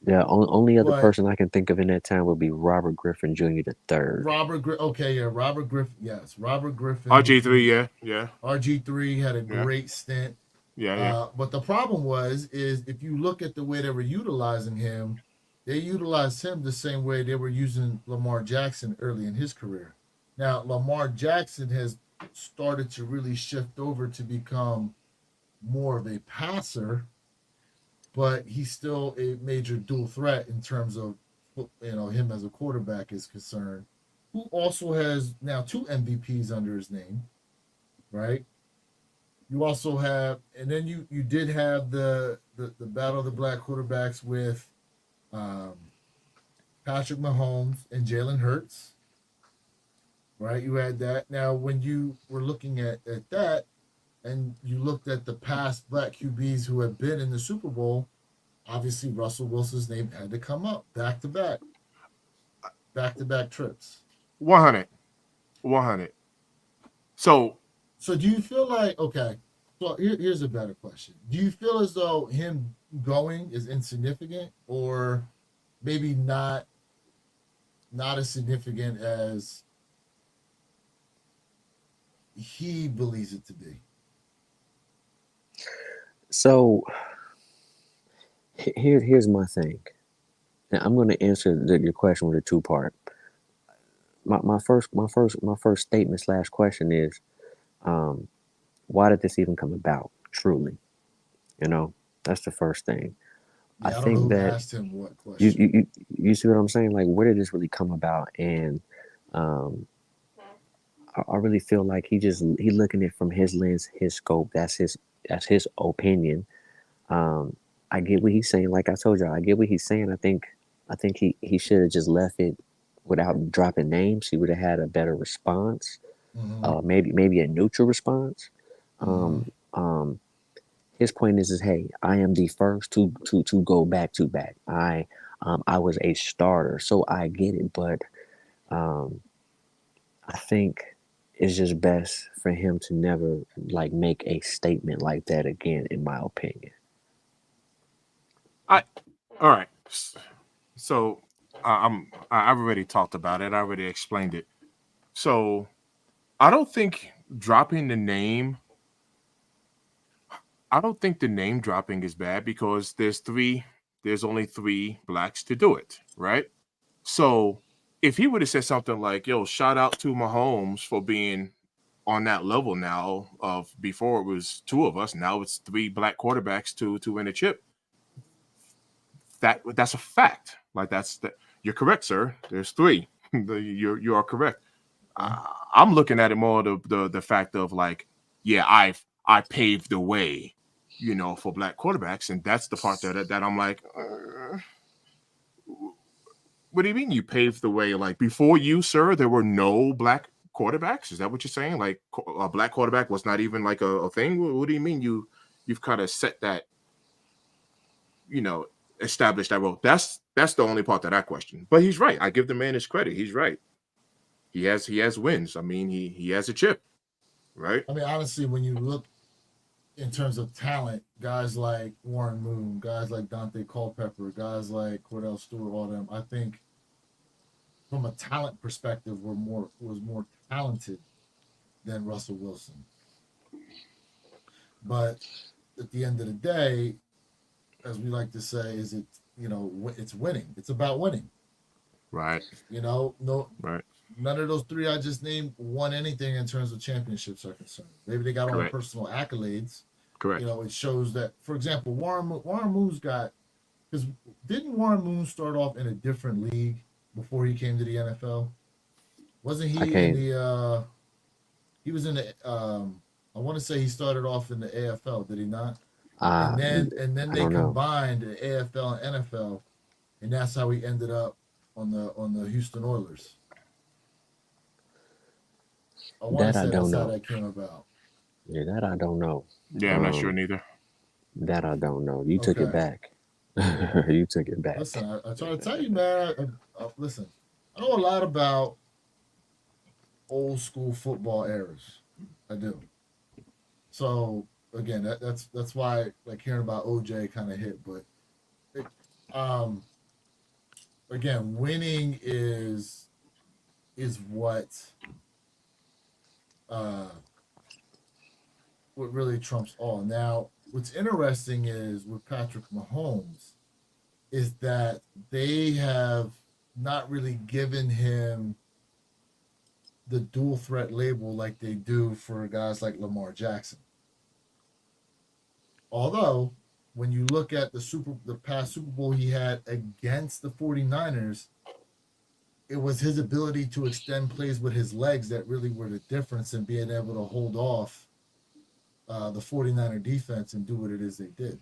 Yeah, only other But person I can think of in that time would be Robert Griffin Jr. the third. Okay, yeah, Robert Griffin, yes, Robert Griffin RG3, between yeah, yeah, RG3 had a yeah, great stint. yeah, yeah. But the problem is if you look at the way they were utilizing him, they utilized him the same way they were using Lamar Jackson early in his career. Now Lamar Jackson has started to really shift over to become more of a passer, but he's still a major dual threat in terms of him as a quarterback is concerned. Who also has now two MVPs under his name, right? You also have, and then you did have the battle of the black quarterbacks with um, Patrick Mahomes and Jalen Hurts, right? You had that. Now, when you were looking at that, and you looked at the past black QBs who have been in the Super Bowl, obviously Russell Wilson's name had to come up back to back trips. 100, 100. So So do you feel like okay? So here's a better question: do you feel as though him going is insignificant, or maybe not as significant as he believes it to be? So here's my thing. And I'm going to answer your question with a two part. My first statement slash question is, um, why did this even come about? Truly, you know, that's the first thing. I Yeah, I don't know think who that asked him what you question. you you, you see what I'm saying? Like, where did this really come about? And um, I really feel like he looking at it from his lens, his scope. That's his opinion. Um, I get what he's saying. Like I told y'all, I get what he's saying. I think he should have just left it without dropping names. He would have had a better response. Mm-hmm. Maybe a neutral response. Mm-hmm. Um, um, his point is hey, I am the first to go back to back. I was a starter, so I get it. But um, I think it's just best for him to never like make a statement like that again, in my opinion. I all right. So I've already talked about it. I already explained it. So I don't think dropping the name. I don't think the name dropping is bad because there's only three blacks to do it, right? So if he would have said something like, "Yo, shout out to Mahomes for being on that level now of before it was two of us, now it's three black quarterbacks to win a chip." That's a fact. Like you're correct, sir. There's three. You are correct. Okay. I'm looking at it more the fact of like, yeah, I paved the way, for black quarterbacks, and that's the part that I'm like, what do you mean you paved the way? Like before you, sir, there were no black quarterbacks. Is that what you're saying? Like a black quarterback was not even like a thing. What do you mean you've kind of set that, you know, established that role? That's the only part that I question. But he's right. I give the man his credit. He's right. He has wins. I mean, he has a chip, right? I mean, honestly, when you look in terms of talent, guys like Warren Moon, guys like Dante Culpepper, guys like Cordell Stewart, all them, I think from a talent perspective, was more talented than Russell Wilson. But at the end of the day, as we like to say, it's winning. It's about winning. Right. No, Right. none of those three I just named won anything in terms of championships are concerned. Maybe they got on Correct. personal accolades. Correct. It shows that, for example, Warren Moon's got, because didn't Warren Moon start off in a different league before he came to the NFL? Wasn't I he in can't. the? He was in the. I want to say he started off in the AFL. Did he not? Uh, And then I they don't know. combined the AFL and NFL, and that's how he ended up on the Houston Oilers. I want That to I say don't that's how know. that came about. Yeah, that I don't know. Yeah, I'm not sure Um, neither. that I don't know. You took it Okay. back. You took it back. Listen, I try to tell you, man. Listen, I know a lot about old school football eras. I do. So again, that's why like hearing about OJ kind of hit. But it, um, again, winning is uh what really trumps all. Now, what's interesting is with Patrick Mahomes is that they have not really given him the dual threat label like they do for guys like Lamar Jackson. Although, when you look at the past Super Bowl he had against the 49ers, it was his ability to extend plays with his legs that really were the difference in being able to hold off the 49er defense and do what it is they did.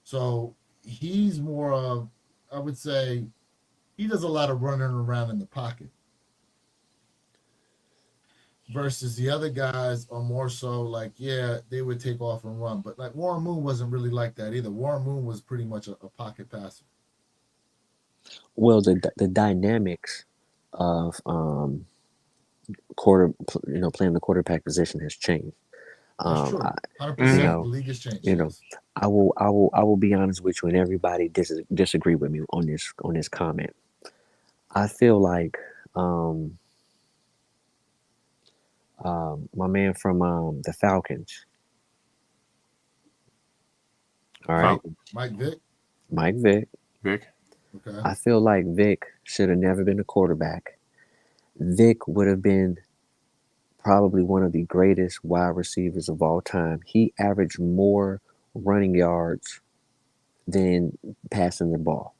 So he's more of, I would say, he does a lot of running around in the pocket. Versus the other guys are more so like, yeah, they would take off and run. But like Warren Moon wasn't really like that either. Warren Moon was pretty much a pocket passer. Well, the dynamics of playing the quarterback position has changed. That's Um, true. I, Hundred you percent. know, The league has changed. you know, Yes. I will be honest with you, and everybody disagree with me on this comment. I feel like um, my man from the Falcons, all right, Mike Vick. Mike Vick. Vic. Okay. I feel like Vic should have never been a quarterback. Vic would have been probably one of the greatest wide receivers of all time. He averaged more running yards than passing the ball.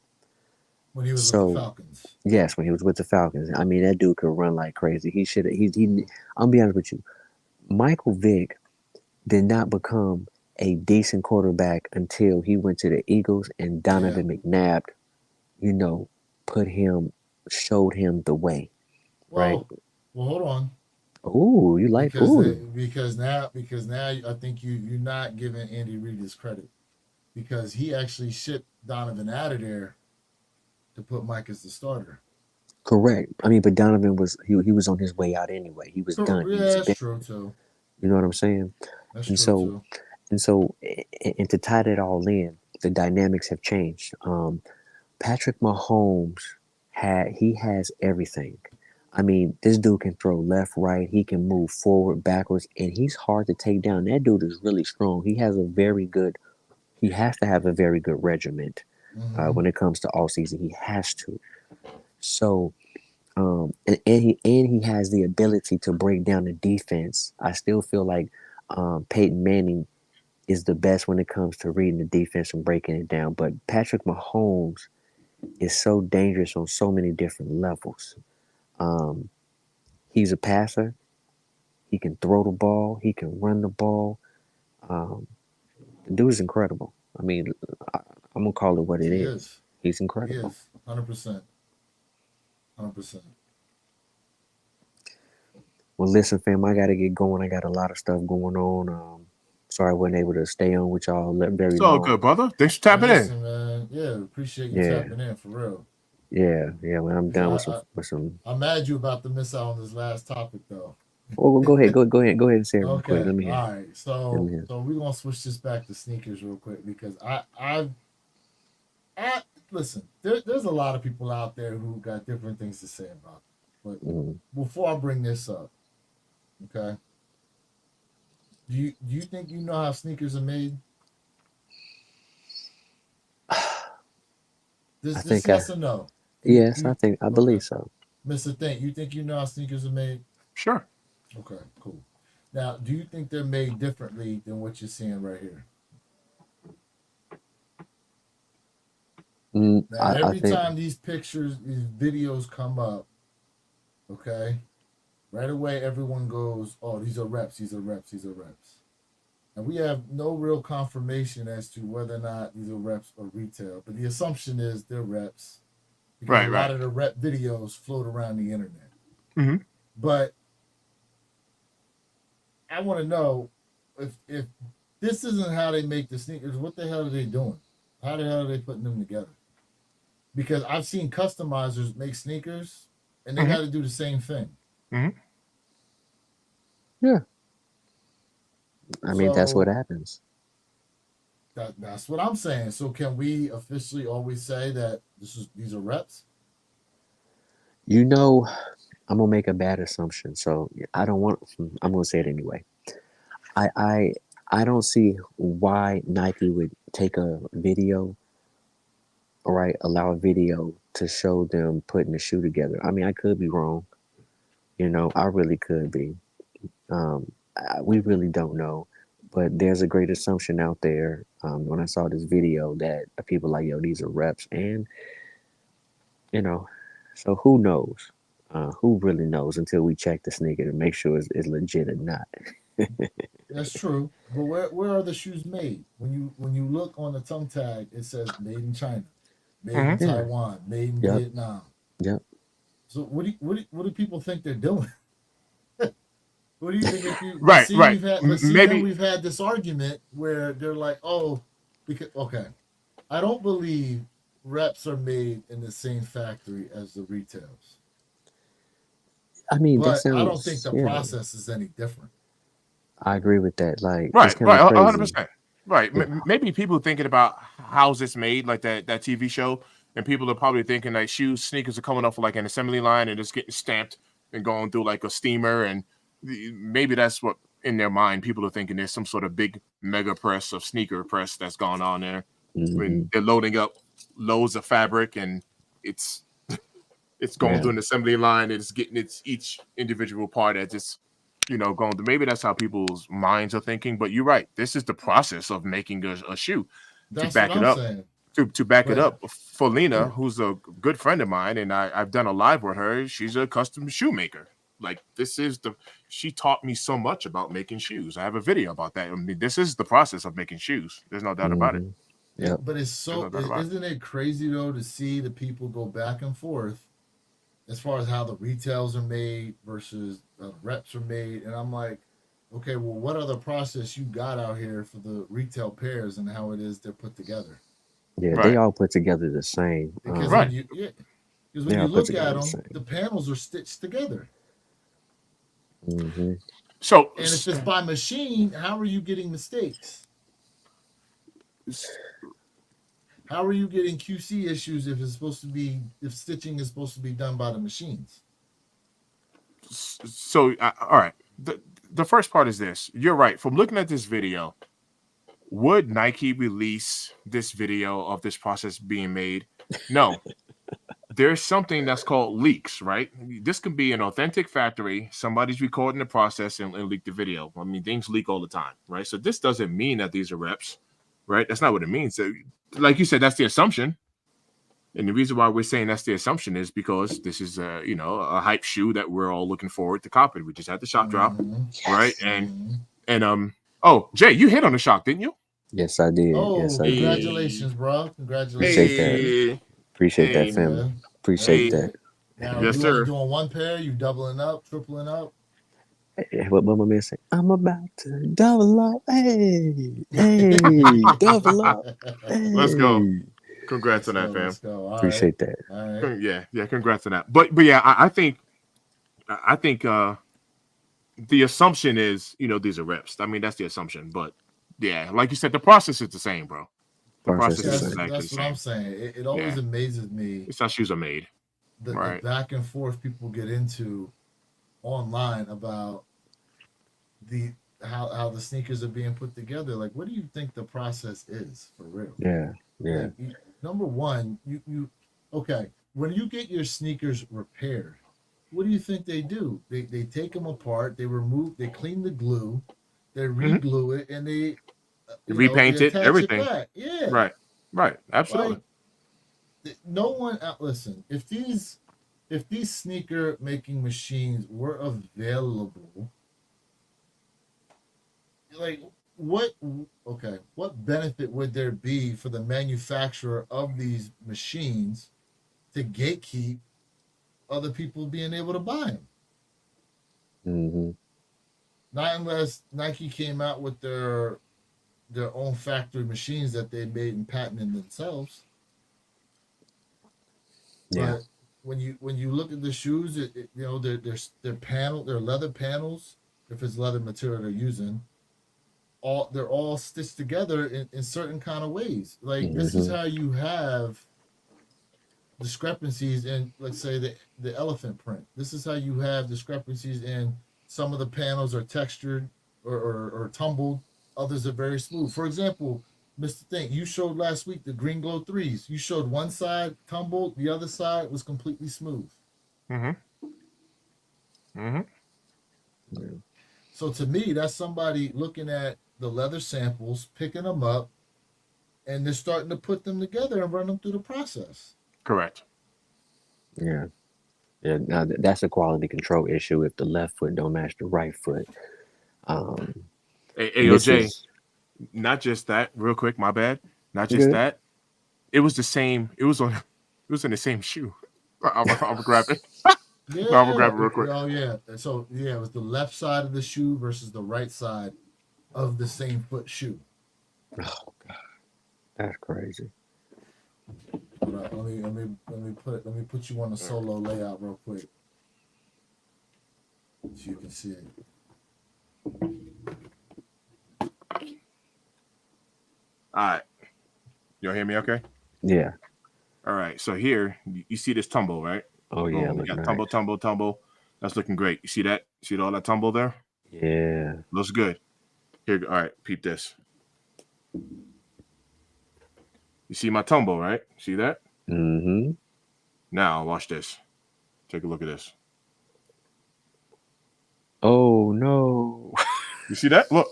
When he was with the So Falcons. yes, when he was with the Falcons, I mean that dude could run like crazy. He should. He. I'm be honest with you. Michael Vick did not become a decent quarterback until he went to the Eagles and Yeah. Donovan McNabb, you know, showed him the way, right? Well, hold on. Ooh, you like Because ooh. because now I think you're not giving Andy Reid his credit because he actually shipped Donovan out of there to put Mike as the starter. Correct. I mean, but Donovan he was on his way out anyway. He was So done. He yeah, was that's finished. true too. You know what I'm saying? That's And true so too. and to tie that all in, the dynamics have changed. Patrick Mahomes he has everything. I mean, this dude can throw left, right. He can move forward, backwards, and he's hard to take down. That dude is really strong. He has to have a very good regiment Mm-hmm. when it comes to all season. He has to. So, and he has the ability to break down the defense. I still feel like Peyton Manning is the best when it comes to reading the defense and breaking it down. But Patrick Mahomes is so dangerous on so many different levels. Um, he's a passer. He can throw the ball. He can run the ball. Um, the dude is incredible. I mean, I'm gonna call it what it He is. is. He's He incredible. is. 100%. 100%. Well, listen, fam, I gotta get going. I got a lot of stuff going on. Sorry I wasn't able to stay on with y'all very It's all long. good, brother. Thanks for Hey, tapping in. listen, man. Yeah, appreciate you Yeah, tapping in for real. yeah. When I'm done Because with some. I'm mad you about to miss out on this last topic though. Well, go ahead and say it real quick. Okay. Let me hear. All right. Let So me hear. we're gonna switch this back to sneakers real quick because I listen. There's a lot of people out there who got different things to say about it. But Mm. before I bring this up, okay, do you think you know how sneakers are made? I This think yes or no? Yes, I Okay, believe so. Mr. Think, you think you know how sneakers are made? Sure. Okay, cool. Now, do you think they're made differently than what you're seeing right here? Now, I every think time these pictures, these videos come up, okay, right away everyone goes, "Oh, these are reps. These are reps. These are reps." And we have no real confirmation as to whether or not these are reps or retail, but the assumption is they're reps because a Right. lot Right. of the rep videos float around the internet. Hmm. But I want to know if this isn't how they make the sneakers, what the hell are they doing? How the hell are they putting them together? Because I've seen customizers make sneakers and they Hmm. got to do the same thing. Hmm. yeah. I mean, that's what So happens. that's what I'm saying. So can we officially always say that these are reps? You know, I'm gonna make a bad assumption, so I don't want. I'm gonna say it anyway. I I I don't see why Nike would take a video, all right, allow a video to show them putting the shoe together. I mean, I could be wrong. I really could be. We really don't know, but there's a great assumption out there. When I saw this video, that people like, yo, these are reps, and you know, so who knows? Who really knows until we check the sneaker to make sure it's legit or not? That's true. But where are the shoes made? When you look on the tongue tag, it says made in China, made Hmm. in Yeah. Taiwan, made in Yep. Vietnam. Yep. So what do people think they're doing? What do you think if you Right. Right. but see then Maybe. we've had this argument where they're like, oh, because okay, I don't believe reps are made in the same factory as the retails, I mean, that but I don't think sounds, the yeah, process is any different. I agree with that. Like, it's Right. kind Right. of 100%. crazy. Right. Yeah. Maybe people thinking about how's this made, like that TV show, and people are probably thinking like shoes, sneakers are coming off like an assembly line and it's getting stamped and going through like a steamer, and maybe that's what in their mind people are thinking there's some sort of big mega press of sneaker press that's gone on there when Hmm. they're loading up loads of fabric and it's it's going Yeah. through an assembly line and it's getting its each individual part at just going through. Maybe that's how people's minds are thinking. But you're right. This is the process of making a shoe. To That's what back it I'm up, saying. to back it But up, for Lena, yeah, who's a good friend of mine, and I've done a live with her. She's a custom shoemaker. Like this is the she taught me so much about making shoes. I have a video about that. I mean, this is the process of making shoes. There's no doubt about it. Hmm. Yep. but it's There's so no doubt about it. isn't it crazy though to see the people go back and forth as far as how the retails are made versus the reps are made, and I'm like, okay, well, what other process you got out here for the retail pairs and how it is they're put together? Yeah, they Right. all put together the same. Because Right. They when you all put look at together the them, same. the panels are stitched together, Hmm. So and if it's by machine, how are you getting mistakes? How are you getting QC issues if stitching is supposed to be done by the machines? all right. The first part is this. You're right. From looking at this video, would Nike release this video of this process being made? No. There's something that's called leaks, right? This could be an authentic factory. Somebody's recording the process and leak the video. I mean, things leak all the time, right? So this doesn't mean that these are reps, right? That's not what it means. So, like you said, that's the assumption. And the reason why we're saying that's the assumption is because this is a hype shoe that we're all looking forward to copy. We just had the shock drop, Mm-hmm. right? Yes. And oh, Jay, you hit on the shock, didn't you? Yes, I did. Yes, Oh, I did. congratulations, bro! Appreciate Congratulations to that. you. Appreciate that, Hey, family. Yeah. Appreciate hey, Hey, that. now yes, you only sir. doing one pair? You doubling up, tripling up? What my man say? I'm about to double up. Hey, hey, double up. Let's go. Hey. Congrats Let's on that, go. fam. Let's go. All right. Appreciate that. All right. Yeah, congrats on that. But yeah, I think the assumption is these are reps. I mean, that's the assumption. But yeah, like you said, the process is the same, bro. The Process process is is the That's same. exactly the that's what I'm same. saying. It always Yeah, amazes me it's how shoes are made. the Right. back and forth people get into online about the how the sneakers are being put together. Like, what do you think the process is for real? Yeah, yeah. Like, number one, you okay. when you get your sneakers repaired, what do you think they do? They take them apart, they clean the glue, they Hmm. re-glue it, and they they Repaint it, attach it everything. back. Yeah, Right. Right. Absolutely. like no one listen. If these sneaker making machines were available, like what okay, what benefit would there be for the manufacturer of these machines to gatekeep other people being able to buy them? Hmm. Not unless Nike came out with their own factory machines that they made and patented themselves. Yeah. But when you look at the shoes, their panel, their leather panels, if it's leather material they're using, they're all stitched together in certain kind of ways. Like this is Hmm. how you have discrepancies in, let's say, the elephant print. This is how you have discrepancies in some of the panels are textured or tumbled, others are very smooth. For example, Mr. Think, you showed last week the Green Glow threes. You showed one side tumbled, the other side was completely smooth. Hmm. Hmm. Yeah. So to me, that's somebody looking at the leather samples, picking them up, and they're starting to put them together and run them through the process. Correct. Yeah. Yeah. Now that's a quality control issue if the left foot don't match the right foot. Um, this AOJ, is not just that, real quick, my bad. Not just good. that. It was the same. It was on. It was in the same shoe. I'm gonna grab it. No, I'm gonna Yeah. grab it real quick. Oh, yeah. So, yeah, it was the left side of the shoe versus the right side of the same foot shoe. Oh God, that's crazy. Hold on, let me put you on the solo layout real quick so you can see it. All right. Y'all hear me? Okay. Yeah. All right. So here you see this tumble, right? Oh yeah, Boom. We look got nice. tumble, tumble, tumble. That's looking great. You see that? See all that tumble there? Yeah. Looks good. Here. All right. Peep this. You see my tumble, right? See that? Mm-hmm. Now watch this. Take a look at this. Oh no. You see that? Look.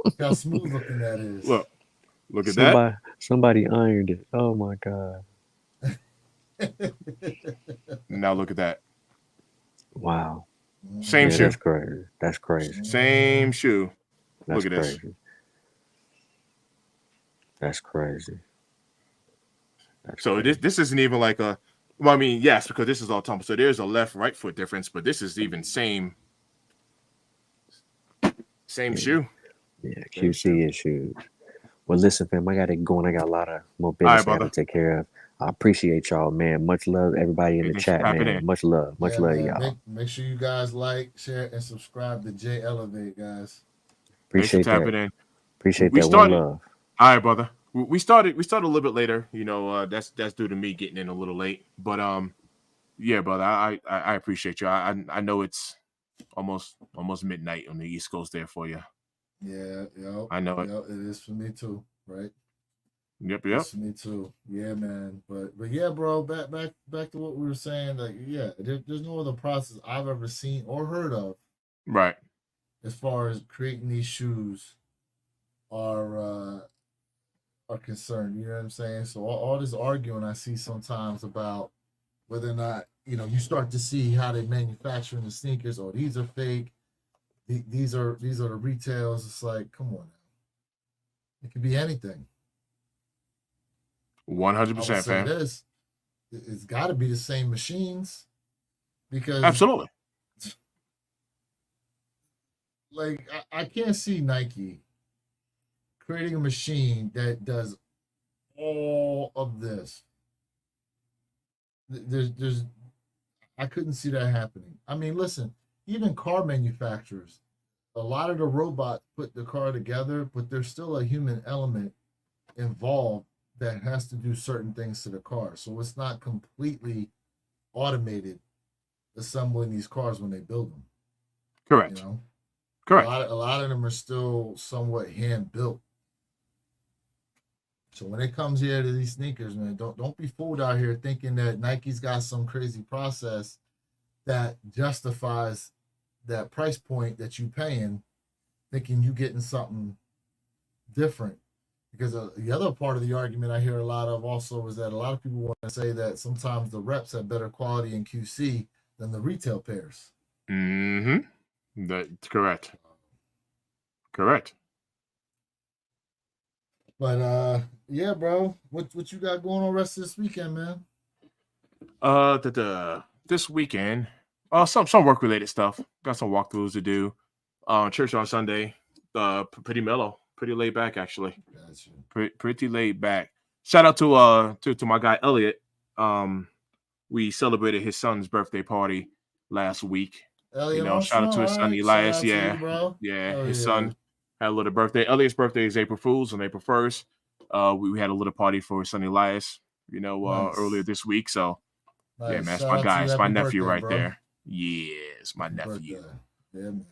Look how smooth looking that is. Look. Look at that. Somebody ironed it. Oh my God. Now look at that. Wow. Same Yeah, shoe. that's crazy. That's crazy. Same shoe. That's Look at this. crazy. That's crazy. That's So crazy. this isn't even like a. Well, I mean, yes, because this is all tumble. So there's a left right foot difference, but this is even same Yeah. shoe. Yeah, Same shoe. QC issues. Well, listen, fam, I gotta go and I got a lot of more All right, business I gotta brother. take care of. I appreciate y'all, man. Much love, everybody in Hey, the thanks for chat, tapping man. in. Much love. Much Yeah, love, man. y'all. Make sure you guys like, share, and subscribe to J Elevate, guys. Thanks for Appreciate tapping that. in. Appreciate We that. One started. love. All right, brother. We started a little bit later. You know, that's due to me getting in a little late. But yeah, brother. I appreciate you. I know it's almost midnight on the East Coast there for you. Yeah, I know it. it is for me too, right? Yep. It's for me too. Yeah, man. But yeah, bro. Back to what we were saying. Like, yeah, there's no other process I've ever seen or heard of Right. as far as creating these shoes are concerned. You know what I'm saying? So all this arguing I see sometimes about whether or not you start to see how they manufacturing the sneakers. Oh, these are fake. These are the retails. It's like, come on now. It could be anything. 100%, I would say fam. this: it's got to be the same machines because, Absolutely. like, I can't see Nike creating a machine that does all of this. There's I couldn't see that happening. I mean, listen, even car manufacturers, a lot of the robots put the car together, but there's still a human element involved that has to do certain things to the car. So it's not completely automated assembling these cars when they build them. Correct. A lot of them are still somewhat hand built. So when it comes here to these sneakers, man, don't be fooled out here thinking that Nike's got some crazy process that justifies that price point that you paying, thinking you getting something different. Because the other part of the argument I hear a lot of also is that a lot of people want to say that sometimes the reps have better quality in QC than the retail pairs. Mm-hmm. That's correct. Correct. But yeah, bro, what you got going on rest of this weekend, man? This weekend, some work related stuff. Got some walkthroughs to do. Church on Sunday. Pretty mellow, pretty laid back actually. Gotcha. Pretty laid back. Shout out to my guy Elliot. We celebrated his son's birthday party last week. Elliot Shout out to his son Elias. Yeah, bro. His son had a little birthday. Elliot's birthday is April Fool's on April 1st. We had a little party for his son Elias, Nice. earlier this week. So Nice. yeah, man, it's Shout my out to guy. you. It's my Happy nephew birthday, right bro. there. Yeah, it's my Happy nephew. birthday. Yeah, man.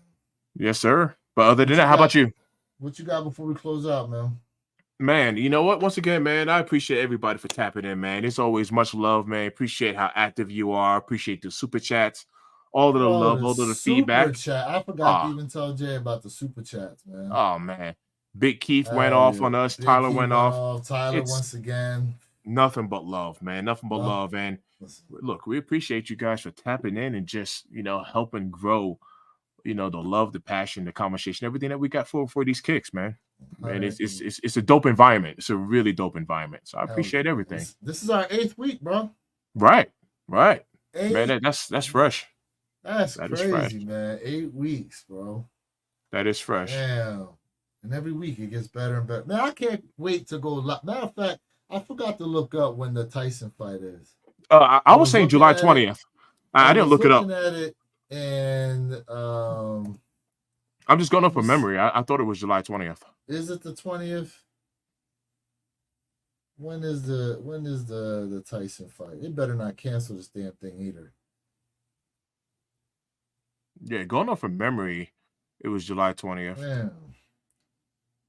Yes, sir. But other than that, how about you? What you got before we close out, man? Man, you know what? Once again, man, I appreciate everybody for tapping in, man. It's always much love, man. Appreciate how active you are. Appreciate the super chats, all of the love, all of the feedback. Chat. I forgot to even tell Jay about the super chats, man. Oh man, Big Keith went off on us. Big Tyler Keith went off. Tyler once again. Nothing but love, man. Nothing but love. And look, we appreciate you guys for tapping in and just helping grow, the love, the passion, the conversation, everything that we got for these kicks, man. Man, it's a dope environment. It's a really dope environment. So I appreciate everything. This is our 8th week, bro. Right. 8? Man, that's fresh. That's crazy, fresh. Man. 8 weeks, bro. That is fresh. Damn. And every week it gets better and better. Man, I can't wait to go. Matter of fact, I forgot to look up when the Tyson fight is. I was saying July 20th. I didn't look it up. At it and I'm just going off from memory. I thought it was July 20th. Is it the 20th? When is the Tyson fight? It better not cancel this damn thing either. Yeah, going off from memory, it was July 20th. Man.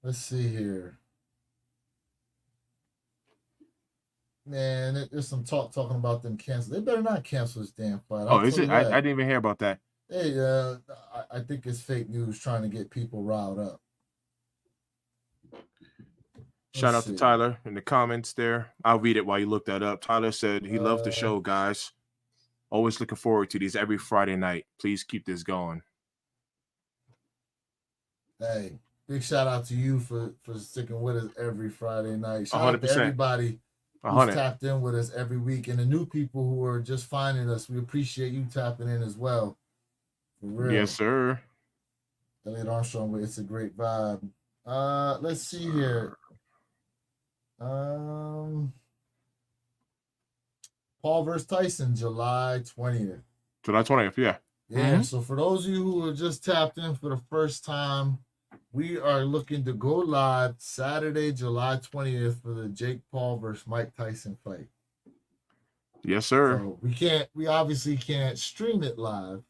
Let's see here. Man, there's some talking about them cancel. They better not cancel this damn fight. Oh, is it? I didn't even hear about that. Hey, I think it's fake news trying to get people riled up. Shout out to Tyler in the comments there. I'll read it while you look that up. Tyler said he loved the show, guys. Always looking forward to these every Friday night. Please keep this going. Hey, big shout out to you for sticking with us every Friday night. Shout 100%. out to everybody who's tapped in with us every week. And the new people who are just finding us, we appreciate you tapping in as well. For real. Yes, sir. Elliot Armstrong, it's a great vibe. Let's see here. Paul versus Tyson, July 20th. July 20th, yeah. Yeah, So for those of you who are just tapped in for the first time, we are looking to go live Saturday, July 20th for the Jake Paul versus Mike Tyson fight. Yes, sir. So we obviously can't stream it live.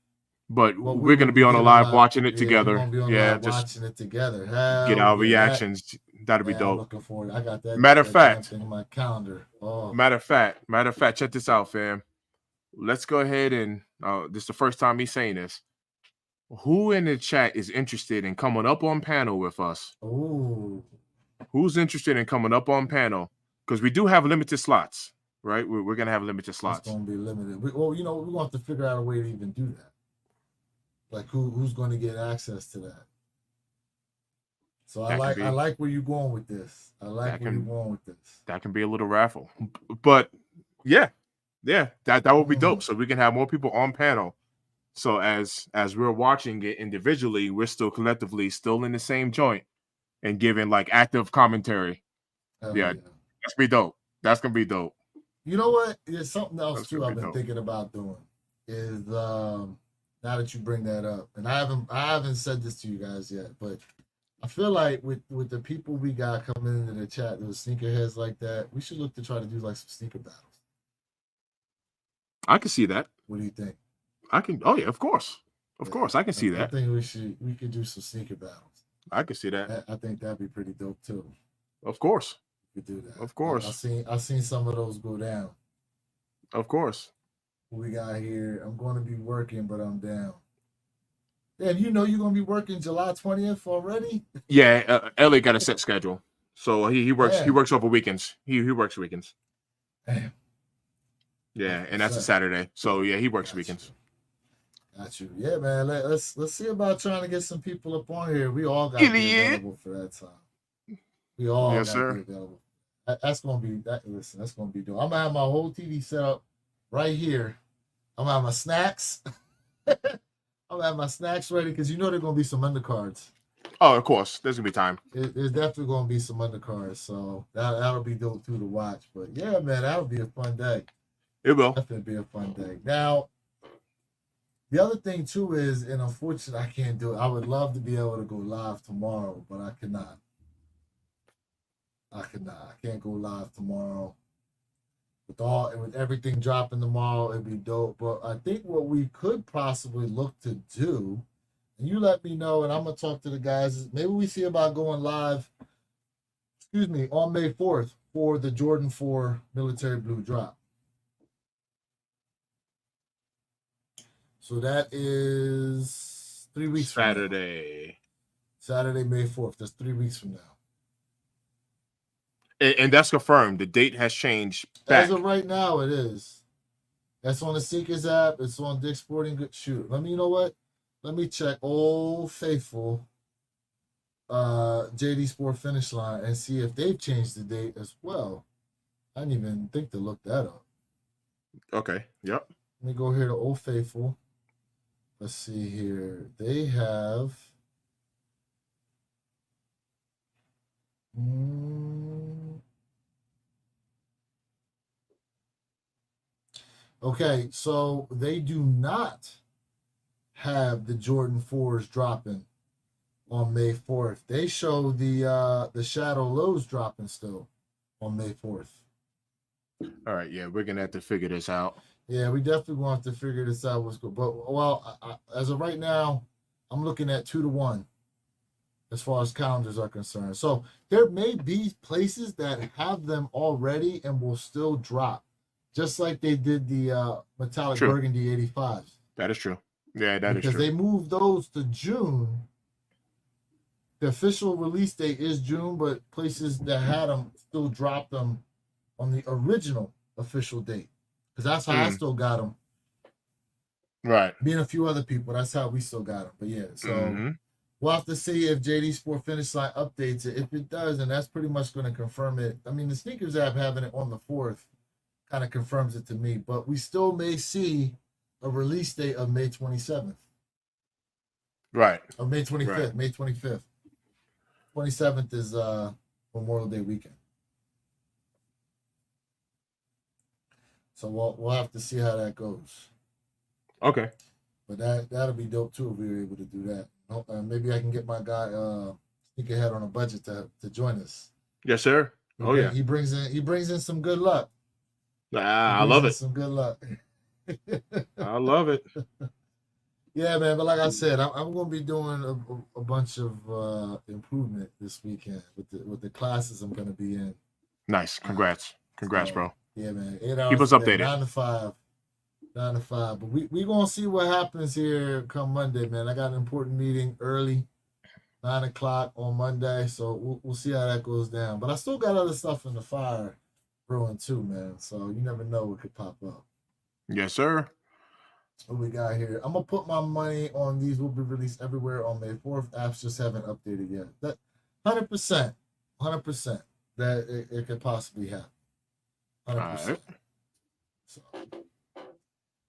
But we're going to be on a live watching it together. Just watching it together. Get our reactions. That'll be dope. I'm looking forward. I got that. Matter of fact, in my calendar. Matter of fact, check this out, fam. Let's go ahead and this is the first time me saying this. Who in the chat is interested in coming up on panel with us? Ooh. Who's interested in coming up on panel? Because we do have limited slots, right? We're gonna have limited slots. It's gonna be limited. We're gonna have to figure out a way to even do that. Like who's going to get access to that? So I like where you're going with this. That can be a little raffle, but yeah, that would be dope. So we can have more people on panel. So as we're watching it individually, we're still collectively still in the same joint and giving like active commentary. Yeah, that's be dope. That's gonna be dope. You know what? There's something else too I've been thinking about doing is now that you bring that up, and I haven't said this to you guys yet, but I feel like with the people we got coming into the chat, those sneakerheads like that, we should look to try to do like some sneaker battles. I can see that. What do you think? Oh yeah, of course, I can see that. I think we could do some sneaker battles. I can see that. I think that'd be pretty dope too. Of course. We could do that. Of course. I seen some of those go down. Of course. What we got here? I'm going to be working, but I'm down. Damn, you know you're going to be working July 20th already? Yeah, Elliot got a set schedule, so he works Damn. he works over weekends. He works weekends. Damn. Yeah, and that's a Saturday. So yeah, he works Got weekends. Got you. Yeah, man. Let's see about trying to get some people up on here. We all got to be available for that time. We all Yes, got to sir. be available. That's gonna be that. Listen, that's gonna be dope. I'm gonna have my whole TV set up right here. I'm gonna have my snacks. I'm gonna have my snacks ready because you know there's gonna be some undercards. Oh, of course. There's gonna be time. There's definitely gonna be some undercards, so that'll be dope too to watch. But yeah, man, that'll be a fun day. It will. Definitely be a fun day. Now, the other thing too is, and unfortunately, I can't do it. I would love to be able to go live tomorrow, but I cannot. I can't go live tomorrow. With everything dropping tomorrow, it'd be dope. But I think what we could possibly look to do, and you let me know, and I'm gonna talk to the guys. Is maybe we see about going live. On May 4th for the Jordan 4 Military Blue drop. So that is 3 weeks Saturday. Saturday, May 4th. That's 3 weeks from now. And that's confirmed. The date has changed back. As of right now, it is. That's on the Seekers app. It's on Dick's Sporting Goods. Shoot. You know what? Let me check Old Faithful JD Sport Finish Line and see if they've changed the date as well. I didn't even think to look that up. Okay. Yep. Let me go here to Old Faithful. Let's see here. They have okay, so they do not have the Jordan 4s dropping on May 4th. They show the Shadow Lows dropping still on May 4th. All right. Yeah, we're gonna have to figure this out. Yeah, we definitely want to figure this out. What's good, but as of right now, I'm looking at 2-1 as far as calendars are concerned. So there may be places that have them already and will still drop, just like they did the metallic True. burgundy 85s. That is true. Yeah, that is Because true. they moved those to June. The official release date is June, but places that had them still dropped them on the original official date. Because that's how I still got them. Right. Me and a few other people, that's how we still got them. But yeah, so we'll have to see if JD Sport Finish Line updates it. If it does, and that's pretty much going to confirm it. I mean, the Sneakers app having it on the 4th kind of confirms it to me. But we still may see a release date of May 27th. Right. Of May 25th. Right. May 25th. 27th is Memorial Day weekend. So we'll have to see how that goes. Okay. But that'll be dope too if we were able to do that. Maybe I can get my guy Sneakerhead on a budget to join us. Yes, sir. He brings in some good luck. I love it. Some good luck. I love it. Yeah, man. But like I said, I'm going to be doing a bunch of improvement this weekend with the classes I'm going to be in. Nice. Congrats, bro. Yeah, man. 8 hours Keep us updated. 9 to 5. 9 to 5. But we going to see what happens here come Monday, man. I got an important meeting early, 9 o'clock on Monday. So we'll see how that goes down. But I still got other stuff in the fire brewing too, man. So you never know what could pop up. Yes, sir. What we got here? I'm going to put my money on these. Will be released everywhere on May 4th. Apps just haven't updated yet. That 100%. That it could possibly happen. 100%. All right. So,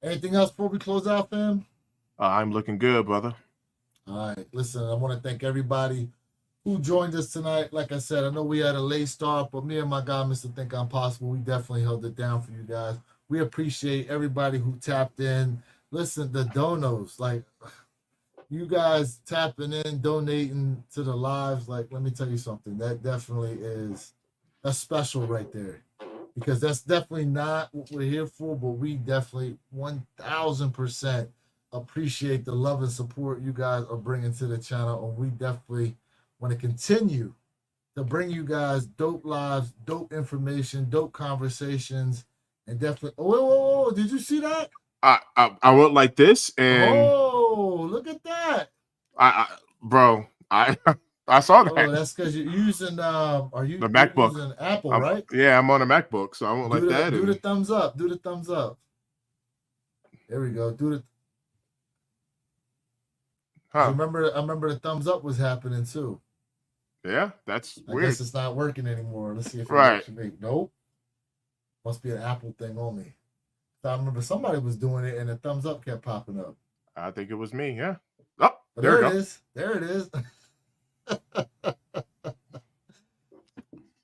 anything else before we close out, fam? I'm looking good, brother. All right. Listen, I want to thank everybody who joined us tonight. Like I said, I know we had a late start, but me and my guy, Mr. Think I'm Possible, we definitely held it down for you guys. We appreciate everybody who tapped in. Listen, the donos, like you guys tapping in, donating to the lives. Like, let me tell you something. That definitely that's special right there. Because that's definitely not what we're here for, but we definitely 1000% appreciate the love and support you guys are bringing to the channel, and we definitely want to continue to bring you guys dope lives, dope information, dope conversations, and definitely. Oh, did you see that? I went like this, and Oh, look at that. bro, I saw that. Oh, that's because you're using are you The you're MacBook. using Apple, right? Yeah, I'm on a MacBook, so I went like that. Do the thumbs up. Do the thumbs up. There we go. Do the. I remember the thumbs up was happening too. Yeah, that's I weird. guess it's not working anymore. Let's see if it Right. works for me. Nope. Must be an Apple thing only. So I remember somebody was doing it and the thumbs up kept popping up. I think it was me. Yeah. Oh, But there there we it go. is. There it is.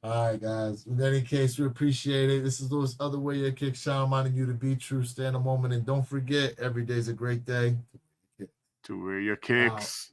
All right, guys. In any case, we appreciate it. This is Louis Other Way Your Kick. Sean reminding you to be true, stay in a moment, and don't forget, every day's a great day. To wear your kicks.